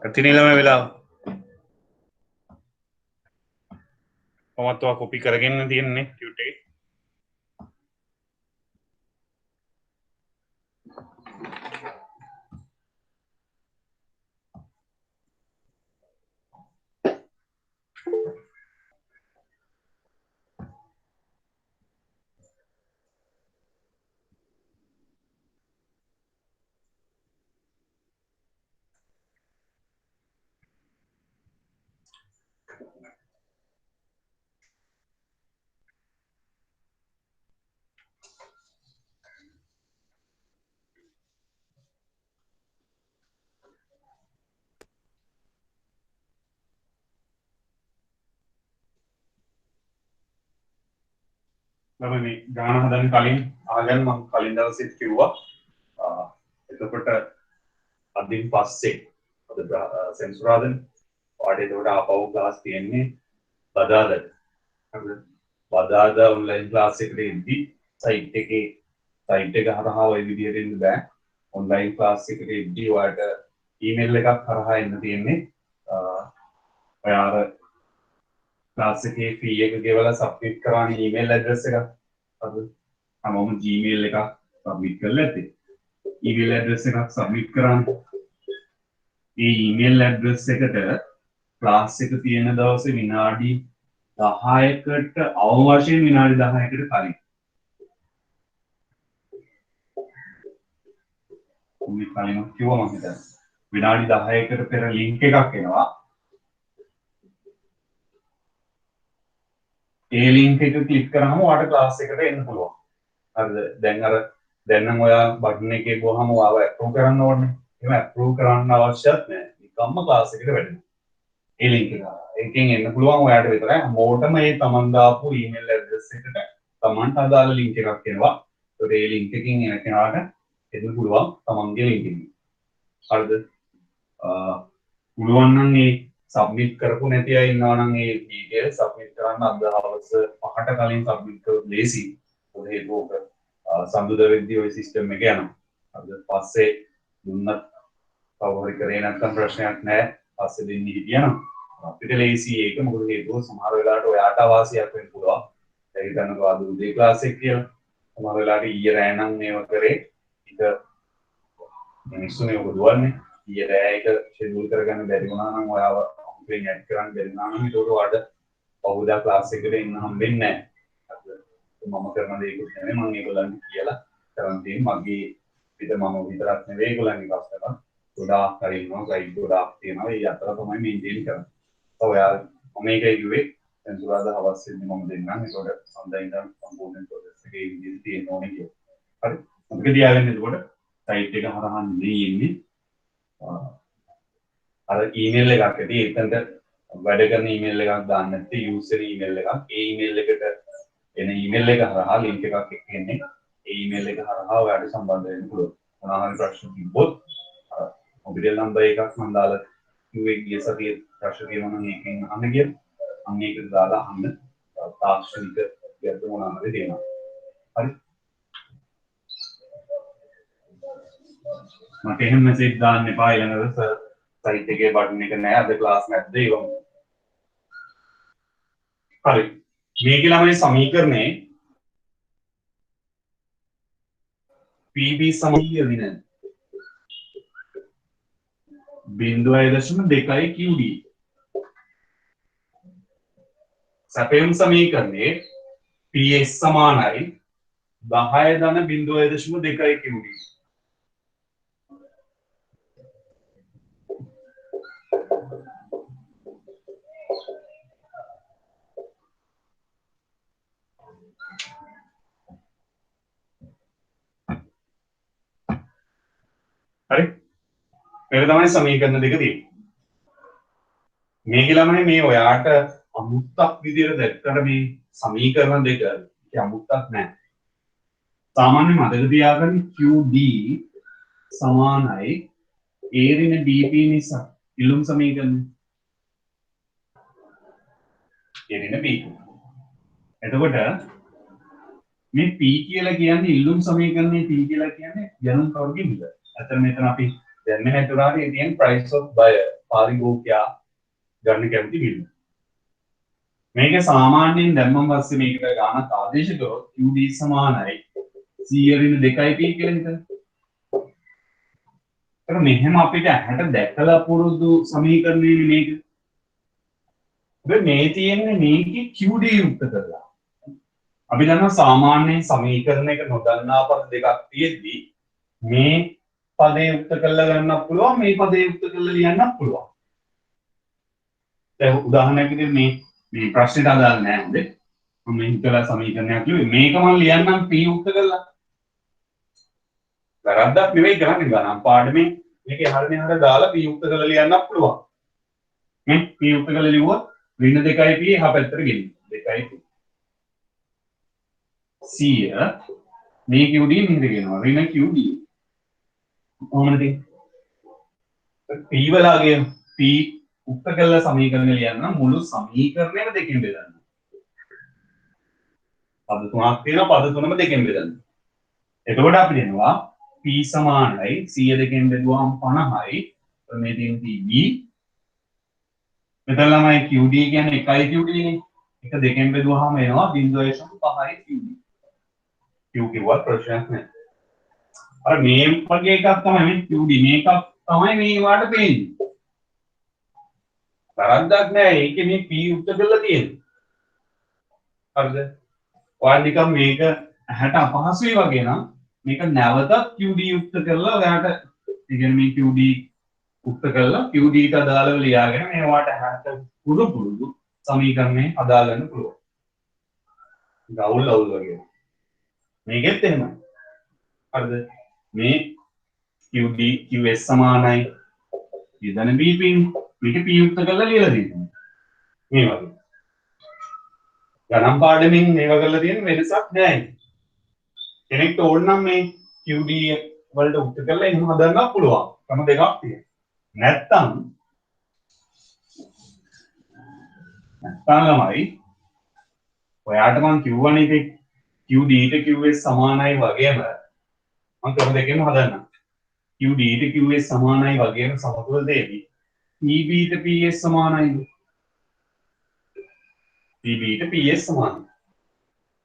Speaker 1: ඇතිනිලම වෙලා කොමත්වා කොපි කරගන්න තියෙන්නේ ටියුට් එකේ. ළමයි මේ ගාන හදන්න කලින් ආගන් මම කලින් දවසෙත් කිව්වා. එතකොට අදින් පස්සේ අද සෙන්සුරාදනේ ඔයාලට එතකොට ආපහු ක්ලාස් තියෙන්නේ බදාදා. හරිද? බදාදා ඔන්ලයින් ක්ලාස් එකට එද්දි සයිට් එක හරහා ওই විදියට එන්න බෑ. ඔන්ලයින් ක්ලාස් එකට එද්දි ඔයාලට ඊමේල් එකක් හරහා එන්න තියෙන්නේ. ඔයාලා ක්ලාස් එකේ ෆී එක ගෙවලා සබ්මිට් කරාන ඊමේල් ඇඩ්‍රස් එකක්. හරිද? හැමෝම Gmail එකක් සබ්මිට් කරලා ඇති. ඊමේල් ඇඩ්‍රස් එකක් සබ්මිට් කරාන. ඒ ඊමේල් ඇඩ්‍රස් එකට ක්ලාස් එක තියෙන දවසේ විනාඩි 10කට අවම වශයෙන් විනාඩි 10කට කලින් මේ කලින් කිව්වා මම හිතන්නේ විනාඩි 10කට පෙර ලින්ක් එකක් එනවා. ඒ link එක click කරාම ඔයාලට class එකට එන්න පුළුවන්. හරිද? දැන් නම් ඔයා button එකේ ගිහම ඔයාව approve කරන්න ඕනේ. එහෙම approve කරන්න අවශ්‍යත් නැහැ. නිකම්ම class එකට වැටෙනවා. ඒ link එක. එකෙන් එන්න පුළුවන් ඔයාට විතරයි. මොකටම මේ තමන් දාපු email address එකට තමන්ට අදාළ link එකක් එනවා. ඒකට ඒ link එකකින් එන කෙනාට එන්න පුළුවන් තමන්ගේ link එකකින්. හරිද? පුළුවන් නම් මේ සබ්මිට් කරපු නැති අය ඉන්නවා නම් ඒ details සබ්මිට් කරන්න අද හවස 5ට කලින් සබ්මිට් කරොත් ලේසි. මොකද ඒක සම්බුද වෙද්දී ওই සිස්ටම් එක යනවා. හරිද? පස්සේ දුන්නත් කවුරු හරි කරේ නැත්නම් ප්‍රශ්නයක් නැහැ. පස්සේ දෙන්නේ හිටියනම් අපිට ලේසි ඒක. මොකද හේතුව සමහර වෙලාවට ඔයාට අවාසියක් වෙන්න පුළුවන්. ඒ හිතන්නකෝ අද උදේ ක්ලාස් එක කියලා. සමහර වෙලාවට ඊයේ රෑ නම් මේව කරේ. ඒක මිනිස්සුනේ ඔබ දුවන්නේ. ඊයේ රෑ එක ෂෙඩියුල් කරගන්න බැරි වුණා නම් ඔයාව අපෙන් ඇඩ් කරන්න බැරි වුණා නම් ඒක ඔයාලට පහුදා ක්ලාස් එකට එන්න හම්බෙන්නේ නැහැ. මම කරන දේ ඒක නෙමෙයි මම ඒගොල්ලන්ට කියලා කරන් තියෙන්නේ මගේ පිට මම විතරක් නෙවෙයි ඒගොල්ලන්ගේ කස්ටමර් ගොඩාක් හරි ඉන්නවා ගයිඩ් ගොඩාක් තියෙනවා ඒ අතර තමයි මේන්ටේන් කරන්නේ. ඔයා මම ඒකයි කිව්වේ දැන් සුරාදා හවස් වෙන්නේ මම දෙන්නම් ඒකට සඳහන් ඉඳන් සම්පූර්ණ ප්‍රොසෙස් එකේ විදිහට තියෙන්න ඕනේ කියලා. හරි. මොකද තියාගන්න එතකොට සයිට් එක හරහා නෙන්නේ අර ඊමේල් එකක් ඇති එතනට වැඩ කරන ඊමේල් එකක් දාන්න නැත්නම් යූසර් ඊමේල් එකක් ඒ ඊමේල් එකට එන ඊමේල් එක හරහා ලින්ක් එකක් එන්නේ ඒ ඊමේල් එක හරහා ඔයාලට සම්බන්ධ වෙන්න පුළුවන්. මොනවා හරි ප්‍රශ්න තිබ්බොත් මොබයිල් නම්බර් එකක් මම දාලා කිව්වේ ගිය සතියේ ප්‍රශ්න තියෙනවා නම් ඒකෙන් අහන්න කියලා. අන්න ඒකට දාලා අහන්න තාක්ෂණික ගැටලු මොනවා හරි තියෙනවා. හරි. මට එහෙම මෙසේජ් දාන්න එපා ඊළඟට සයිට් එකේ බටන් එක නැහැ අද ක්ලාස් නැද්ද ඒවම. හරි. මේකේ ළමයි සමීකරණේ PB සමීකරණය නේද? 0.2 QD. සැපයුම් සමීකරණේ PS සමානයි 10 ධන 0.2 QD. හරි මේක තමයි සමීකරණ දෙක තියෙන්නේ. මේක ළමයි මේ ඔයාට අමුත්තක් විදියට දැක්කට මේ සමීකරණ දෙක අමුත්තක් නැහැ. සාමාන්‍ය මතක තියාගන්න QD සමානයි A ඍණ BP නිසා ඉල්ලුම් සමීකරණය. A ඍණ BP. එතකොට මේ P කියලා කියන්නේ ඉල්ලුම් සමීකරණයේ P කියලා කියන්නේ යනුම් කවුරුගේ මිල. අතන මෙතන අපි දැන් මේ හිතුවානේ තියෙන price of buyer පාරිභෝගිකයා ගන්න කැමති මිල. මේක සාමාන්‍යයෙන් දැම්මම පස්සේ මේකට ගානක් ආදේශ කරොත් QD සමානයි 100 ඍණ 2p කියලා හිතන්න. ඒක මෙහෙම අපිට ඇහැට දැකලා පුරුදු සමීකරණයනේ මේක. මේ තියෙන්නේ මේකේ QD යුක්ත කරලා. අපි දන්නවා සාමාන්‍යයෙන් සමීකරණයක නොදන්නා පද දෙකක් තියෙද්දි මේ පදේ යුක්ත කරලා ගන්නත් පුළුවන් මේ පදේ යුක්ත කරලා ලියන්නත් පුළුවන්. දැන් උදාහරණයක් විදිහට මේ ප්‍රශ්නෙට අදාළ නැහැ හොඳේ. මම හිතලා සමීකරණයක් ලියුවේ මේක මම ලියන්නම් p යුක්ත කරලා. වැරද්දක් නෙවෙයි කරන්නේ ගණන් පාඩමේ මේකේ හරියට දාලා p යුක්ත කරලා ලියන්නත් පුළුවන්. මේ p යුක්ත කරලා ලිව්වොත් ඍණ 2p එහා පැත්තට ගෙනියන්න. 2p 100 මේ QD මෙහෙට ගෙනවා ඍණ QD. කොහොමද p වලගේ p උක්ත කළ සමීකරණ ලියන්න මුළු සමීකරණයම දෙකෙන් බෙදන්න. පද තුනක් තියෙනවා පද තුනම දෙකෙන් බෙදන්න. එතකොට අපි දෙනවා p සමානයි 100 දෙකෙන් බෙදුවාම 50යි. මේ තියෙන b මෙතන ළමයි QD කියන්නේ 1යි QD නේ. එක දෙකෙන් බෙදුවාම එනවා 0.5යි QD. Q කිව්වත් ප්‍රශ්නයක් නැහැ. අර මේ වගේ එකක් තමයි මේ QD මේකක් තමයි මේ වාට පේන්නේ. වැරද්දක් නෑ ඒකේ මේ P උත්ත කරලා තියෙන්නේ. හරිද? ඔයාලා නිකන් මේක ඇහැට අපහසුයි වගේ නම් මේක නැවතත් QD උත්ත කරලා ඔයාලට ඒ කියන්නේ මේ QD උත්ත කරලා QD ට අදාළව ලියාගෙන මේ වාට ඇහැට පුරුදු සමීකරණේ අදාළ වෙන්න පුළුවන්. ගවුල් අවුල් වගේ මේකෙත් එහෙමයි හරිද මේ QD QS සමානයි ඉදන බීපින් මේක P යුක්ත කරලා ලියලා තියෙනවා මේ වගේ ගණන් පාඩමින් මේවා කරලා තියෙන වෙනසක් නැහැ කෙනෙක්ට ඕන නම් මේ QD වලට උත්තර කරලා එහෙම හදන්න පුළුවන් ක්‍රම දෙකක් තියෙනවා නැත්තම් ළමයි ඔයාට මම කියවනේ ඉතින් QD ට QS සමානයි වගේම මම ක්‍රම දෙකෙන්ම හදන්නම් QD ට QS සමානයි වගේම සමතුල දෙවි PB ට PS සමානයි PB ට PS සමානයි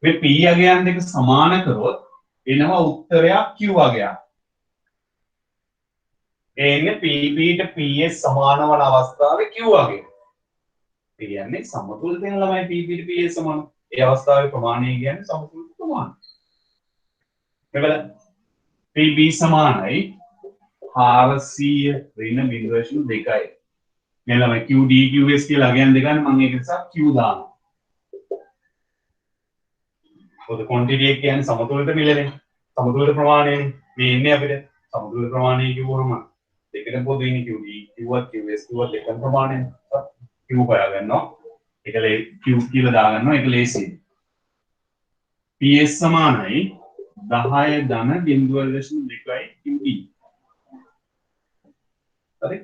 Speaker 1: මේ P අගයන් දෙක සමාන කරොත් එනවා උත්තරයක් Q අගයක් එන්නේ PB ට PS සමාන වන අවස්ථාවේ Q අගය කියන්නේ සමතුලිත වෙන ළමයි PB ට PS සමාන ඒ අවස්ථාවේ ප්‍රමාණය කියන්නේ සමතුලිත ප්‍රමාණය මෙවල PB සමානයි 400 ඍණ 0.2යි මේ ළමයි QD QS කියලා අගයන් දෙකනේ මම ඒක නිසා Q දානවා පොද quantity එක කියන්නේ සමතුලිත මිලනේ සමතුලිත ප්‍රමාණයනේ මේ ඉන්නේ අපිට සමතුලිත ප්‍රමාණය කිව්වම දෙකෙන් පොදු ඉන්නේ QD Qවත් QS Qවත් එකම ප්‍රමාණය Q හොයා ගන්නවා ඒක Q කියලා දා ගන්නවා ඒක ලේසියි PS සමානයි 10 ධන 0.2යි QD හරි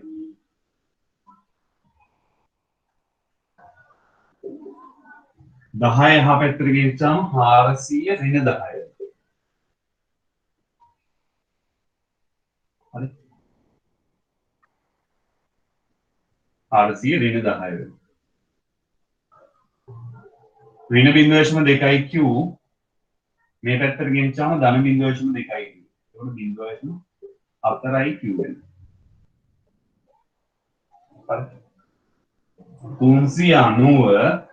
Speaker 1: 10 එහා පැත්තට ගිහින් 400 ඍණ 10 හරි 400 ඍණ 10 ඍණ 0.2යි Q මේ පැත්තට ගෙනිච්චාම ධන 0.2යි Q. ඒකට 0.4යි Q වෙනවා. හරි. 390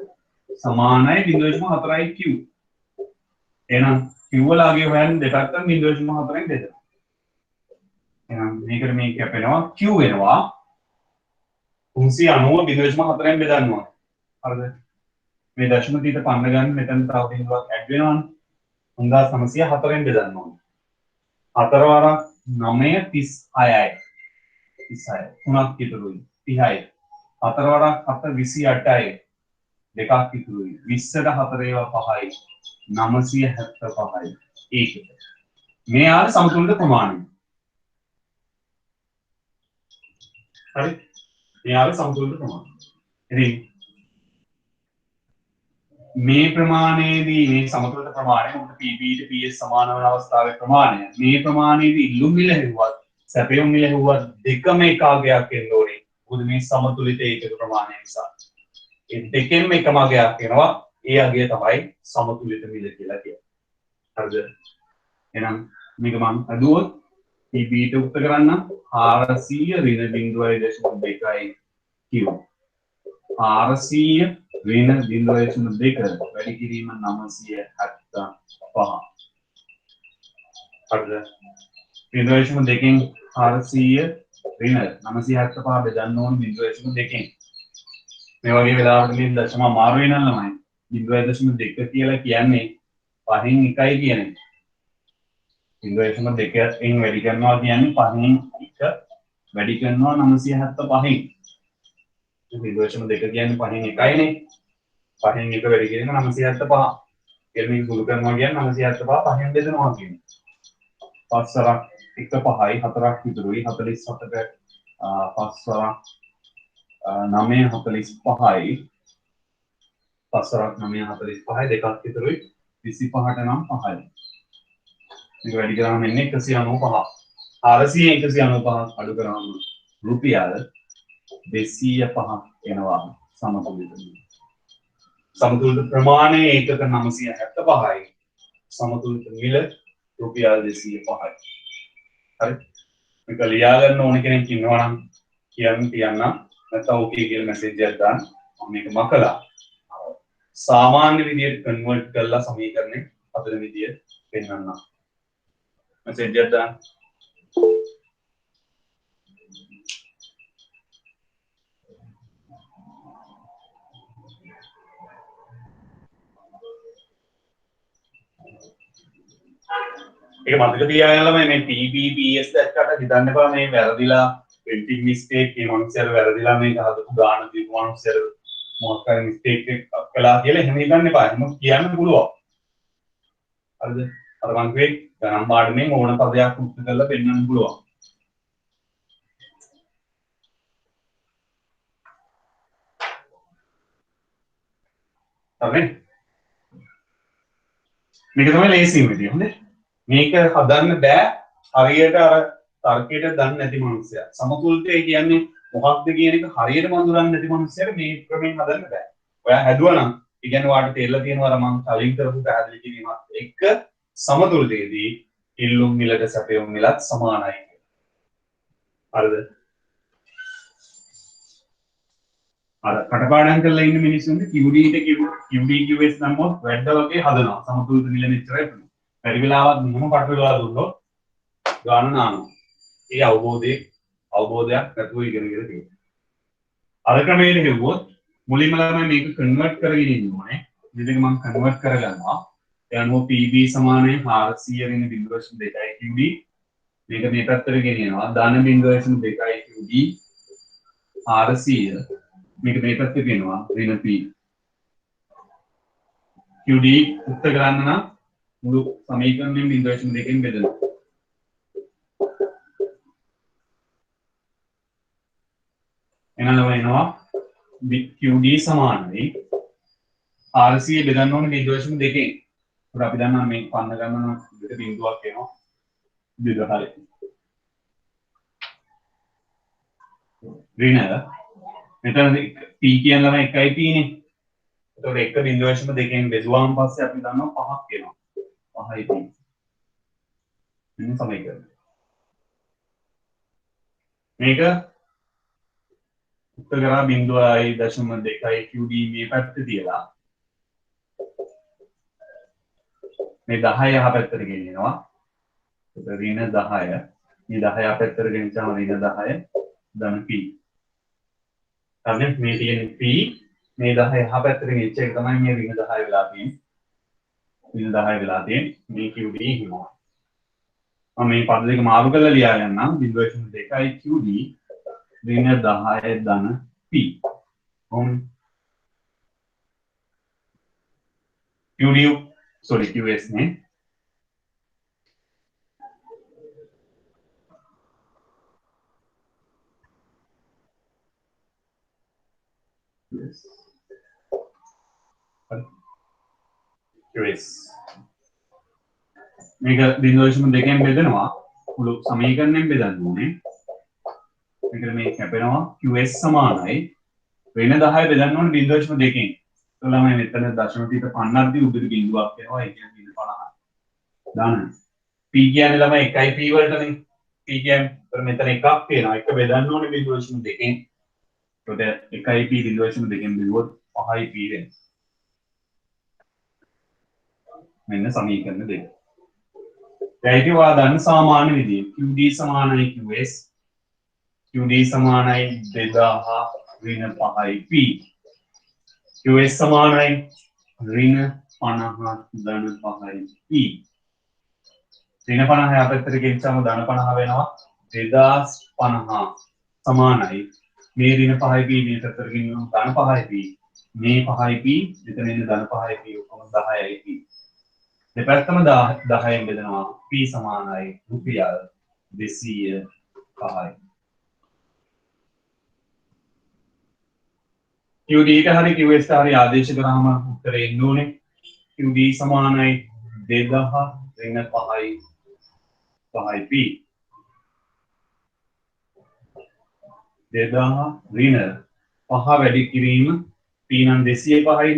Speaker 1: සමානයි 0.4යි Q. එහෙනම් Q වල අගය හොයන්න දෙකක් ගන්න 0.4ෙන් බෙදලා. එහෙනම් මේකට මේ කැපෙනවා Q වෙනවා 390 0.4ෙන් බෙදන්න ඕනේ. හරිද? මේ දශම තීත පන්න ගන්න මෙතන තව බිඳුවක් ඇඩ් වෙනවනේ. 1904ෙන් බෙදන්න ඕනේ. 4 වරක් 9 36යි. 36. තුනක් ඉතුරුයි. 30යි. 4 වරක් 7 28යි. දෙකක් ඉතුරුයි. 20ට 4 ඒවා 5යි. 975යි. ඒකට. මේ ආර සමතුලිත ප්‍රමාණය. හරි. මේ ආර සමතුලිත ප්‍රමාණය. ඉතින් මේ ප්‍රමාණයේදී මේ සමතුලිත ප්‍රමාණය උන්ට PB ට PS සමාන වන අවස්ථාවේ ප්‍රමාණය මේ ප්‍රමාණයේදී ඉල්ලුම් මිල හෙව්වත් සැපයුම් මිල හෙව්වත් දෙකම එක අගයක් එන්න ඕනේ මොකද මේ සමතුලිත ඒකක ප්‍රමාණය නිසා ඒ දෙකෙන්ම එකම අගයක් එනවා ඒ අගය තමයි සමතුලිත මිල කියලා කියන්නේ හරිද එහෙනම් මේක මම හදුවොත් PB ට උත්තර කරන්න 400 ඍණ 0.2යි Q 400 ඍණ 0.2 වැඩි කිරීම 975 හරිද 0.2කින් 400 ඍණ 975 බෙදන්න ඕනේ 0.2කින් මේ වගේ වෙලාවකට මේ දශම අමාරු වෙනවා ළමයි 0.2 කියලා කියන්නේ පහෙන් එකයි කියන එක 0.2කින් වැඩි කරනවා කියන්නේ පහෙන් එක වැඩි කරනවා 975න් 0.2 කියන්නේ පහෙන් එකයිනේ පහෙන් එක වැඩි කිරීම 975 එල්මින් සුළු කරනවා කියන්නේ 975 පහෙන් බෙදනවා කියන්නේ පස්වරක් 1 5යි 4ක් ඉතුරුයි 47ට පස්වරක් 9 45යි පස්වරක් 9 45යි දෙකක් ඉතුරුයි 25ට නම් 5යි මේක වැඩි කරාම එන්නේ 195 400 195 අඩු කරාම රුපියල් 205ක් එනවා සමතුලිත ප්‍රමාණය ඒකක 975යි සමතුලිත මිල රුපියල් 205යි හරි මේක ලියා ගන්න ඕන කෙනෙක් ඉන්නවා නම් කියන්න නැත්නම් ඕකේ කියලා මැසේජ් එකක් දාන්න මම මේක මකලා සාමාන්‍ය විදියට කන්වර්ට් කරලා සමීකරණය හතර විදියට පෙන්වන්නම් මැසේජ් එකක් දාන්න ඒක මතක තියාගන්න ළමයි මේ PPPS දැක්කට හිතන්න එපා මේ වැරදිලා printing mistake මේ මොනසෙර වැරදිලා මේක හදපු ගාන දීපු මොනසෙර මොකක් හරි mistake එකක් කළා කියලා එහෙම හිතන්න එපා. එහෙම කියන්න පුළුවන්. හරිද? අර මං කිව්වේ ගණන් පාඩමෙන් ඕන පදයක් උත්තර කරලා පෙන්නන්න පුළුවන්. හරි? මේක තමයි ලේසිම විදිය. හොඳේ. මේක හදන්න බෑ හරියට අර තර්කයට දන්නේ නැති මනුස්සයා. සමතුලිතය කියන්නේ මොකක්ද කියන එක හරියටම අඳුරන්නේ නැති මනුස්සයෙක් මේ ක්‍රමයෙන් හදන්න බෑ. ඔයා හැදුවා නම් ඒ කියන්නේ ඔයාලට තේරලා තියෙනවා අර මං කලින් කරපු පැහැදිලි කිරීමත් එක්ක සමතුලිතයේදී ඉල්ලුම් මිලට සැපයුම් මිලත් සමානයි. හරිද? අර කටපාඩම් කරලා ඉන්න මිනිස්සුන්ට QDQS නම්වත් වැඩ වගේ හදනවා. සමතුලිත මිල මෙච්චරයි පුළුවන්. පරි වෙලාවක් මොනම කටවිලා දුන්නොත් ගාන නානවා. ඒ අවබෝධයක් නැතුව ඉගෙනගෙන තියෙනවා. අර ක්‍රමයේ හෙව්වොත් මුලින්ම ළමයි මේක කන්වර්ට් කරගෙන ඉන්න ඕනේ. මේක මම කන්වර්ට් කරගන්නවා. ඒ අනුව PB සමානයි 400 වෙන 0.2යි QD. මේක මේ පැත්තට ගෙනියනවා. ධන 0.2යි QD 400 මේක මේ පැත්තට ගෙනවා ඍණ P. QD උත්තර කරන්න නම් මුළු සමීකරණයෙන් 0.2කින් බෙදනවා. එහෙනම් වෙනවා QD සමානයි 400 බෙදන්න ඕනේ 0.2කින්. ඒත් අපි දන්නවා මේ පන්න ගන්න දෙක බිඳුවක් එනවා. දෙක හරි. ඍණ මෙතන P කියන ළමයි 1යි P නේ. එතකොට 1.2කින් බෙදුවාන් පස්සේ අපි දන්නවා 5ක් එනවා. 5යි P. මෙන්න සමීකරණය. මේක උත්තර කරා 0.2යි QD මේ පැත්තේ තියලා මේ 10 යහ පැත්තට ගෙනියනවා. ඒක ඍණ 10. මේ 10 යහ පැත්තට ගෙනිච්චාම ඍණ 10 ධන P. තමයි මේ තියෙන P මේ 10 යහ පැත්තට ගෙනිච්ච එක තමයි මේ ඍණ 10 වෙලා තියෙන්නේ. ඍණ 10 වෙලා තියෙන්නේ මේ QD හිමවා. මම මේ පද දෙක මාරු කරලා ලියා ගන්නම් 0.2යි QD ඍණ 10 ධන P. QS ने QS මේක 0.2කින් බෙදනවා මුළු සමීකරණයෙන් බෙදන්න ඕනේ. මේකට මේ කැපෙනවා QS සමානයි ඍණ 10 බෙදන්න ඕනේ 0.2කින්. ළමයි මෙතන දශම පිට 50ක් දී උඩට බිඳුවක් එනවා ඒ කියන්නේ 50. දාන්න. P කියන්නේ ළමයි 1යි P වලටනේ. P කියන්නේ මෙතන එකක් තියෙනවා. එක බෙදන්න ඕනේ 0.2කින්. ඒකට 1යි P 0.2කින් බෙදුවොත් 5යි P වෙනවා. මෙන්න සමීකරණ දෙක. දැන් ඔයා දන්න සාමාන්‍ය විදිය QD සමානයි QS QD සමානයි 2000 ඍණ 5යි P QS සමානයි ඍණ 50 ධන 5යි P ඍණ 50 අපතර ගෙච්චාම ධන 50 වෙනවා 2050 සමානයි මේ ඍණ 5යි P මේ පැත්තට ගෙනියනවා ධන 5යි P මේ 5යි P මෙතන ඉන්න ධන 5යි P ඔක්කොම 10යි P දෙපැත්තම 10න් බෙදනවා P සමානයි රුපියල් 205යි QD ට හරි QS ට හරි ආදේශ කරාම උත්තරේ එන්න ඕනේ QD සමානයි 2000 ඍණ 5යි P 2000 ඍණ 5 වැඩි කිරීම P නම් 205යි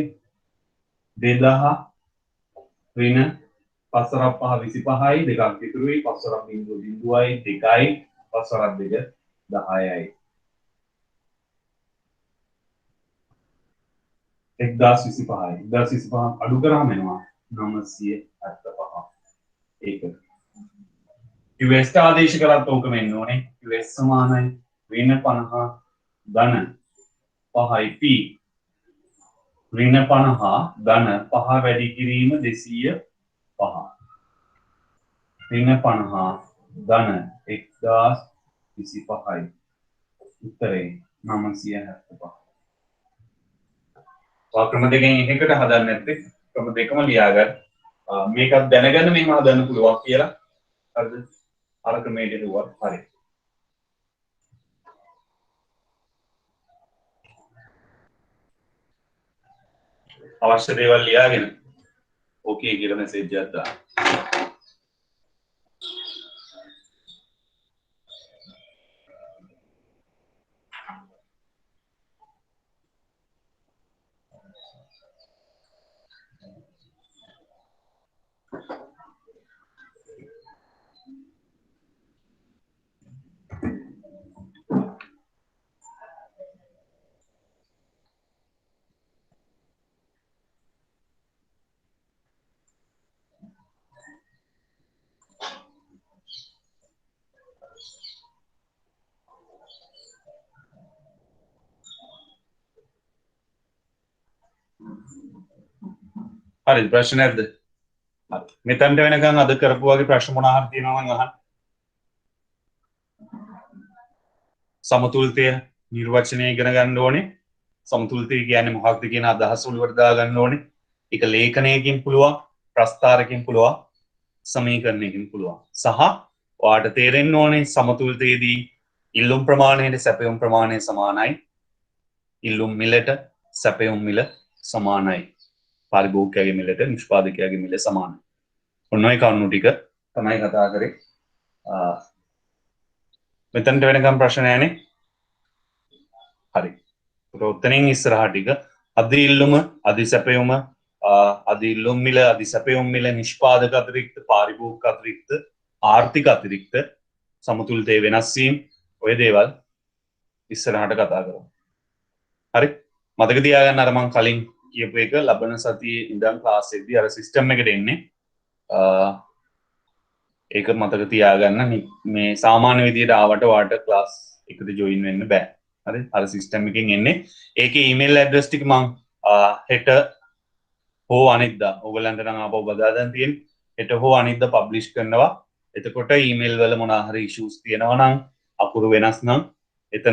Speaker 1: 2000 ඍණ 5 25යි දෙකක් ඉතුරුයි 5 බිඳුවයි 2යි 5 2 10යි 1025 අඩු කරාම එනවා 975 ඒක QS ආදේශ කරත් ඕකම එන්න ඕනේ QS සමානයි ඍණ 50 ධන 5යි P ඍණ 50 ධන 5 වැඩි කිරීම 205 රින 50 ධන 1025යි උත්තරේ 975. ක්‍රම දෙකෙන් එකකට හදන්න නැත්තේ ක්‍රම දෙකම ලියාගන්න. මේකත් දැනගන්න මේව හදන්න පුළුවන් කියලා. හරිද? අර ක්‍රමයට දුවත් හරි. අවශ්‍ය දේවල් ලියාගෙන ඕකේ කියලා මෙසේජ් එකක් දාන්න. හරි ප්‍රශ්න නැද්ද? හරි. මෙතනට වෙනකන් අද කරපු වගේ ප්‍රශ්න මොනවා හරි තියෙනවා නම් අහන්න. සමතුලිතය නිර්වචනය ඉගෙන ගන්න ඕනේ. සමතුලිතය කියන්නේ මොකක්ද කියන අදහස උඩට දා ගන්න ඕනේ. ඒක ලේඛනයකින් පුළුවන්, ප්‍රස්තාරකින් පුළුවන්, සමීකරණයකින් පුළුවන්. සහ ඔයාට තේරෙන්න ඕනේ සමතුලිතයේදී ඉල්ලුම් ප්‍රමාණයට සැපයුම් ප්‍රමාණය සමානයි. ඉල්ලුම් මිලට සැපයුම් මිල සමානයි. පාරිභෝගිකයාගේ මිලට නිෂ්පාදකයාගේ මිල සමානයි. ඔන්න ඔය කරුණු ටික තමයි කතා කරේ. මෙතනට වෙනකම් ප්‍රශ්න නැහැනේ. හරි. උත්තරින් ඉස්සරහට ටික අධි ඉල්ලුම, අධි සැපයුම, අධි ඉල්ලුම් මිල, අධි සැපයුම් මිල, නිෂ්පාදක අතිරික්ත, පාරිභෝගික අතිරික්ත, ආර්ථික අතිරික්ත, සමතුලිතය වෙනස් වීම ඔය දේවල් ඉස්සරහට කතා කරමු. හරි. මතක තියාගන්න අර මම කලින් කියපු එක ලබන සතියේ ඉඳන් ක්ලාස් එකේදී අර සිස්ටම් එකට එන්නේ. ඒක මතක තියාගන්න මේ සාමාන්‍ය විදියට ආවට වාට ක්ලාස් එකට ජොයින් වෙන්න බෑ. හරි? අර සිස්ටම් එකෙන් එන්නේ. ඒකේ ඊමේල් ඇඩ්‍රස් ටික මම හෙට හෝ අනිද්දා ඔයගලන්ට නම් ආපහු බදා දැන් තියෙන්නේ. හෙට හෝ අනිද්දා පබ්ලිෂ් කරනවා. එතකොට ඊමේල් වල මොනවා හරි ඉෂුස් තියෙනවා නම් අකුරු වෙනස් නම්